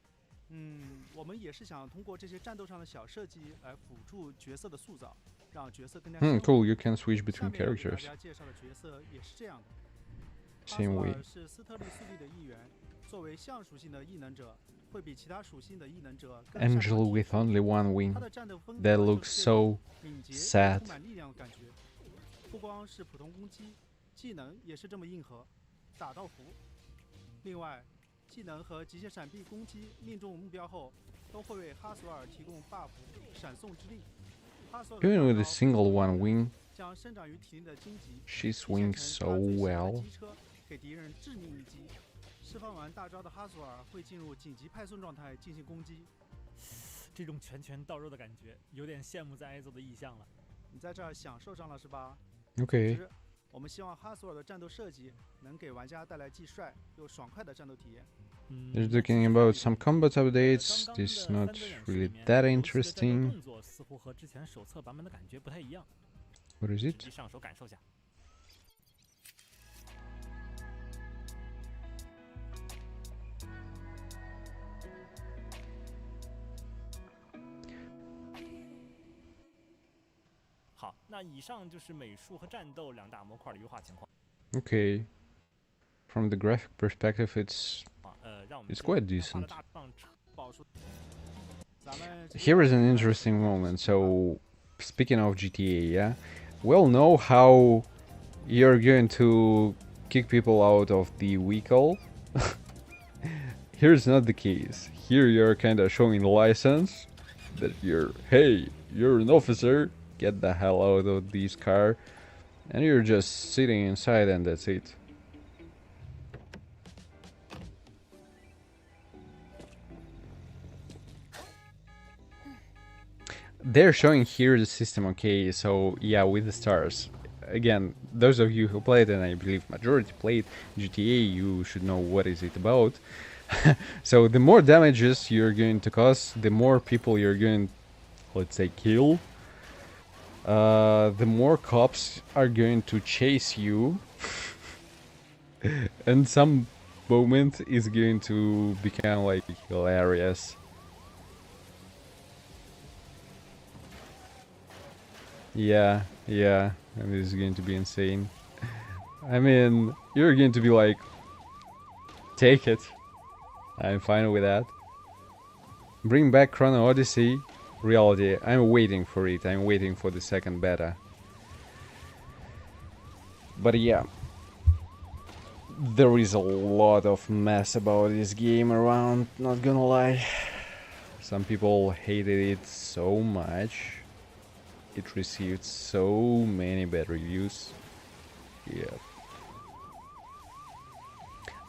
我们也是想通过这些战斗上的小设计来辅助角色的塑造，让角色更加 Cool, you can switch 下 between 面我给大 characters. 家介绍的角色也是这样的。哈 Same 索 way. 尔是斯特利速力的一员，作为象属性的异能者，会比其他属性的异能者更擅长 Angel 体 with 术 only one wing. 他的战斗风 That 格就 looks 是这种 so 敏捷 sad 充满力量的感觉。不光是普通攻击，技能也是这么硬核，打到服。另外，技能和极限闪避攻击命中目标后，都会为哈索尔提供 buff 闪送之力。哈索尔的 Even 大 with a 招 single one wing, 将生长于体内的荆棘 she 劈切 swings 成 so 他最喜欢的 well. 机车，给敌人致命一击。释放完大招的哈索尔会进入紧急派送状态进行攻击。这种拳拳到肉的感觉，有点羡慕在挨揍的意象了。你在这儿享受上了是吧？ Okay. 总之，我们希望哈索尔的战斗设计能给玩家带来既帅又爽快的战斗体验。They're talking about some combat updates. 刚刚 This is 的 not 三段演示 really 里面 that 游戏的战斗 interesting. 动作似乎和之前手册版本的感觉不太一样， What is 直 it? 接上手感受下。好，那以上就是美术和战斗两大模块的优化情况。 Okay. From the graphic perspective, it's 让我们 It's 就 quite 开发 decent. 的大棒宝叔，咱们直接 here is an interesting moment. So, speaking of GTA, yeah, we all know how you're going to kick people out of the vehicle. Here's not the case. Here you're kind of showing the license that hey, you're an officer. Get the hell out of this car, and you're just sitting inside, and that's it. They're showing here the system, okay, so yeah, with the stars. Again, those of you who played, and I believe majority played GTA, you should know what is it about. So the more damages you're going to cause, the more people you're going, let's say, kill. The more cops are going to chase you. And some moment is going to become like hilarious. Yeah, and this is going to be insane. I mean, you're going to be like, take it. I'm fine with that. Bring back Chrono Odyssey. Reality, I'm waiting for it. I'm waiting for the second beta. But yeah. There is a lot of mess about this game around, not gonna lie. Some people hated it so much. It received so many bad reviews. Yeah.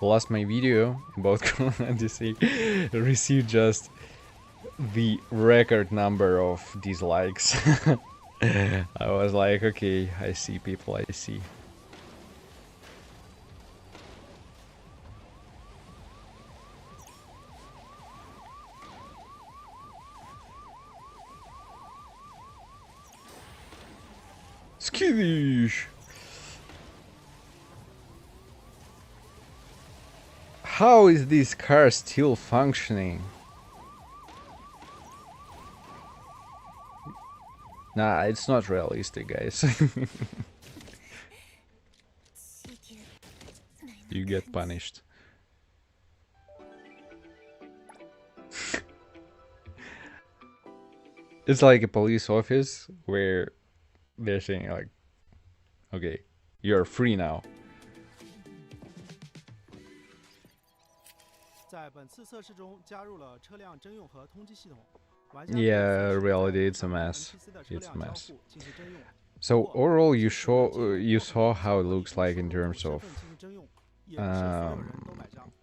Last my video about Odyssey received just the record number of dislikes. I was like, okay, I see people, I see. Skittish! How is this car still functioning? Nah, it's not realistic, guys. You get punished. It's like a police office where they're saying like, okay, you're free now. 在本次测试中加入了车辆征用和通缉系统。 Yeah, reality, it's a mess. It's a mess. So overall, you saw how it looks like in terms of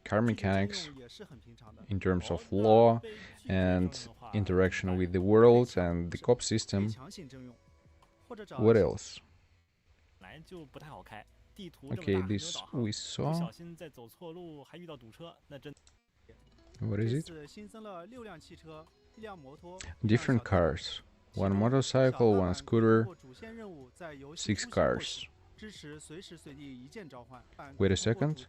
car mechanics, in terms of law, and interaction with the world and the cop system. What else? Okay, this we saw. What is it? Different cars. One motorcycle, one scooter, 6 cars. Wait a second.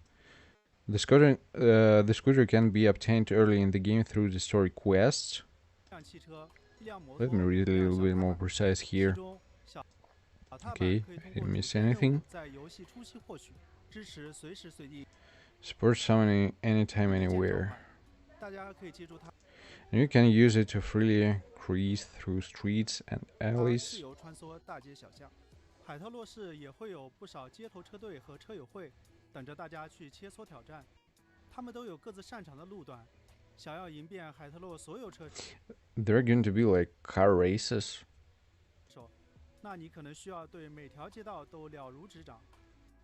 The scooter can be obtained early in the game through the story quests. Let me read a little bit more precise here. Okay, I didn't miss anything. Support summoning anytime, anywhere. And you can use it to freely cruise through streets and alleys. 海特洛市也会有不少街头车队和车友会等着大家去切磋挑战，他们都有各自擅长的路段，想要赢遍海特洛所有车。There are going to be like car races. 那你可能需要对每条街道都了如指掌，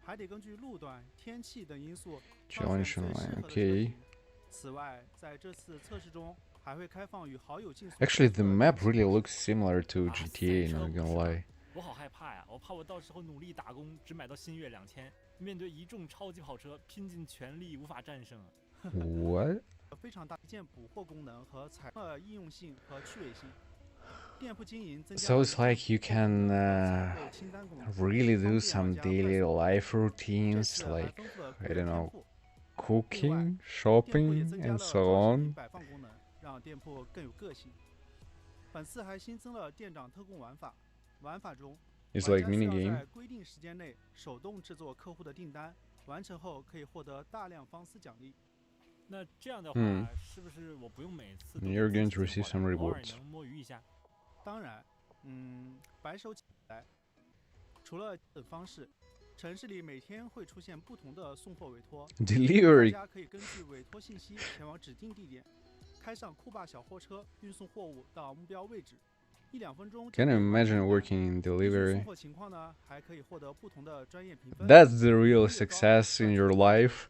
还得根据路段、天气等因素挑选最适合的车型。此外，在这次测试中。 Actually, the map really looks similar to GTA, not gonna lie. 我好害怕呀！我怕我到时候努力打工，只买到星越2000，面对一众超级跑车，拼尽全力无法战胜。What? 非常大一件捕获功能和采应用性和趣味性。店铺经营增加。So it's like you can really do some daily life routines, like I don't know, cooking, shopping, and so on. 让店铺更有个性。本次还新增了店长特供玩法，玩法中， It's like mini 玩家需 game. 要在规定时间内手动制作客户的订单，完成后可以获得大量方丝奖励。那这样的话，是不是我不用每次都 You're going to receive some 偶尔 rewards. 能摸鱼一下？当然，白手起来。除了等方式，城市里每天会出现不同的送货委托 Delivery. 大家可以根据委托信息前往指定地点。 开上酷霸小货车运送货物到目标位置，1-2分钟。Can you imagine working in delivery? 送货情况呢，还可以获得不同的专业评分。That's the real success in your life.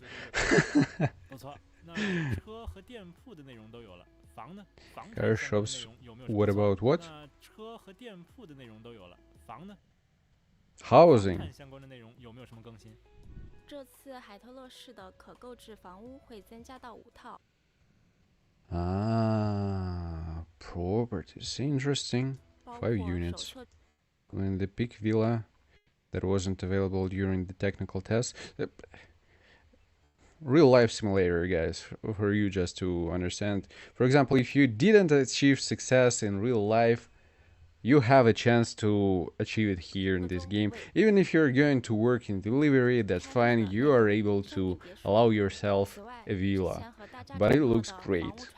不错，那车和店铺的内容都有了，房呢？房 Car shops. What about what? 那车和店铺的内容都有了，房呢？ Housing. 相关的内容有没有什么更新？这次海特洛市的可购置房屋会增加到5套。 Ah, properties. Interesting. 5 units. In the Peak Villa that wasn't available during the technical test. Real life simulator, guys, for you just to understand. For example, if you didn't achieve success in real life, you have a chance to achieve it here in this game. Even if you're going to work in delivery, that's fine. You are able to allow yourself a villa. But it looks great.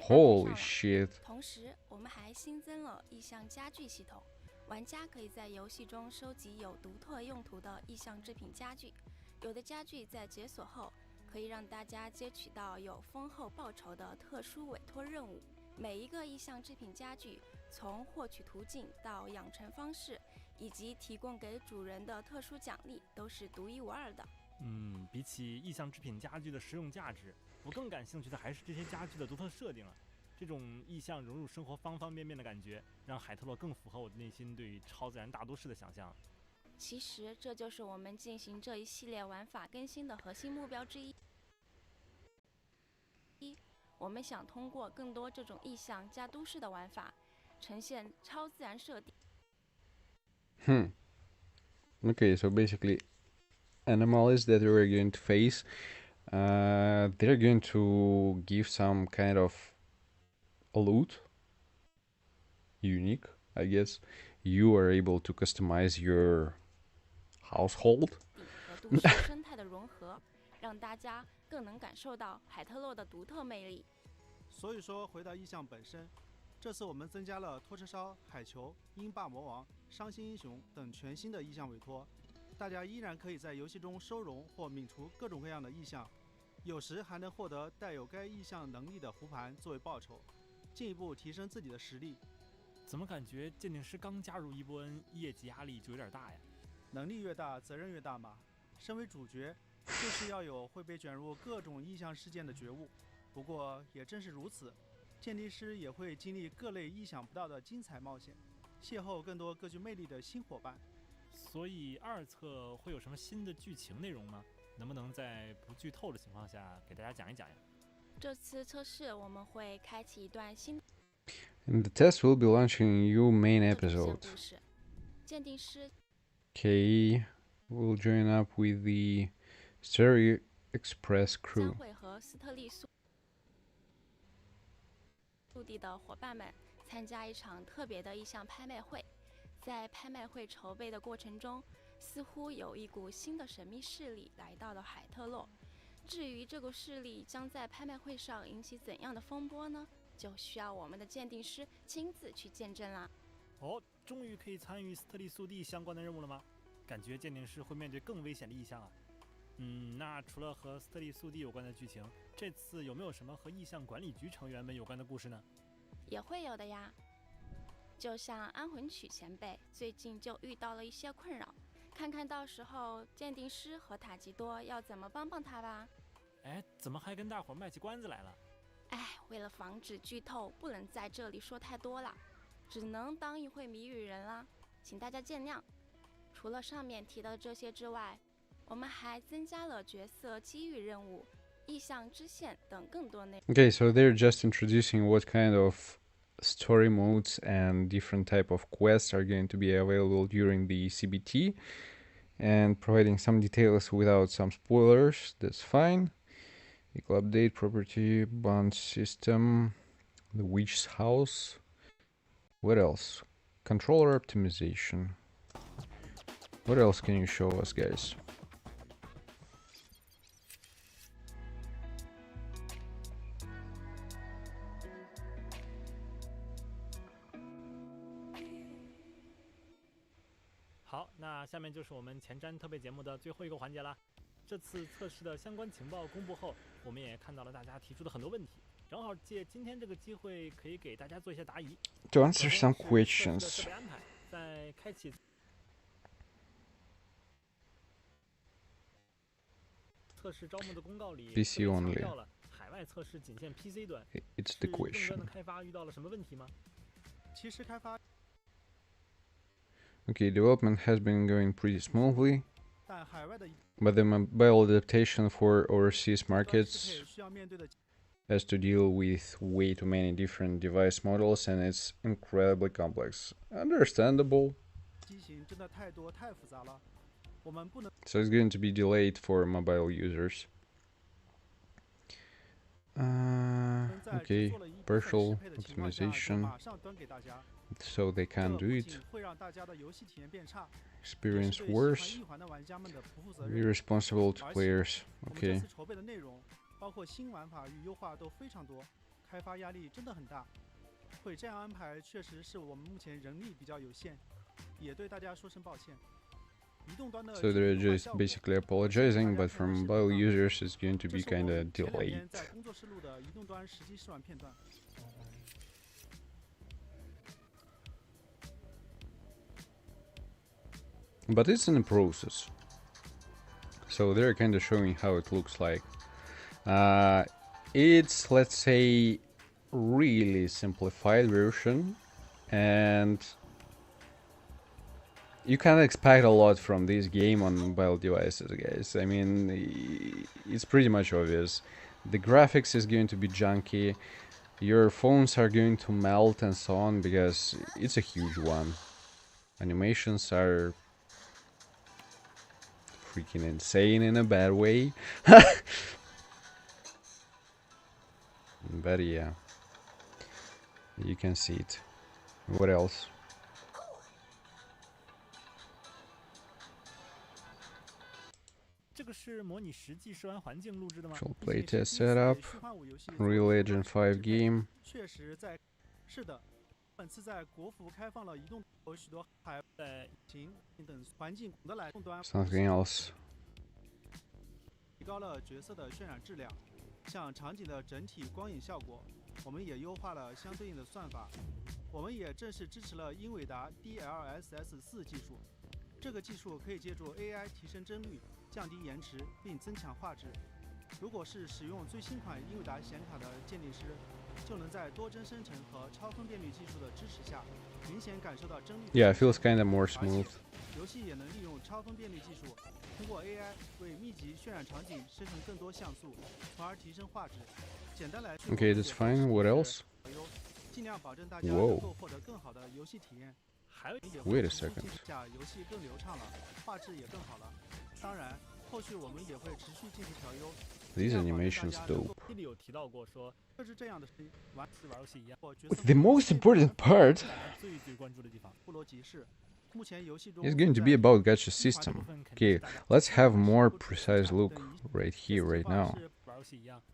Holy shit. 同时，我们还新增了意象家具系统，玩家可以在游戏中收集有独特用途的意象制品家具，有的家具在解锁后，可以让大家接取到有丰厚报酬的特殊委托任务。每一个意象制品家具，从获取途径到养成方式，以及提供给主人的特殊奖励，都是独一无二的。比起意象制品家具的实用价值，我更感兴趣的还是这些家具的独特设定啊。这种意象融入生活方方面面的感觉，让海特洛更符合我内心对超自然大都市的想象。其实这就是我们进行这一系列玩法更新的核心目标之一。我们想通过更多这种意象加都市的玩法，呈现超自然设定。Okay, so basically, anomalies that we're going to face, they're going to give some kind of loot, unique, I guess. You are able to customize your household. 和都市生态的融合，让大家更能感受到海特洛的独特魅力。所以说，回到意象本身，这次我们增加了拖车烧、海球、鹰霸魔王、伤心英雄等全新的意象委托，大家依然可以在游戏中收容或泯除各种各样的意象，有时还能获得带有该意象能力的弧盘作为报酬，进一步提升自己的实力。怎么感觉鉴定师刚加入伊波恩，业绩压力就有点大呀？能力越大，责任越大嘛。身为主角，就是要有会被卷入各种意象事件的觉悟。不过也正是如此，鉴定师也会经历各类意想不到的精彩冒险，邂逅更多各具魅力的新伙伴。所以二册会有什么新的剧情内容吗？能不能在不剧透的情况下给大家讲一讲呀？这次测试我们会开启一段新 And the test will be launching a new main 的主线 episode. 故事。鉴定师 Okay, we'll join up with the Stereo Express 将 crew. 会和斯特利速地的伙伴们参加一场特别的意象拍卖会。在拍卖会筹备的过程中，似乎有一股新的神秘势力来到了海特洛。至于这股势力将在拍卖会上引起怎样的风波呢？就需要我们的鉴定师亲自去见证啦。哦，终于可以参与斯特利速地相关的任务了吗？感觉鉴定师会面对更危险的意象啊。那除了和斯特利速地有关的剧情，这次有没有什么和意象管理局成员们有关的故事呢？也会有的呀。就像安魂曲前辈最近就遇到了一些困扰，看看到时候鉴定师和塔吉多要怎么帮帮他吧。哎，怎么还跟大伙卖起关子来了？为了防止剧透，不能在这里说太多了，只能当一回谜语人啦，请大家见谅。除了上面提到的这些之外，我们还增加了角色机遇任务、意象支线等更多内容。Okay, so they're just introducing what kind of story modes and different type of quests are going to be available during the CBT, and providing some details without some spoilers. That's fine. Equal update, property, bond system, the witch's house. What else? Controller optimization. What else can you show us, guys?好，那下面就是我们前瞻特别节目的最后一个环节啦。这次测试的相关情报公布后，我们也看到了大家提出的很多问题，正好借今天这个机会，可以给大家做一些答疑。 To answer some 首先是测试的 questions. 设备安排，在开启测试招募的公告里， PC 特别强 only. 调了海外测试仅限 PC 端。 It's 是 the 移动端 question. 的开发遇到了什么问题吗？其实开发， Okay, development has been going pretty smoothly, 但海外的 but the mobile adaptation for overseas 端适 markets 配需要面对的 has to deal with way too many different device models, and it's incredibly complex. Understandable. 机型真的太多太复杂了，我们不能 So it's going to be delayed for mobile users. 在制 Okay, 作了一部分 partial 适配的情况下就 optimization, 马上端给大家， so they 这 can't 不 do 仅 it. 会让大家的游戏体验变差，也 Experience 是对喜 worse. 欢一环的玩家们的不负责 Be 任。 responsible to 而且 players. 我们这 Okay. 次筹备的内容，包括新玩法与优化都非常多，开发压力真的很大。会这样安排，确实是我们目前人力比较有限，也对大家说声抱歉。So they're just basically apologizing, but from mobile users it's going to be kinda delayed. But it's in the process. So they're kinda showing how it looks like. It's, let's say, really simplified version, and you can't expect a lot from this game on mobile devices, guys. I mean, it's pretty much obvious. The graphics is going to be junky, your phones are going to melt and so on, because it's a huge one. Animations are freaking insane in a bad way. But yeah, you can see it. What else? Actual playtest setup. Real Agent 5 game. 是的，本次在国服开放了移动有许多海外行等环境的来端 Something else. 提高了角色的渲染质量，像场景的整体光影效果，我们也优化了相对应的算法。我们也正式支持了英伟达 DLSS 4技术，这个技术可以借助 AI 提升帧率、降低延迟，并增强画质。如果是使用最新款英伟达显卡的鉴定师，就能在多帧生成和超分辨率技术的支持下，明显感受到帧率。Yeah, it feels kinda more smooth. 游戏也能利用超分辨率技术，通过 AI 为密集渲染场景生成更多像素，从而提升画质。简单来说 Okay, that's fine. What else? 尽量保证大家能够获得更好的游戏体验。 Wait a second. 下游戏更流畅了，画质也更好了。当然，后续我们也会持续进行调优。 These animations dope. 有提到过说，就是这样的玩游戏一样。 The most important part 最关注的地方，部落集市。 目前游戏中 is going to be about gacha system. Okay, let's have more precise look right here, right now.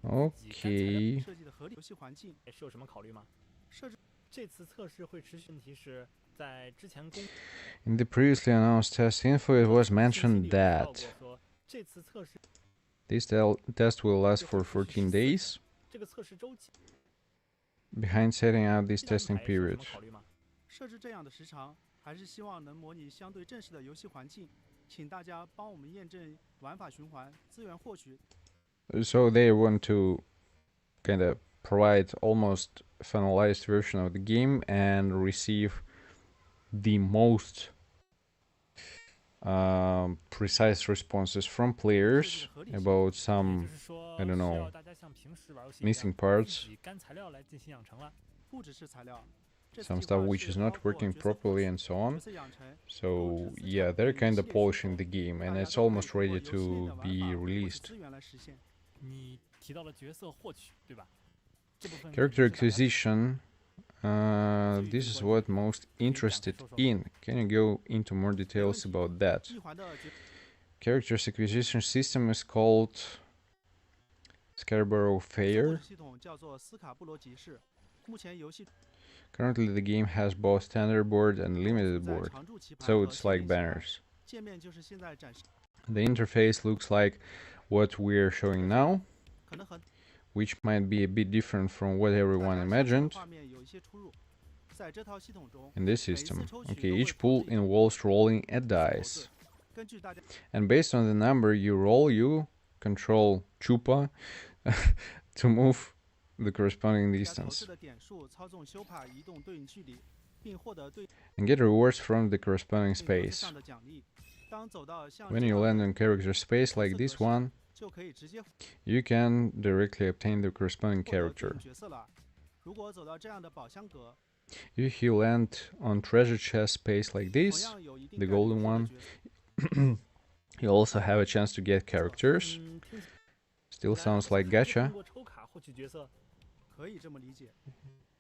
Okay. 设计的合理游戏环境是有什么考虑吗？设置这次测试会持续。问题是在之前公 In the previously announced test info, it was mentioned that 这次测试 this test will last for 14 days. 这个测试周期 Behind setting out this testing period. 设置这样的时长，还是希望能模拟相对正式的游戏环境，请大家帮我们验证玩法循环、资源获取。 So they want to kind of provide almost finalized version of the game and receive the most precise responses from players about some, I don't know, missing parts, some stuff which is not working properly and so on. So yeah, they're kind of polishing the game and it's almost ready to be released. Character acquisition. This is what most interested in. Can you go into more details about that? Characters acquisition system is called Scarborough Fair. Currently the game has both standard board and limited board, so it's like banners. The interface looks like what we're showing now, which might be a bit different from what everyone imagined in this system. Okay, each pool involves rolling a dice, and based on the number you roll, you control Chupa to move the corresponding distance and get rewards from the corresponding space. When you land on character space like this one, you can directly obtain the corresponding character. If you land on treasure chest space like this, the golden one, you also have a chance to get characters. Still sounds like gacha.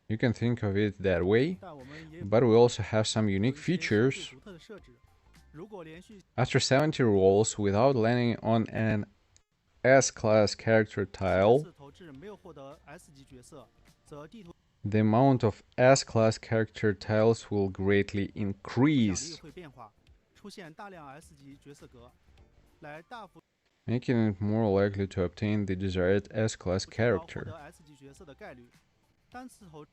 You can think of it that way, but we also have some unique features. After 70 rolls without landing on an S-class character tile, the amount of S-class character tiles will greatly increase. 出现大量 S 级角色格，来大幅 making it more likely to obtain the desired S-class 提高获 character. 得 S 级角色的概率。单次投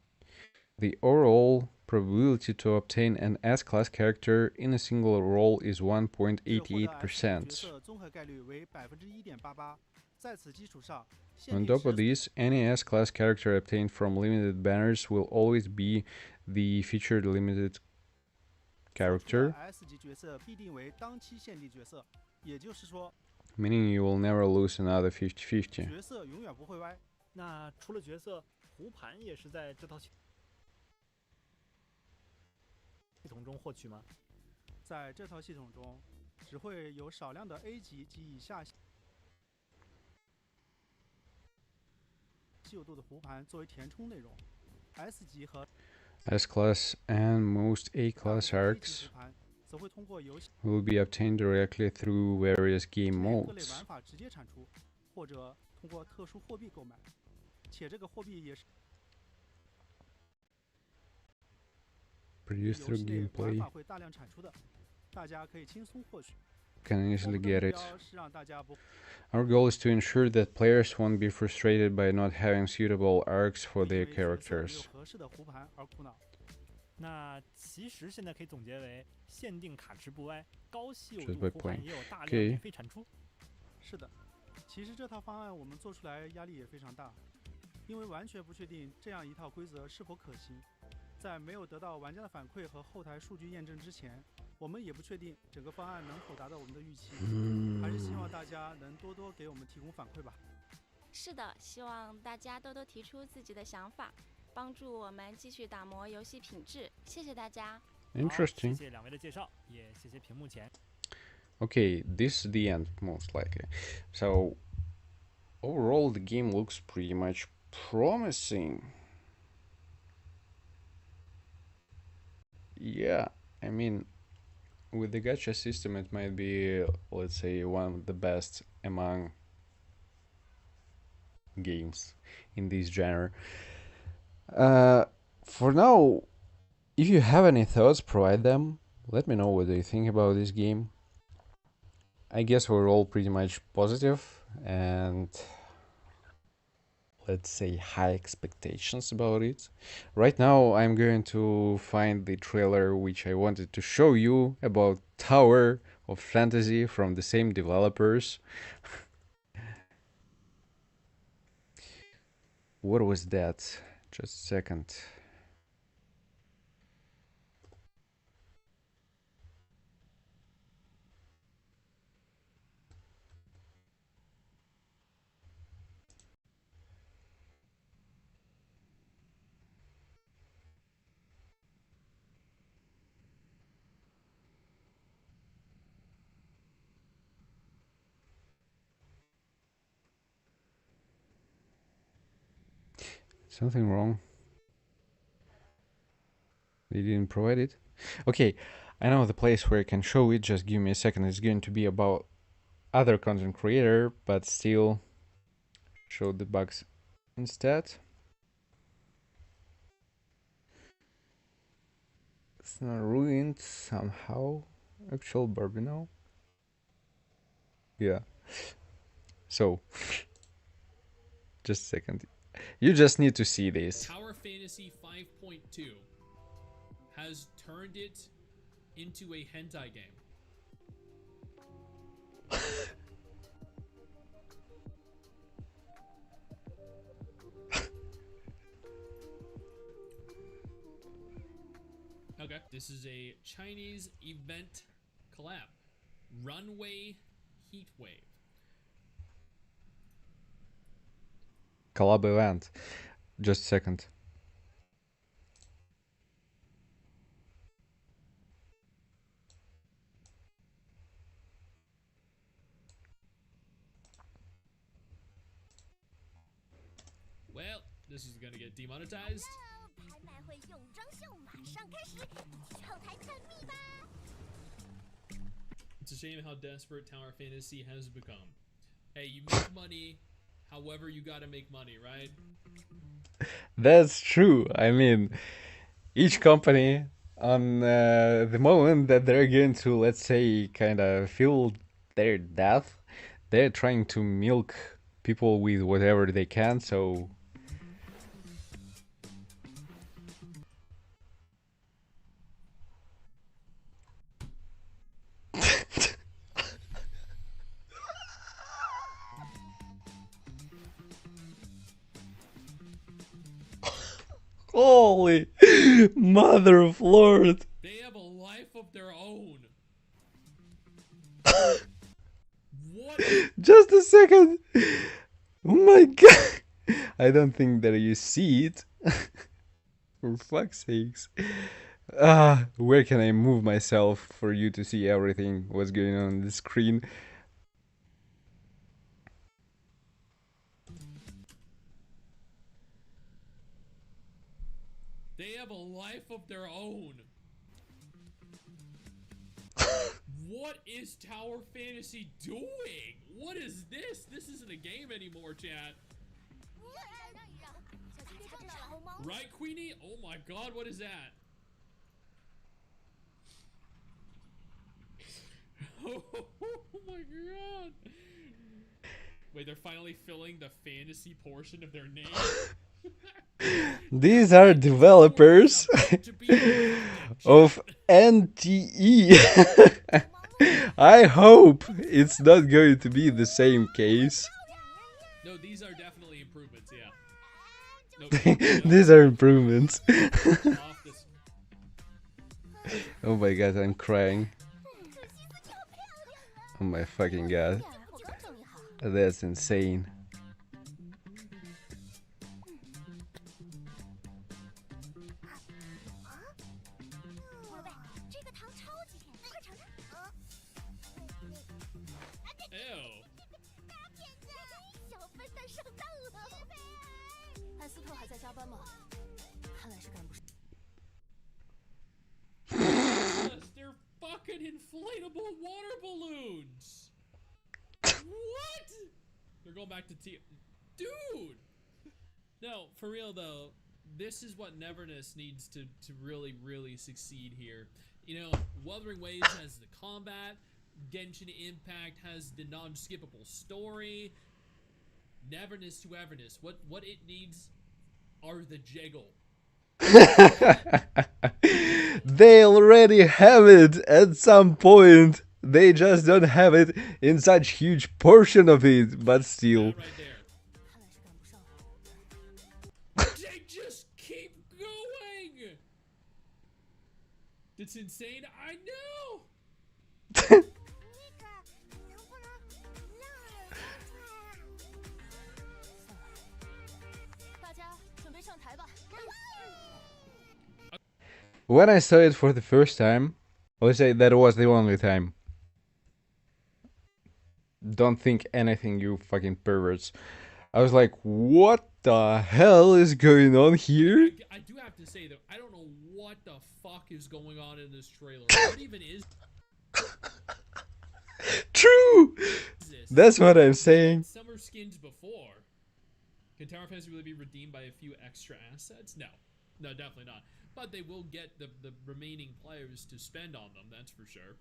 The overall probability to obtain an S-class character in a single roll is 日获得 S 级角 1.88%. 色综合概率为1.88%。在此基础上，限 On 定 top of 10 this, any S-class character obtained from limited banners will always be the featured limited 所出的 character, S 级角色必定为当期限定角色，也就是说， meaning you will never lose another 50-50. 角色永远不会歪。那除了角色，胡盘也是在这套系统中获取吗？在这套系统中，只会有少量的 A 级及以下稀有度的胡盘作为填充内容。S 级和 S-class and most 大 A-class 部分 A 级 arcs 胡盘则会通过游戏 will be obtained directly through various game 内各类 modes. 玩法直接产出，或者通过特殊货币购买，且这个货币也是 Produced 游 through 戏内玩 gameplay. 法会大量产出的，大家可以轻松获取。 Can 我 easily 们的 get 目 it. 标是让大家不 Our goal is to ensure that players won't be frustrated by not having suitable arcs for 因 their 为角色没有 characters. 合适的胡盘而苦恼。那其实现在可以总结为：限定卡池不歪，高稀有 Just 度 by 胡盘 playing. 也有大量 Okay. 免费产出。是的，其实这套方案我们做出来压力也非常大，因为完全不确定这样一套规则是否可行。在没有得到玩家的反馈和后台数据验证之前，我们也不确定整个方案能否达到我们的预期。还是希望大家能多多给我们提供反馈吧。是的，希望大家多多提出自己的想法，帮助我们继续打磨游戏品质。谢谢大家。好， Interesting. 谢谢两位的介绍，也谢谢屏幕前。 Okay, this is the end, most likely. So, overall, the game looks pretty much promising. Yeah, I mean, with the gacha system, it might be, let's say, one of the best among games in this genre. For now, if you have any thoughts, provide them. Let me know what you think about this game. I guess we're all pretty much positive and, let's say, high expectations about it. Right now, I'm going to find the trailer which I wanted to show you about Tower of Fantasy from the same developers. What was that? Just a second. Something wrong. They didn't provide it. Okay, I know the place where I can show it. Just give me a second. It's going to be about other content creator, but still show the bugs instead. It's not ruined somehow. Actual Barbino. Yeah. So, just a second. You just need to see this. Tower Fantasy 5.2 has turned it into a hentai game. Okay, this is a Chinese event collab. Runway Heatwave. Collab event. Just a second. Well, this is gonna get demonetized. 拍卖会泳装秀马上开始，一起后台看密吧。 It's a shame how desperate Tower Fantasy has become. Hey, you make money, however you gotta make money, right? That's true. I mean, each company on the moment that they're going to, let's say, kind of feel their death, they're trying to milk people with whatever they can, so... Holy mother of Lord! They have a life of their own. What? Just a second! Oh my god! I don't think that you see it. For fuck's sakes. Where can I move myself for you to see everything what's going on the screen? They have a life of their own. What is Tower Fantasy doing? What is this? This isn't a game anymore, chat. Right, Queenie? Oh my god, what is that? Oh my god. Wait, they're finally filling the fantasy portion of their name? These are developers of NTE. I hope it's not going to be the same case. No, these are definitely improvements, yeah. No, These are improvements. Oh my god, I'm crying. Oh my fucking god. That's insane. They're fucking inflatable water balloons. What? They're going back to dude. No, for real though, this is what Neverness needs to really succeed here. You know, Wuthering Waves has the combat, Genshin Impact has the non-skippable story. Neverness to Everness, what it needs are the jiggle. They already have it at some point. They just don't have it in such huge portion of it, but still. Right there. They just keep going. It's insane. I know. When I saw it for the first time, I would say that was the only time. Don't think anything, you fucking perverts. I was like, what the hell is going on here? I do have to say though, I don't know what the fuck is going on in this trailer. What even is True! this? That's what I'm saying. Summer skins before. Can Tower Fantasy really be redeemed by a few extra assets? No. No, definitely not. But they will get the remaining players to spend on them, that's for sure.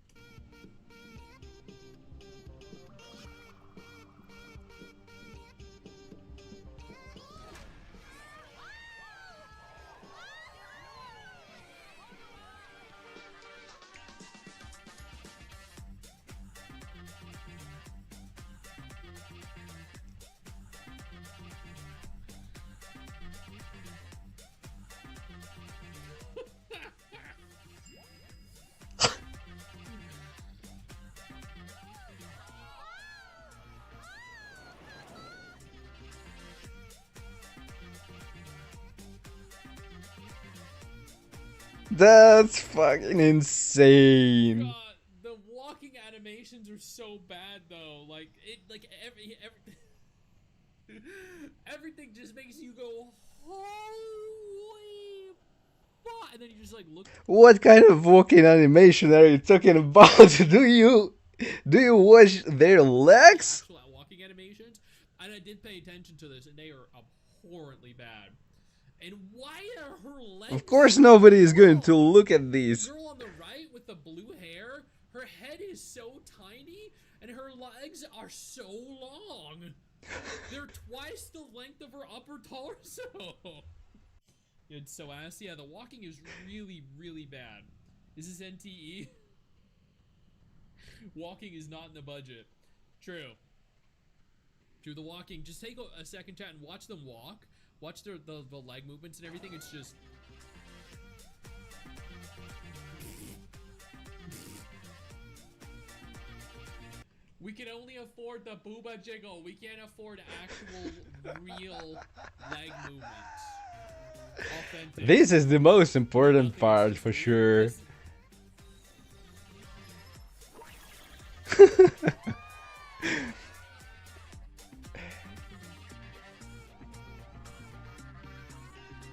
That's fucking insane. God, the walking animations are so bad though. Like everything just makes you go holy fuck, and then you just like look. What kind of walking animation are you talking about? Do you watch their legs? Actual walking animations, and I did pay attention to this, and they are abhorrently bad. And why are her legs? Of course, nobody is going to look at these. The girl on the right with the blue hair, her head is so tiny, and her legs are so long. They're twice the length of her upper torso. It's so ass. Yeah, the walking is really, really bad. Is this NTE? Walking is not in the budget. True. True, the walking. Just take a second, chat, and watch them walk. Watch the leg movements and everything. It's just... We can only afford the booba jiggle. We can't afford actual, real leg movements. Authentic. This is the most important part for sure.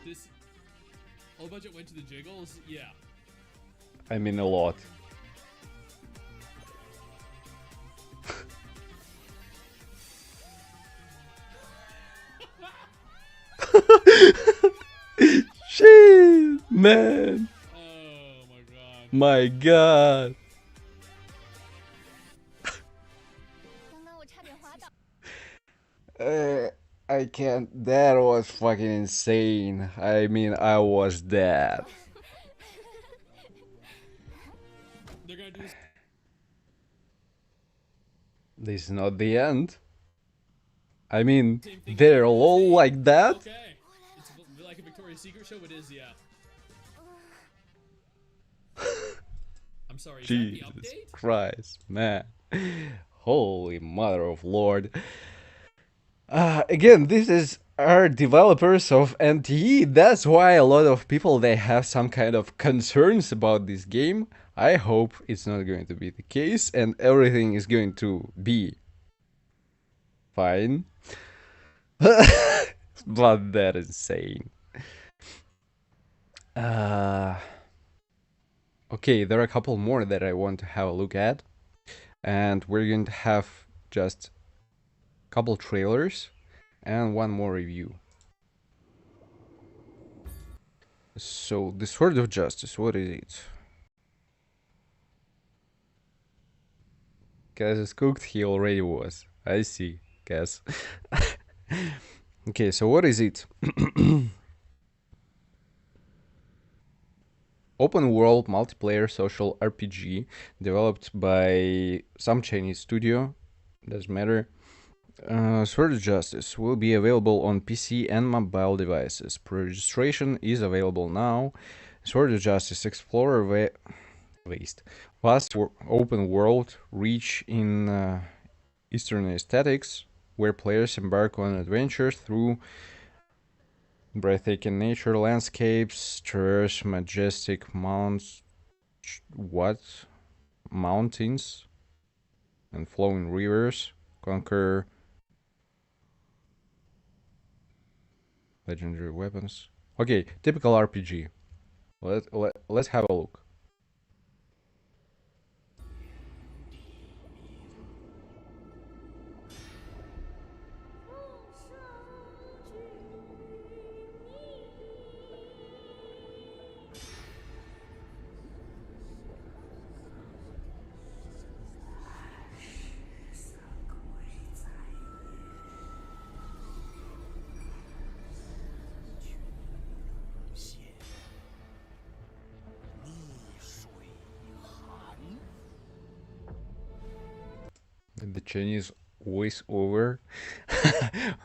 This all budget went to the jiggles? Yeah. I mean a lot. Shit, man. Oh my god. My god. I can't. That was fucking insane. I mean, I was dead. They're gonna do this. This is not the end. I mean, they're all like that. Okay. It's like a Victoria's Secret show. It is, yeah. I'm sorry. Is that the Jesus update? Christ, man. Holy mother of Lord. Again, this is our developers of NTE. That's why a lot of people, they have some kind of concerns about this game. I hope it's not going to be the case and everything is going to be fine. But that is insane. Okay, there are a couple more that I want to have a look at. And we're going to have just a couple trailers and one more review. So, the Sword of Justice, what is it? Cass is cooked, he already was. I see, Cass. Okay, so what is it? Open world multiplayer social RPG developed by some Chinese studio, doesn't matter. Sword of Justice will be available on PC and mobile devices. Pre-registration is available now. Sword of Justice Explorer vast open world rich in Eastern aesthetics, where players embark on adventures through breathtaking nature landscapes, traverse majestic mountains, and flowing rivers, conquer legendary weapons. Okay, typical RPG. Let's have a look. The Chinese voiceover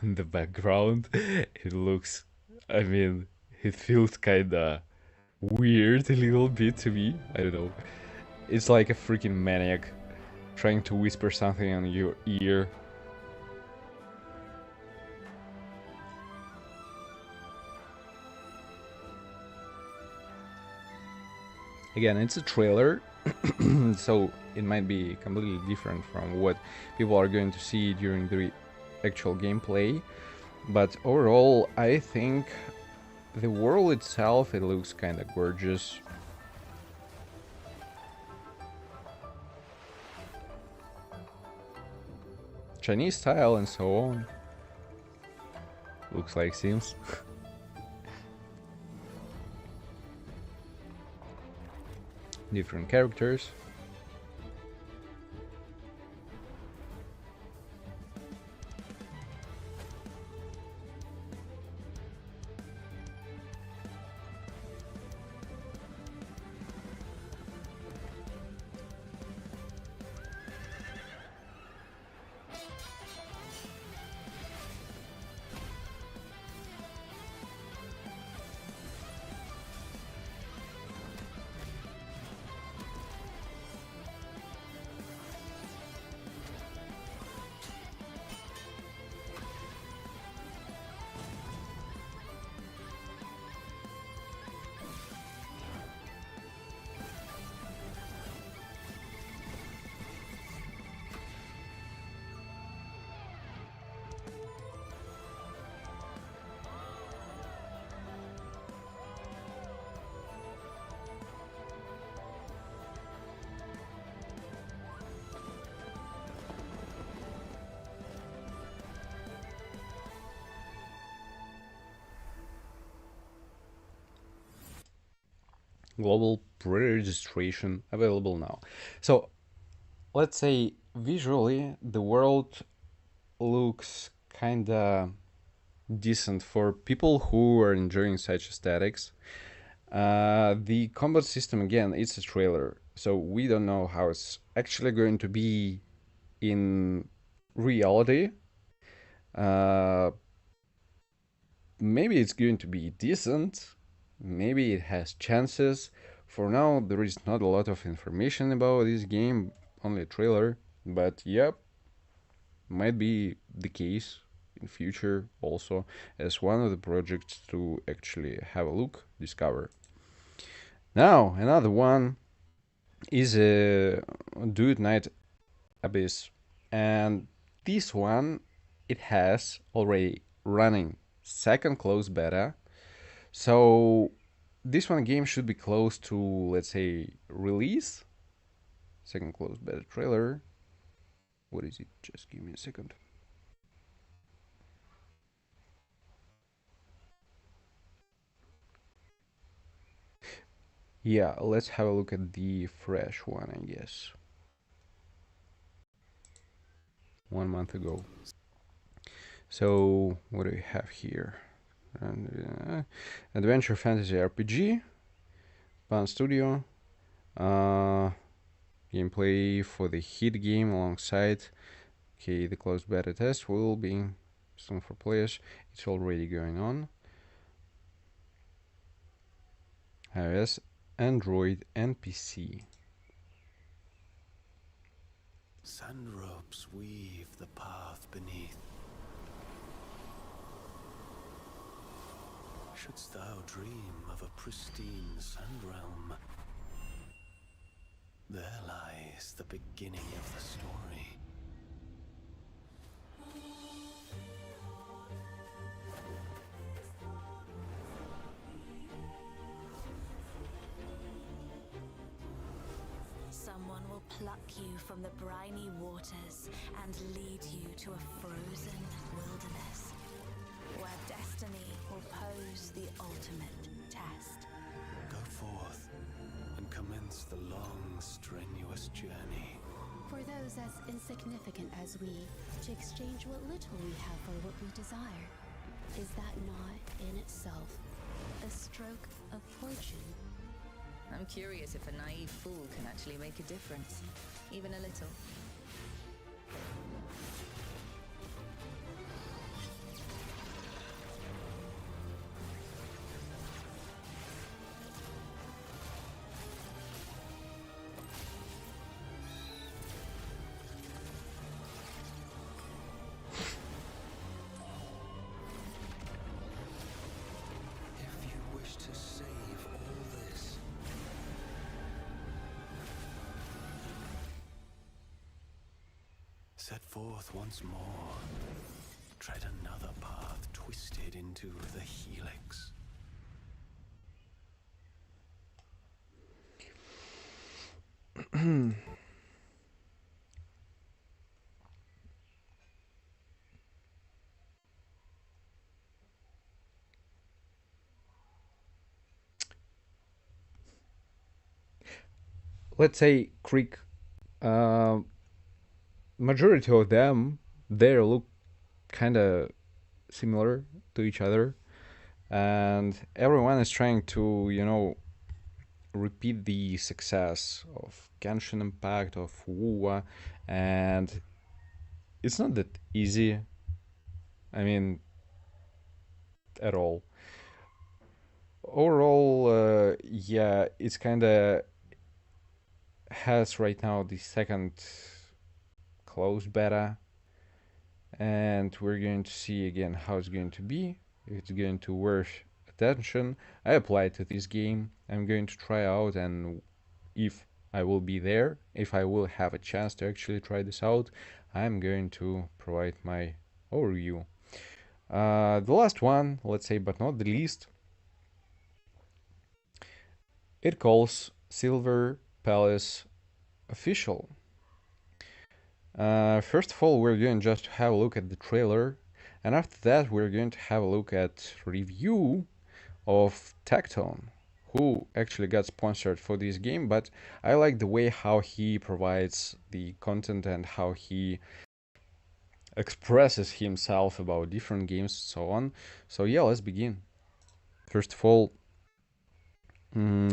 on the background, it looks, I mean, it feels kinda weird a little bit to me. I don't know. It's like a freaking maniac trying to whisper something on your ear. Again, it's a trailer, so it might be completely different from what people are going to see during the actual gameplay. But overall, I think the world itself, it looks kind of gorgeous. Chinese style and so on. Looks like Sims. different characters. Global pre-registration available now. So let's say visually the world looks kinda decent for people who are enjoying such aesthetics. The combat system, again, it's a trailer, so we don't know how it's actually going to be in reality. Maybe it's going to be decent, maybe it has chances. For now, there is not a lot of information about this game, only a trailer, but yep, might be the case in future also as one of the projects to actually have a look, discover. Now, another one is a Duet Night Abyss, and this one, it has already running second closed beta. So this one game should be close to, let's say, release. Second closed beta trailer. What is it? Just give me a second. Yeah, let's have a look at the fresh one, I guess. 1 month ago. So what do we have here? Adventure fantasy RPG, Pan Studio, gameplay for the hit game alongside. Okay, the closed beta test will be soon for players. It's already going on. iOS, Android, and PC. Sand ropes weave the path beneath. Shouldst thou dream of a pristine sand realm, there lies the beginning of the story. Someone will pluck you from the briny waters and lead you to a frozen wilderness, where destiny will pose the ultimate test. Go forth and commence the long, strenuous journey. For those as insignificant as we, to exchange what little we have for what we desire. Is that not, in itself, a stroke of fortune? I'm curious if a naive fool can actually make a difference, even a little. Set forth once more. Tread another path twisted into the helix. let's say, Creek, uh, majority of them, they look kind of similar to each other, and everyone is trying to, repeat the success of Genshin Impact, of WoW, and it's not that easy. I mean, at all. Overall, yeah, it's kind of has right now the second closed beta, and we're going to see again how it's going to be, if it's going to worth attention. I applied to this game. I'm going to try out, and if I will be there, if I will have a chance to actually try this out, I'm going to provide my overview. The last one, let's say, but not the least, it calls Silver Palace official. First of all, we're going just to have a look at the trailer, and after that we're going to have a look at review of Tectone, who actually got sponsored for this game, but I like the way how he provides the content and how he expresses himself about different games and so on. So yeah, let's begin. First of all,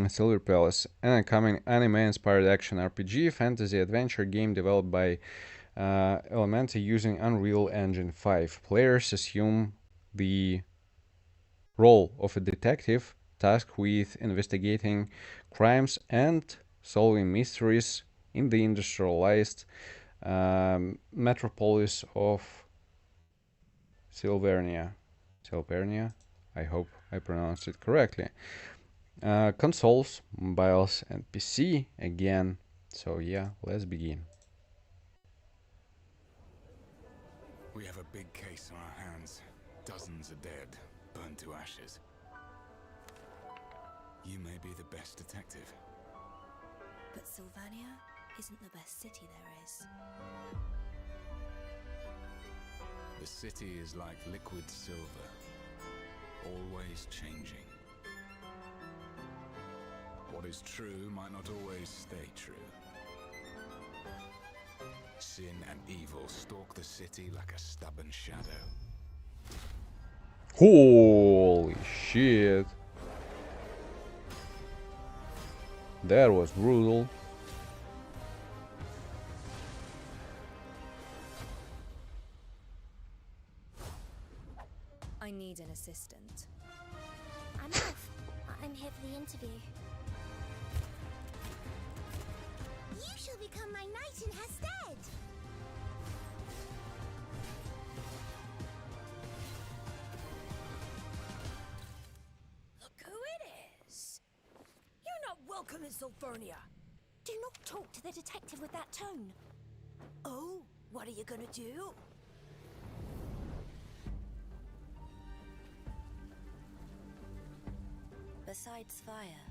Silver Palace, an upcoming anime-inspired action RPG fantasy adventure game developed by Elementa using Unreal Engine 5. Players assume the role of a detective tasked with investigating crimes and solving mysteries in the industrialized metropolis of Silvernia. I hope I pronounced it correctly. Consoles, mobiles, and PC again. So yeah, let's begin. We have a big case on our hands. Dozens are dead, burned to ashes. You may be the best detective. But Sylvania isn't the best city there is. The city is like liquid silver, always changing. What is true might not always stay true. Sin and evil stalk the city like a stubborn shadow. Holy shit. That was brutal. I need an assistant. I'm Elf. I'm here for the interview. You shall become my knight in her stead. Look who it is. You're not welcome in Sylvernia. Do not talk to the detective with that tone. Oh, what are you gonna do? Besides fire,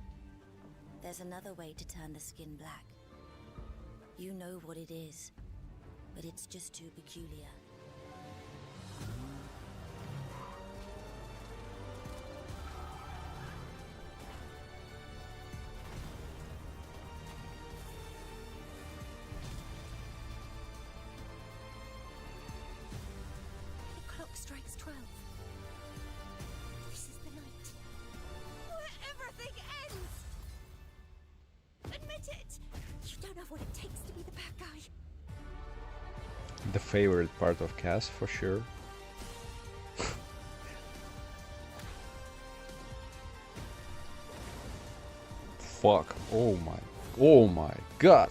there's another way to turn the skin black. You know what it is, but it's just too peculiar. The clock strikes 12. This is the night where everything ends. Admit it. You don't have what it takes to be the bad guy. The favorite part of Cass, for sure. Fuck. Oh my god.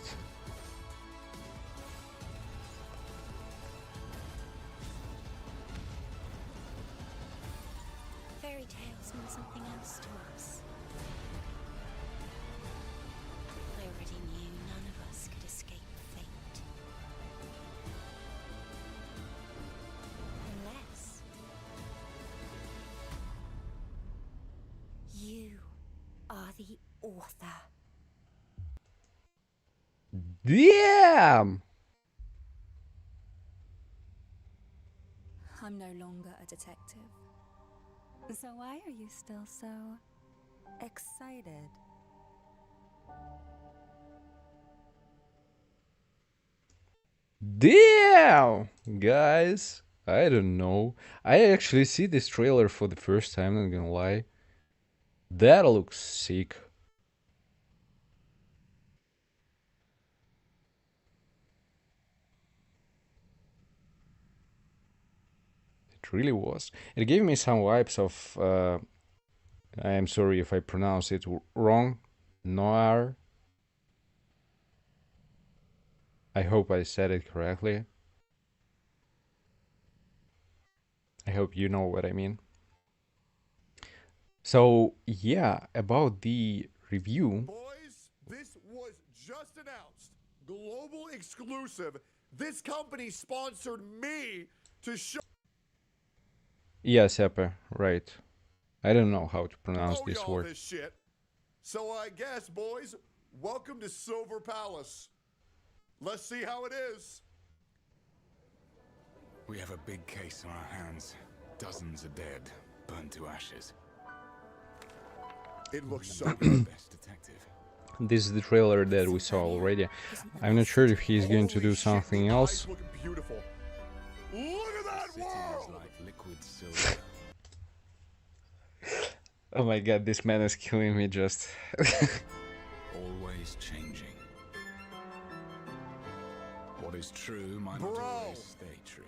Fairy tales mean something else to us. I already knew none of us could escape fate. Unless you are the author. Damn! I'm no longer a detective. So why are you still so excited? Damn! Guys, I don't know. I actually see this trailer for the first time, not gonna lie. That looks sick. It really was. It gave me some vibes of, I am sorry if I pronounce it wrong, noir. I hope I said it correctly. I hope you know what I mean. So, yeah, about the review. Boys, this was just announced. Global exclusive. This company sponsored me to show. Yeah, Sepe, right. I don't know how to pronounce this y'all word. this shit. So I guess, boys, welcome to Silver Palace. Let's see how it is. We have a big case on our hands. Dozens are dead, burned to ashes. It looks so good. Best detective. This is the trailer that we saw already. I'm not sure if he's going to do something else. Beautiful. Look at that world! Like liquid silver. Oh my god, this man is killing me just. Always changing. What is true might not Bro. always stay true.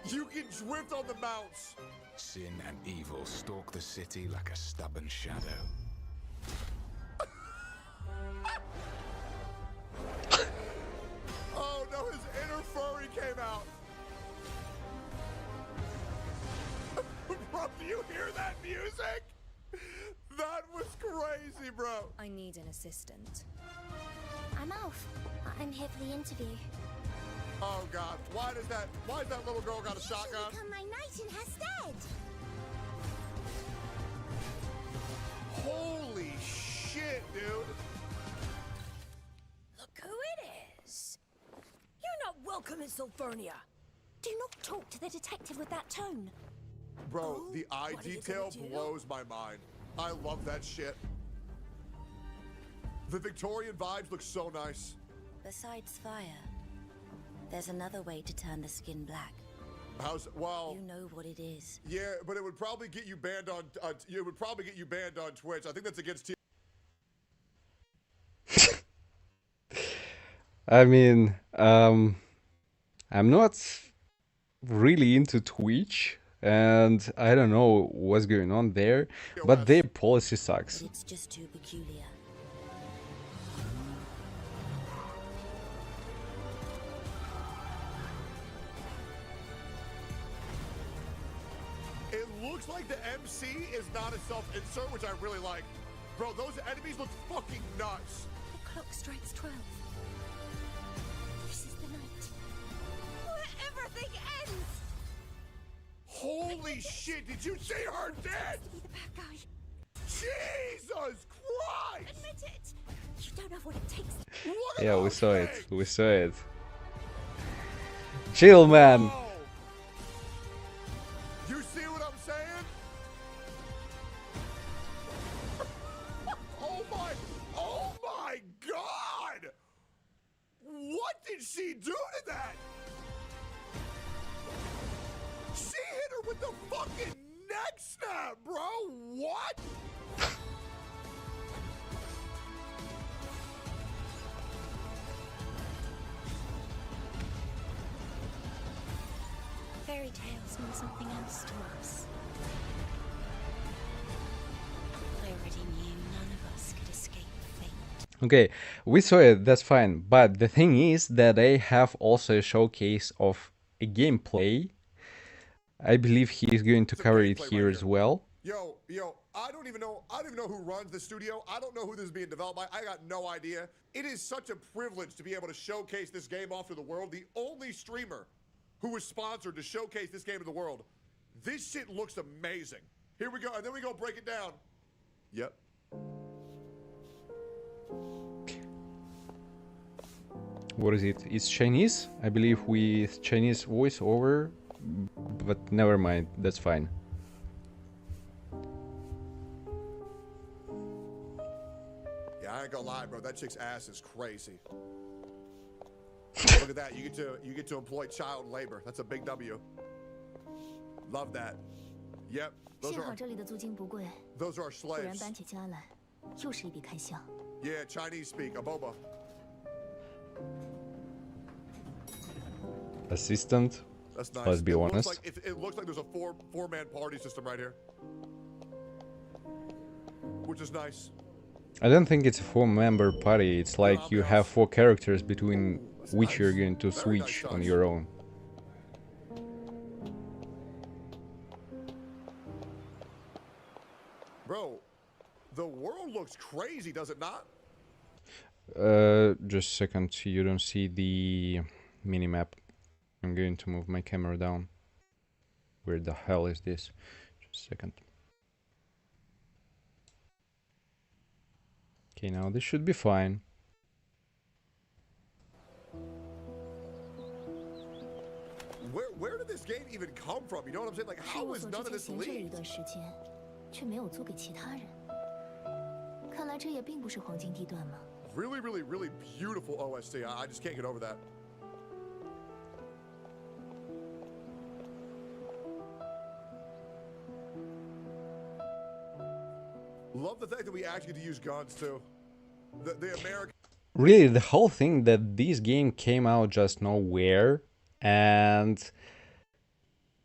You can drift on the mounts. Sin and evil stalk the city like a stubborn shadow. Oh no, his inner furry came out. Bro, do you hear that music? That was crazy, bro. I need an assistant. I'm Alf. I'm here for the interview. Oh god, why is that little girl got a shotgun? Become my knight in her stead. Holy shit, dude. Look who it is. You're not welcome in Sulfernia. Do not talk to the detective with that tone. Bro, the eye what are you detail gonna do? blows my mind. I love that shit. The Victorian vibes look so nice. Besides fire, there's another way to turn the skin black. Well, you know what it is. Yeah, but it would probably get you banned on. It would probably get you banned on Twitch. I think that's against. I mean, I'm not really into Twitch, and I don't know what's going on there, but their policy sucks. It's just too peculiar. It looks like the MC is not a self-insert, which I really like. Bro, those enemies look fucking nuts. The clock strikes 12. This is the night Where everything ends. Holy shit, did you see her dead? to be the bad guy. Jesus Christ! Admit it. You don't have what it takes. Look at Yeah, we those saw it. things! We saw it. Chill, man. Oh. You see what I'm saying? Oh my god! What did she do to that? She hit her with the fucking neck snap, bro! What? Fairy tales mean something else to us. I already knew none of us could escape fate. Okay, we saw it, that's fine. But the thing is that they have also a showcase of a gameplay. I believe he is going to cover it here as well. Yo, I don't even know who runs the studio. I don't know who this is being developed by. I got no idea. It is such a privilege to be able to showcase this game off to the world. The only streamer who was sponsored to showcase this game to the world. This shit looks amazing. Here we go, and then we go break it down. Yep. What is it? It's Chinese? I believe with Chinese voiceover, but never mind, that's fine. Yeah, I ain't gonna lie, bro. That chick's ass is crazy. Look at that. You get to employ child labor. That's a big W. Love that. Yep. 幸好这里的租金不贵， Those are our 不然 slaves. 搬起家来又是一笔开销。 Yeah, Chinese speak. Aboba. Assistant. That's nice. Let's be honest. It looks like there's a four-man party system right here, which is nice. I don't think it's a 4-member party. It's like you have 4 characters between which you're going to switch on your own. Bro, the world looks crazy, does it not? Just a second. You don't see the minimap. I'm going to move my camera down. Where the hell is this? Just a second. Okay, now this should be fine. Where did this game even come from? You know what I'm saying? Like, 事 how 务 is 所 none 之 of 前 this 闲置了一 leaked? 段时间，却没有租给其他人。看来这也并不是黄金地段嘛。 Really, really, really beautiful OST. I just can't get over that. Love the fact that we actually get to use guns too. The American. Really, the whole thing that this game came out just nowhere, and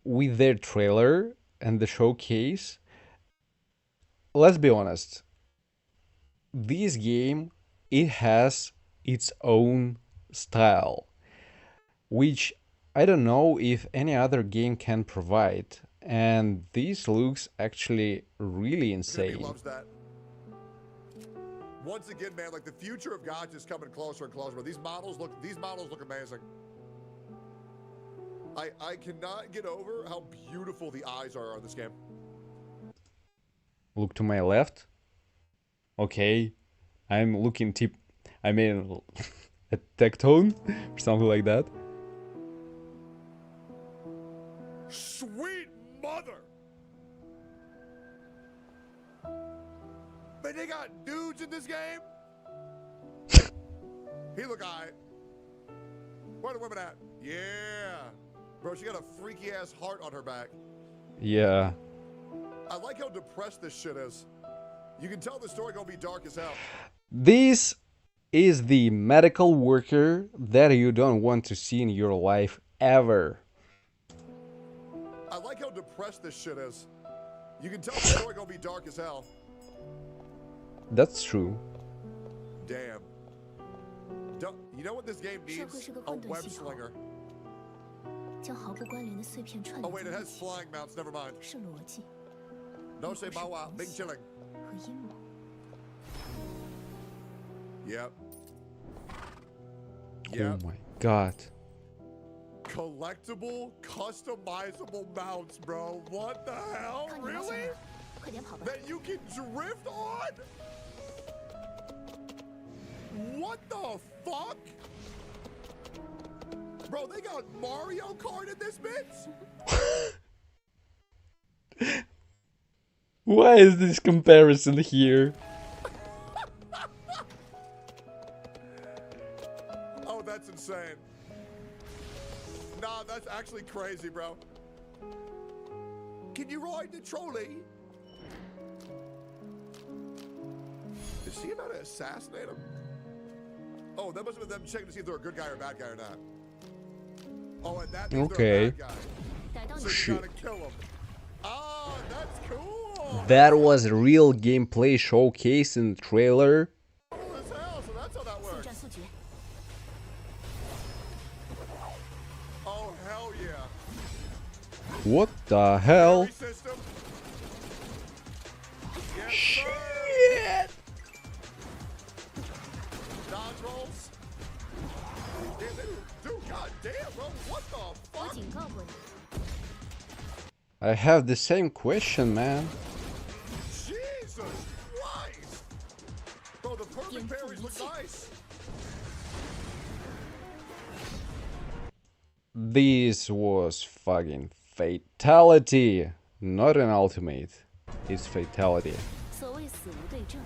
with their trailer and the showcase, let's be honest, this game, it has its own style, which I don't know if any other game can provide, and this looks actually really insane. Loves that. Once again, man, like the future of gacha is coming closer and closer. But these models look amazing. I cannot get over how beautiful the eyes are on this game. Look to my left. Okay, I'm looking I mean, at Tectone or something like that. Sweet mother! Man, they got dudes in this game? He look alright. Where the women at? Yeah. Bro, she got a freaky ass heart on her back. Yeah. I like how depressed this shit is. You can tell the story gonna be dark as hell. This is the medical worker that you don't want to see in your life ever. I like how depressed this shit is. You can tell the story gonna be dark as hell. That's true. Damn. You know what this game needs? A web slinger. 将毫不关联的碎片串 Oh 联 wait, 在 it 一 has 起， flying mounts. Never mind. 是逻辑 No say bawa, big chilling. 和阴谋。 Yep. Oh my god. Collectible, customizable mounts, bro. What the hell? 靠你拿下 Really? 了，快点跑吧！ That you can drift on? What the fuck? Bro, they got Mario Kart in this bitch? Why is this comparison here? Oh, that's insane. Nah, that's actually crazy, bro. Can you ride the trolley? Is she about to assassinate him? Oh, that must have been them checking to see if they're a good guy or a bad guy or not. Oh, and that means they're a bad guy. So you gotta kill him. Oh, that's cool. That was a real gameplay showcase in the trailer. Cool as hell, so that's how that 速 works. 战速决， Oh, hell yeah. What the hell? System. Yes, Shit! Dodge rolls. Dude, god damn, bro. What the 我 fuck? 警告过你， I have the same question, man. Jesus Christ! Bro, the perfect parries look nice. This was fucking fatality. Not an ultimate. It's fatality. 所谓死无对证，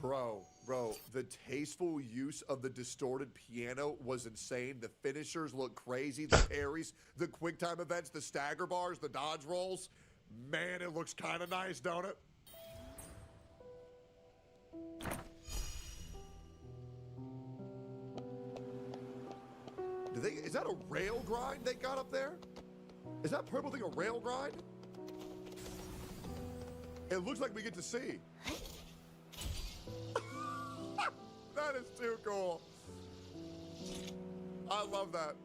Bro, Bro, the tasteful use of the distorted piano was insane. The finishers look crazy. The parries, the quick time events, the stagger bars, the dodge rolls. Man, it looks kind of nice, don't it? Is that a rail grind they got up there? Is that purple thing a rail grind? It looks like we get to see. That is too cool. I love that.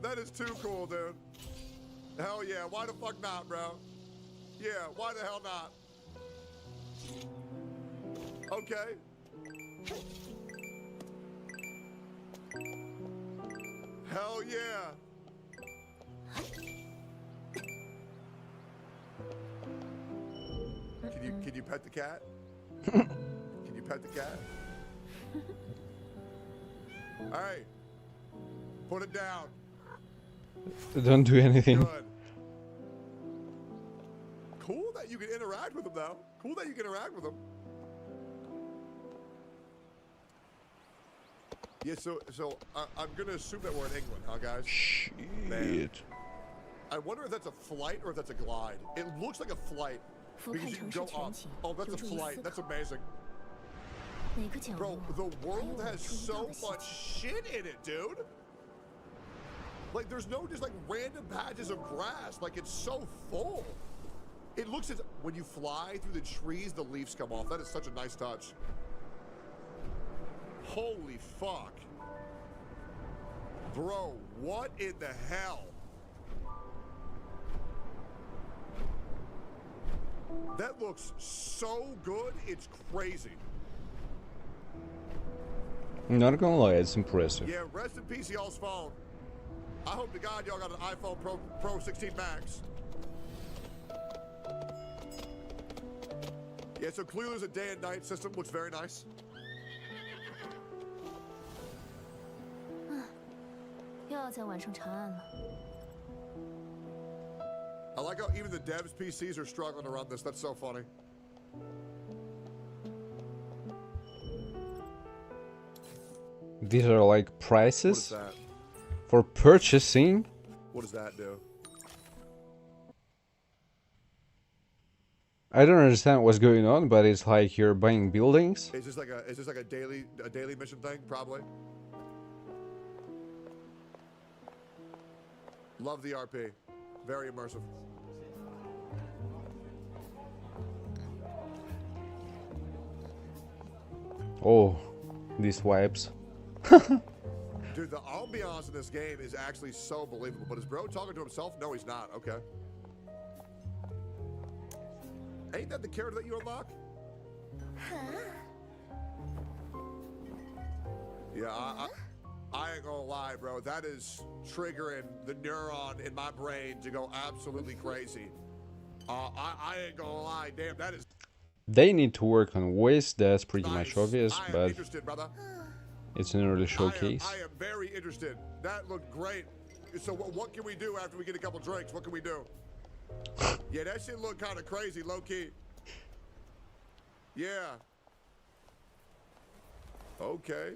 That is too cool, dude. Hell yeah. Why the fuck not, bro? Yeah, why the hell not? Okay. Hell yeah. Can you pet the cat? Can you pet the cat? Alright. Put it down. Don't do anything. Good. Cool that you can interact with them, though. Cool that you can interact with them. Yeah, so I'm gonna assume that we're in England, huh, guys? Man. I wonder if that's a flight or if that's a glide. It looks like a flight because you can go up. Oh, that's a flight. That's amazing. Bro, the world has so much shit in it, dude. Like, there's no just like random patches of grass. Like, it's so full. It looks as when you fly through the trees, the leaves come off. That is such a nice touch. Holy fuck. Bro, what in the hell? That looks so good, it's crazy. I'm not gonna lie, it's impressive. Yeah, rest in peace, y'all's phone. I hope to God y'all got an iPhone Pro 16 Max. Yeah, so clearly there's a day and night system, looks very nice. I like how even the devs' PCs are struggling to run this. That's so funny. These are like prices What is that? for purchasing. What does that do? I don't understand what's going on, but it's like you're buying buildings. Is this like a daily mission thing? Probably. Love the RP. Very immersive. Oh, these wipes. Dude, the ambiance in this game is actually so believable. But is bro talking to himself? No, he's not. Okay. Ain't that the character that you unlock? Yeah, I ain't gonna lie, bro. That is triggering the neuron in my brain to go absolutely crazy. I ain't gonna lie. Damn, that is... They need to work on waste, that's pretty much obvious, I am but interested, brother. it's an early showcase. I am very interested. That looked great. So what can we do after we get a couple drinks? What can we do? Yeah, that shit looked kind of crazy, low-key. Yeah. Okay.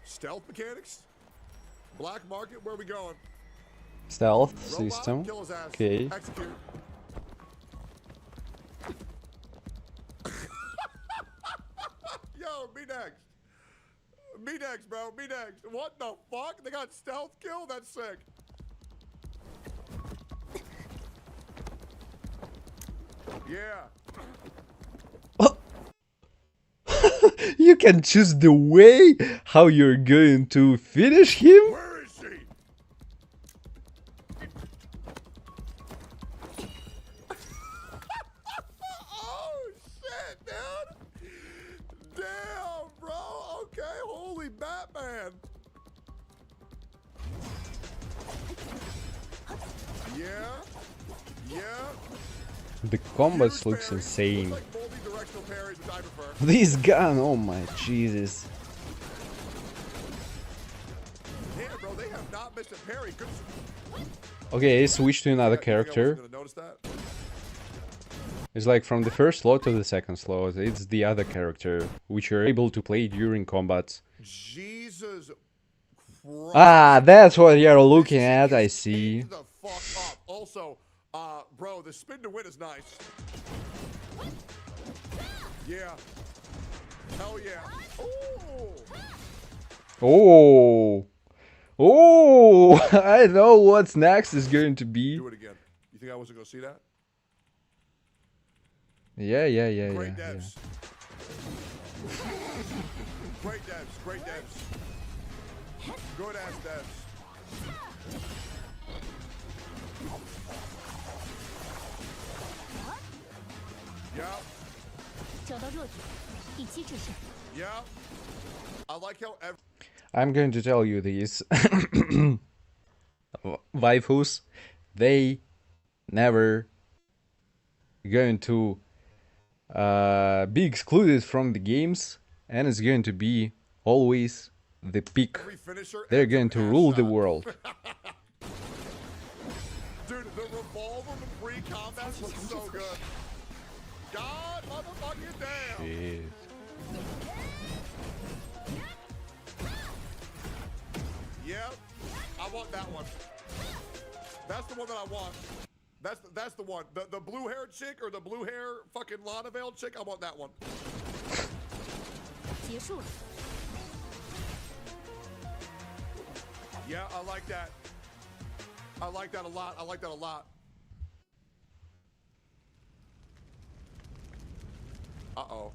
Stealth mechanics? Black market, where are we going? Stealth Robot, system. kill his ass. Okay. Execute. Yo, me next. Me next, bro. Me next. What the fuck? They got stealth kill? That's sick. Yeah. You can choose the way how you're going to finish him? Where is she? Oh shit, dude. Damn, bro. Okay, holy Batman. Yeah. Yeah. The combats looks insane. Like multi-directional parries, which I prefer. This gun, oh my Jesus. Yeah, bro, they have not missed a parry. Good. Okay, switch to another character. Gonna notice that? It's like from the first slot to the second slot, it's the other character, which you're able to play during combat. Jesus Christ. Ah, that's what you're looking at, I see. The fuck up. Also, bro, the spin to win is nice. Yeah. Hell yeah. Oh. Oh, I know what's next is going to be. Do it again. You think I wasn't going to see that? Yeah. Great devs. Great devs. Great devs. Good ass devs. Yeah. Yeah. I like how I'm going to tell you these waifus, they never going to be excluded from the games, and it's going to be always the peak. They're going to rule the world. Dude, the revolve on the pre-combat looks so good. God motherfucking damn. Shit. Yep, I want that one. That's the one that I want. That's the one. The blue hair chick or the blue hair fucking Lana Veil chick, I want that one. Yeah, I like that. I like that a lot. I like that a lot. Uh-oh.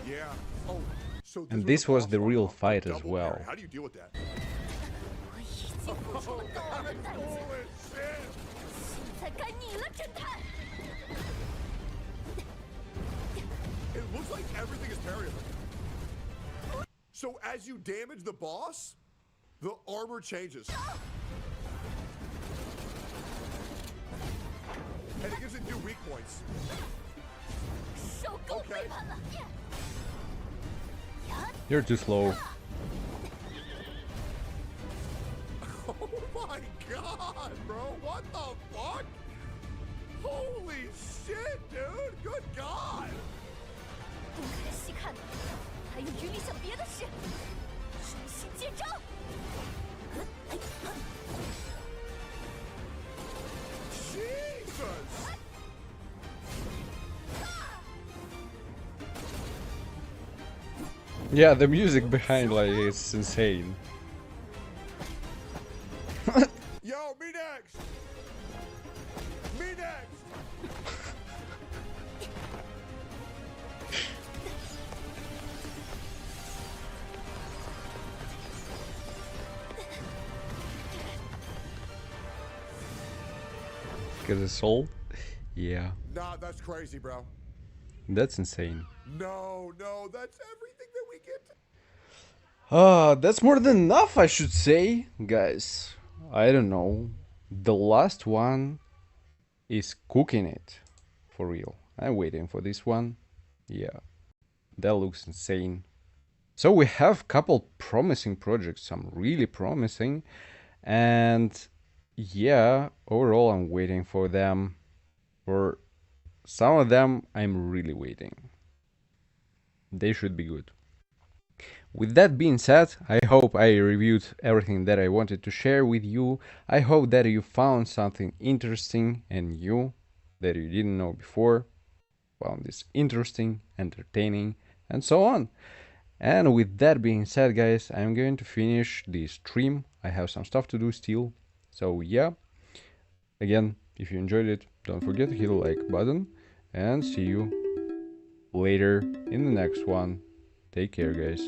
Yeah. Oh, so And this was the real fight as well. how do you deal with that? Oh, that's cool as shit. It looks like everything is parryable. So as you damage the boss, the armor changes. And it gives it new weak points. Okay. You're too slow. Oh my god, bro. What the fuck? Holy shit, dude. Good god. Jesus. Yeah, the music behind, like, it's insane. Yo, me next. Me next. Because it's soul? Yeah. Nah, that's crazy, bro. That's insane. No, that's everything that we get. That's more than enough, I should say. Guys, I don't know. The last one is cooking it. For real. I'm waiting for this one. Yeah. That looks insane. So we have a couple promising projects, some really promising. And yeah, overall I'm waiting for them. For some of them, I'm really waiting. They should be good. With that being said, I hope I reviewed everything that I wanted to share with you. I hope that you found something interesting and new that you didn't know before. Found this interesting, entertaining, and so on. And with that being said, guys, I'm going to finish the stream. I have some stuff to do still. So yeah, again, if you enjoyed it, don't forget to hit the like button. And see you later in the next one. Take care, guys.